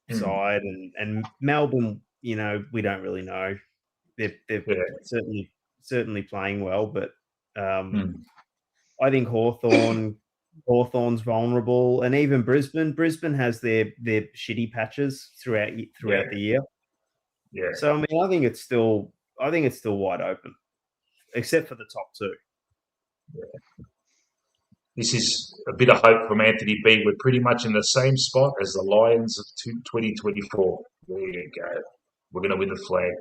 side, and Melbourne, we don't really know. They're certainly playing well, but I think Hawthorn's vulnerable, and even Brisbane. Brisbane has their shitty patches throughout the year. Yeah. So I mean, I think it's still wide open, except for the top 2. Yeah. This is a bit of hope from Anthony B. We're pretty much in the same spot as the Lions of 2024. There you go. We're going to win the flag.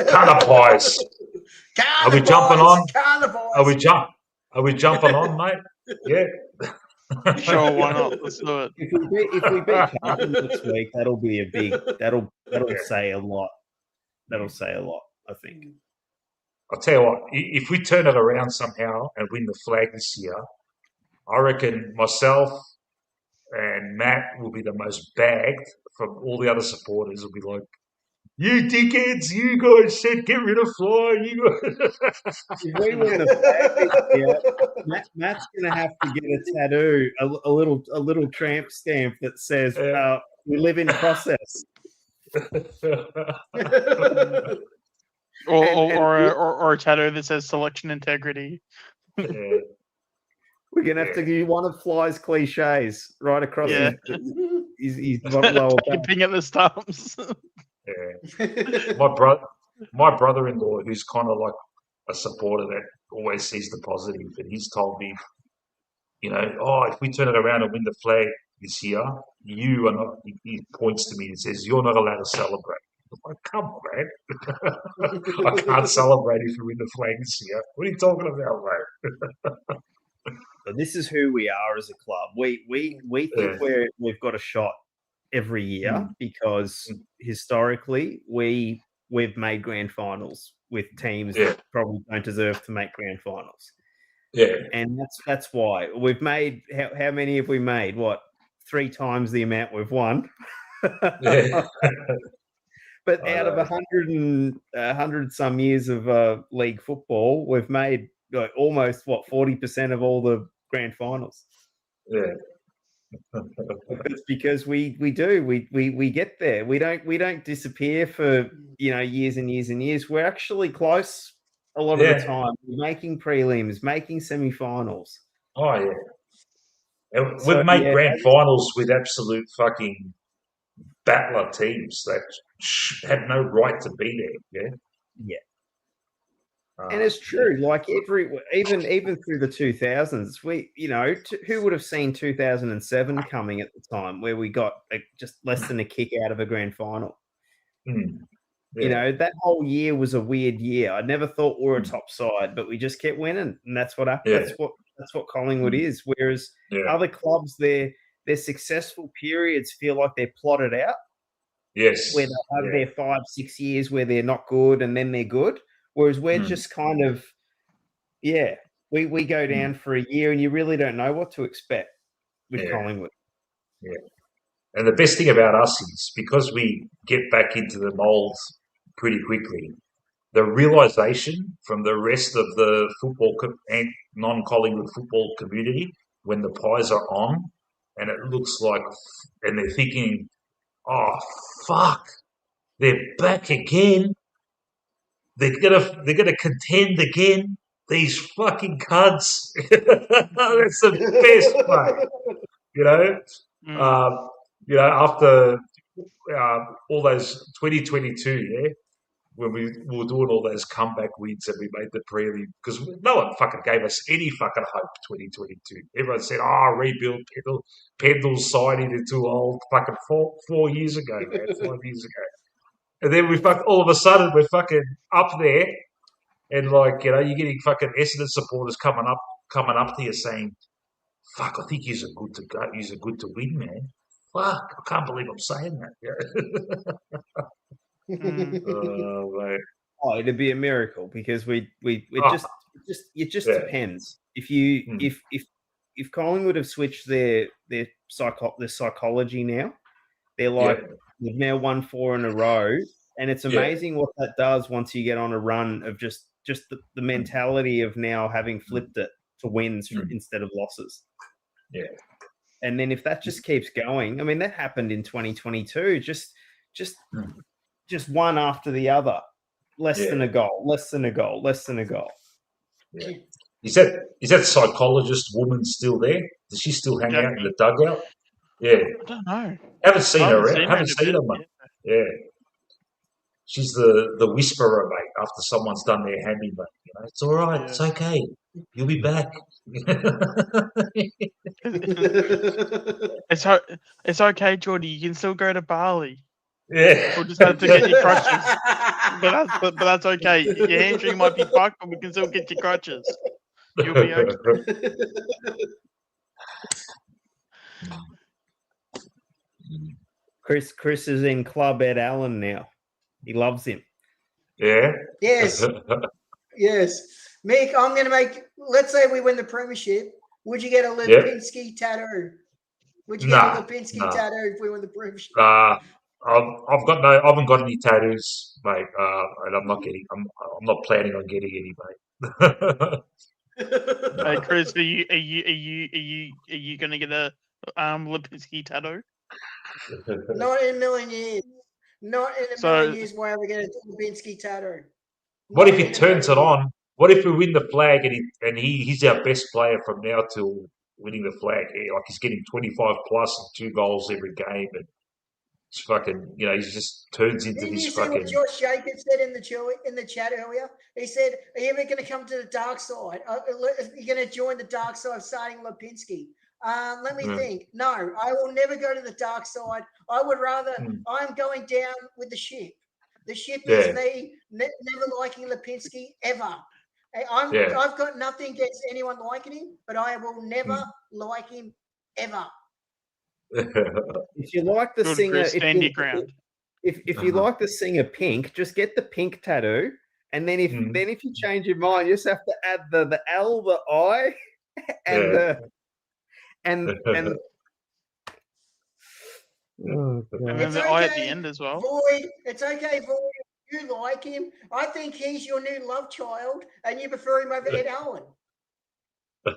Carter pies. Are we jumping on? Are we jumping on, mate? Yeah. Sure, why not? Let's do it. If we beat Carlton next week, that'll be a big. That'll say a lot. That'll say a lot, I think. I'll tell you what. If we turn it around somehow and win the flag this year, I reckon myself and Matt will be the most bagged from all the other supporters. Will be like, "You dickheads! You guys said get rid of Fly. You guys." If we win the flag this year, Matt's going to have to get a tattoo, a little tramp stamp that says "We live in process." Or a tattoo that says selection integrity. Yeah. We're going to have to do one of Fly's cliches right across his lower back. Taking at the stumps. Yeah. My brother-in-law, who's kind of like a supporter that always sees the positive, and he's told me, if we turn it around and win the flag this year, you are not. He points to me and says, "You're not allowed to celebrate." I'm like, come on, man. I can't celebrate if we win the flag this year. What are you talking about, mate? But this is who we are as a club. We think we've got a shot every year because historically we've made grand finals with teams that probably don't deserve to make grand finals. Yeah, and that's why we've made. How many have we made? What, 3 times the amount we've won? Yeah. But out of 100 some years of league football, we've made almost 40% of all the grand finals. Yeah. It's because we get there. We don't disappear for years and years and years. We're actually close a lot of the time. We're making prelims, making semi-finals. Oh yeah. And we've made grand finals with absolute fucking battler teams that had no right to be there. Yeah. Yeah. And it's true. Like even through the 2000s, who would have seen 2007 coming at the time, where we got just less than a kick out of a grand final. Yeah. That whole year was a weird year. I never thought we were a top side, but we just kept winning, and that's what happened. Yeah. That's what Collingwood is. Whereas other clubs, their successful periods feel like they're plotted out. Yes. Where they have their 5-6 years where they're not good and then they're good. Whereas we're just kind of, we go down for a year and you really don't know what to expect with Collingwood. Yeah. And the best thing about us is because we get back into the mould pretty quickly, the realisation from the rest of the football and non-Collingwood football community when the pies are on and it looks like, and they're thinking, oh, fuck, they're back again. They're gonna contend again. These fucking cunts. That's the best, mate. After all those 2022, when we were doing all those comeback wins and we made the prelim, because no one fucking gave us any fucking hope. 2022, everyone said, rebuild. Pendle's signing it too old. Fucking 4 years ago, man, 5 years ago. And then all of a sudden we're fucking up there, and you're getting fucking Essendon supporters coming up to you saying, fuck, I think he's a good to go. He's a good to win, man. Fuck, I can't believe I'm saying that. Yeah. Mate. Oh, it'd be a miracle because it just Yeah. depends. If Collingwood have switched their psychology now, they're like they've now won 4 in a row, and it's amazing what that does once you get on a run of just the mentality of now having flipped it to wins instead of losses. Yeah. And then if that just keeps going, I mean, that happened in 2022, just one after the other, less than a goal, less than a goal, less than a goal. Yeah. Is that psychologist woman still there? Does she still hang out in the dugout? Yeah. I don't know. Haven't seen her around. Haven't seen her, mate. Yeah. She's the whisperer, mate, after someone's done their hammy, mate. You know, it's all right. Yeah. It's okay. You'll be back. It's okay, Jordy. You can still go to Bali. Yeah. We'll just have to get your crutches. But that's okay. Your hamstring might be fucked, but we can still get your crutches. You'll be okay. Chris is in Club Ed Allen now. He loves him. Yeah. Yes. Yes. Mick, I'm going to make, let's say we win the premiership. Would you get a Lipinski tattoo? Would you get a Lipinski tattoo if we win the premiership? I haven't got any tattoos, mate. And I'm not planning on getting any, mate. Hey, Chris, are you going to get a Lipinski tattoo? Not in a million years. Not in a million years will I ever get a Lipinski tattoo. What if he turns it on? What if we win the flag and he's our best player from now till winning the flag? Like he's getting 25 plus and 2 goals every game, and it's fucking, you know, he just turns into Didn't this you fucking. See what Josh Jacobs said in the chat earlier? He said, "Are you ever going to come to the dark side? You're going to join the dark side of starting Lipinski?" Let me think. No, I will never go to the dark side. I would rather. I'm going down with the ship. The ship is me never liking Lipinski ever. I've got nothing against anyone liking him, but I will never like him ever. If you like the singer, if you like the singer Pink, just get the Pink tattoo, and then if you change your mind, you just have to add the L, the I, and the and and then the I at the end as well. Void, it's okay, Void. You like him. I think he's your new love child, and you prefer him over Ed Allen.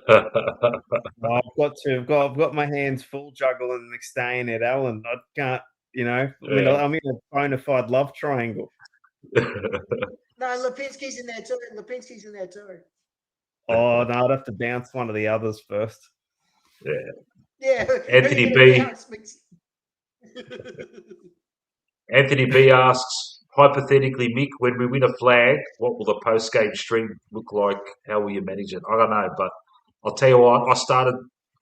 I've got my hands full juggling McStay and Ed Allen. I can't, you know. I'm in a bona fide love triangle. No, Lipinski's in there too. Oh no, I'd have to bounce one of the others first. Yeah. Anthony B. Anthony B asks, hypothetically, Mick, when we win a flag, what will the post-game stream look like? How will you manage it? I don't know, but I'll tell you what. I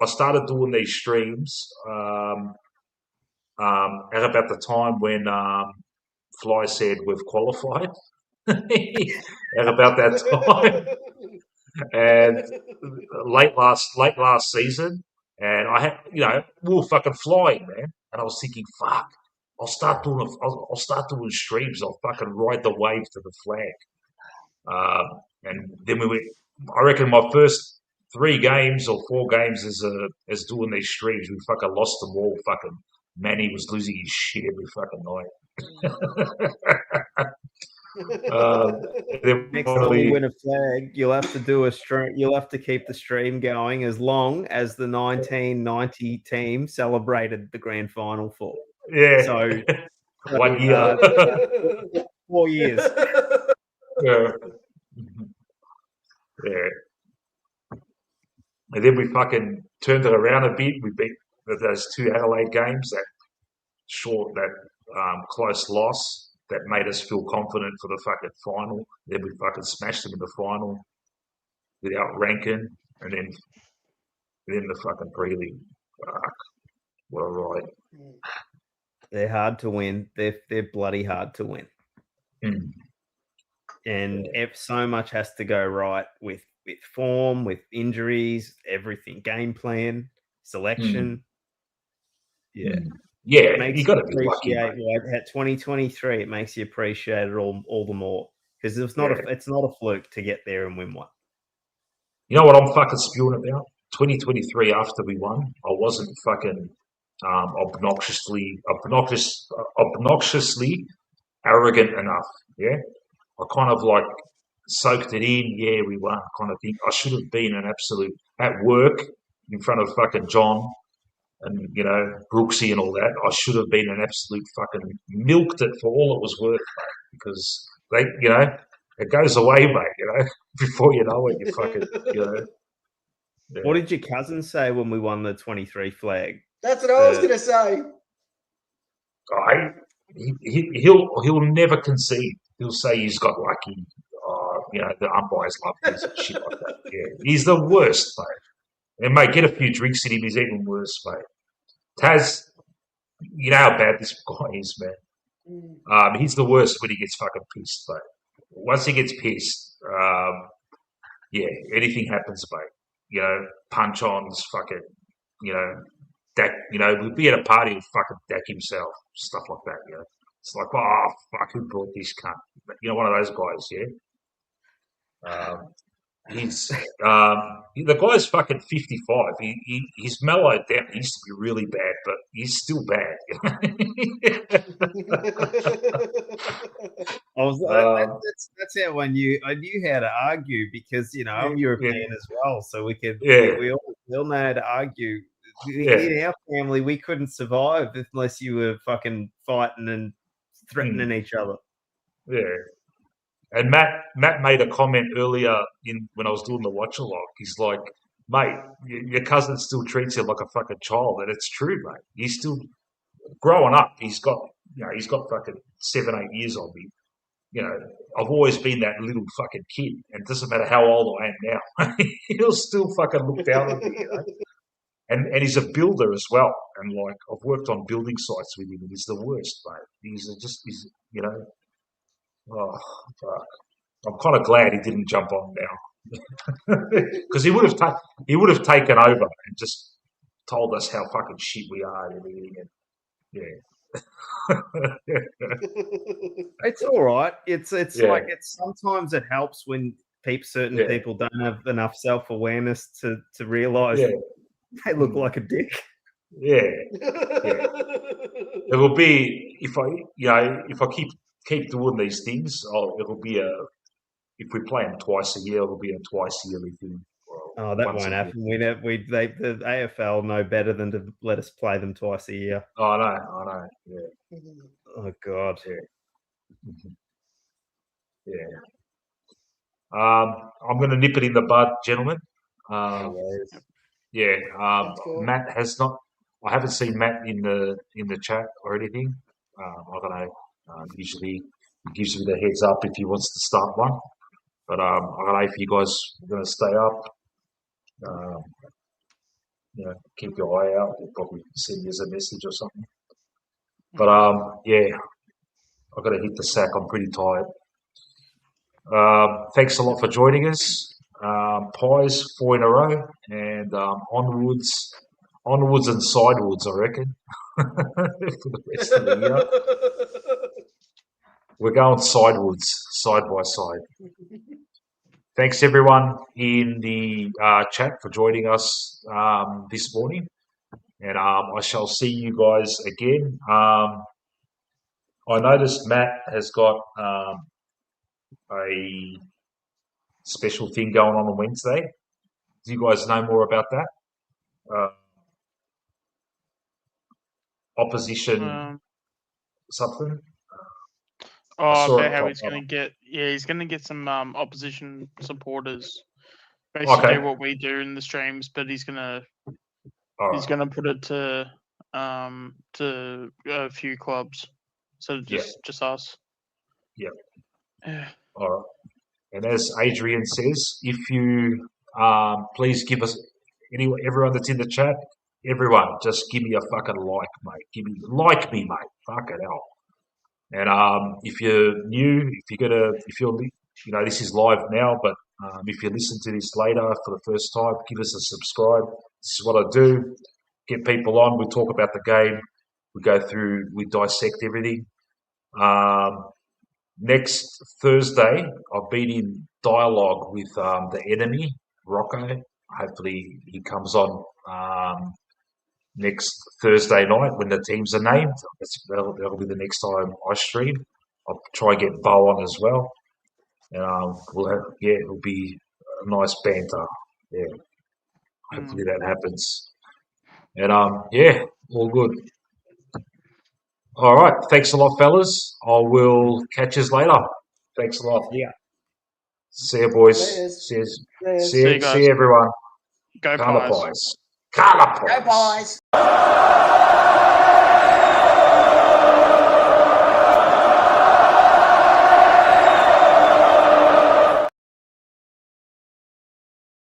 started doing these streams at about the time when Fly said we've qualified. At about that time, and late last season, and I had, you know, we were fucking flying, man, and I was thinking, fuck. I'll start doing streams. I'll fucking ride the wave to the flag. And then we went. I reckon my first 3 games or 4 games as doing these streams, we fucking lost them all. Fucking Manny was losing his shit every fucking night. Next time we win a flag, you'll have to do a stream. You'll have to keep the stream going as long as the 1990 team celebrated the grand final for. Yeah. So 1 year. 4 years. Yeah. Yeah. And then we fucking turned it around a bit. We beat those 2 Adelaide games, that close loss that made us feel confident for the fucking final. Then we fucking smashed them in the final without ranking. And then the fucking prelim. Fuck. What a ride. They're hard to win. They're bloody hard to win. and so much has to go right with form, with injuries, everything, game plan, selection. Yeah, you got to be lucky. At 2023, it makes you appreciate it all the more because it's not a fluke to get there and win one. You know what I'm fucking spewing about? 2023 after we won, I wasn't fucking obnoxiously arrogant enough. Yeah, I kind of like soaked it in. Yeah, we won, kind of thing. I should have been an absolute at work in front of fucking John and Brooksy and all that. I should have been an absolute fucking milked it for all it was worth, mate, because they, it goes away, mate. Before you know it, you fucking, Yeah. What did your cousin say when we won the 23 flag? That's what I was going to say. He'll never concede. He'll say he's got lucky. The umpires love this and shit like that. Yeah, he's the worst, mate. And mate, get a few drinks in him. He's even worse, mate. Taz, you know how bad this guy is, man. He's the worst when he gets fucking pissed, mate. Once he gets pissed, anything happens, mate. Punch-ons, fucking, Dak, we'd be at a party and fucking Dak himself, stuff like that, It's like, oh, fuck, who brought this cunt? One of those guys, yeah? He's the guy's fucking 55. He's mellowed down. He used to be really bad, but he's still bad. That's how I knew how to argue because I'm European as well, so we all know how to argue. In our family, we couldn't survive unless you were fucking fighting and threatening each other. Yeah. And Matt made a comment earlier when I was doing the watch along. He's like, mate, your cousin still treats you like a fucking child, and it's true, mate. He's still growing up. He's got fucking 7-8 years on me. I've always been that little fucking kid, and it doesn't matter how old I am now. He'll still fucking look down on me, And he's a builder as well, and like I've worked on building sites with him, and he's the worst, mate. He's oh, fuck. I'm kind of glad he didn't jump on now, because he would have taken over and just told us how fucking shit we are and everything. It's all right. It's like sometimes it helps when certain people don't have enough self-awareness to realise they look like a dick. Yeah. It will be if I keep doing these things. It'll be if we play them twice a year, it'll be a twice yearly thing. Oh, that won't happen. The AFL know better than to let us play them twice a year. Oh, I know. Yeah. Oh God. Yeah. I'm going to nip it in the bud, gentlemen. Matt has not. I haven't seen Matt in the chat or anything. I don't know. Usually he gives me the heads up if he wants to start one. But I don't know if you guys are going to stay up. Keep your eye out. He'll probably send you a message or something. But I've got to hit the sack. I'm pretty tired. Thanks a lot for joining us. Pies 4 in a row, and onwards and sidewards, I reckon. For the rest of the year, we're going sidewards, side by side. Thanks everyone in the chat for joining us this morning, and I shall see you guys again. I noticed Matt has got a special thing going on Wednesday. Do you guys know more about that? Opposition something? About how he's going to get some opposition supporters. Basically, what we do in the streams, but he's going to put it to a few clubs, so just us. Yeah. All right. And as Adrian says, if you please give us everyone that's in the chat, everyone, just give me a fucking like, mate. Like me, mate. Fuck it hell. And if you're new, if you're this is live now, but if you listen to this later for the first time, give us a subscribe. This is what I do. Get people on. We talk about the game. We go through, we dissect everything. Next Thursday, I've been in dialogue with the enemy, Rocco. Hopefully he comes on next Thursday night when the teams are named. That'll be the next time I stream. I'll try and get Bo on as well. It'll be a nice banter. Yeah, hopefully that happens. And all good. All right, thanks a lot, fellas. I will catch you later. Thanks a lot. Yeah. See you, boys. See you, everyone. Go Carla Pies. Pies. Carla Pies. Go Pies.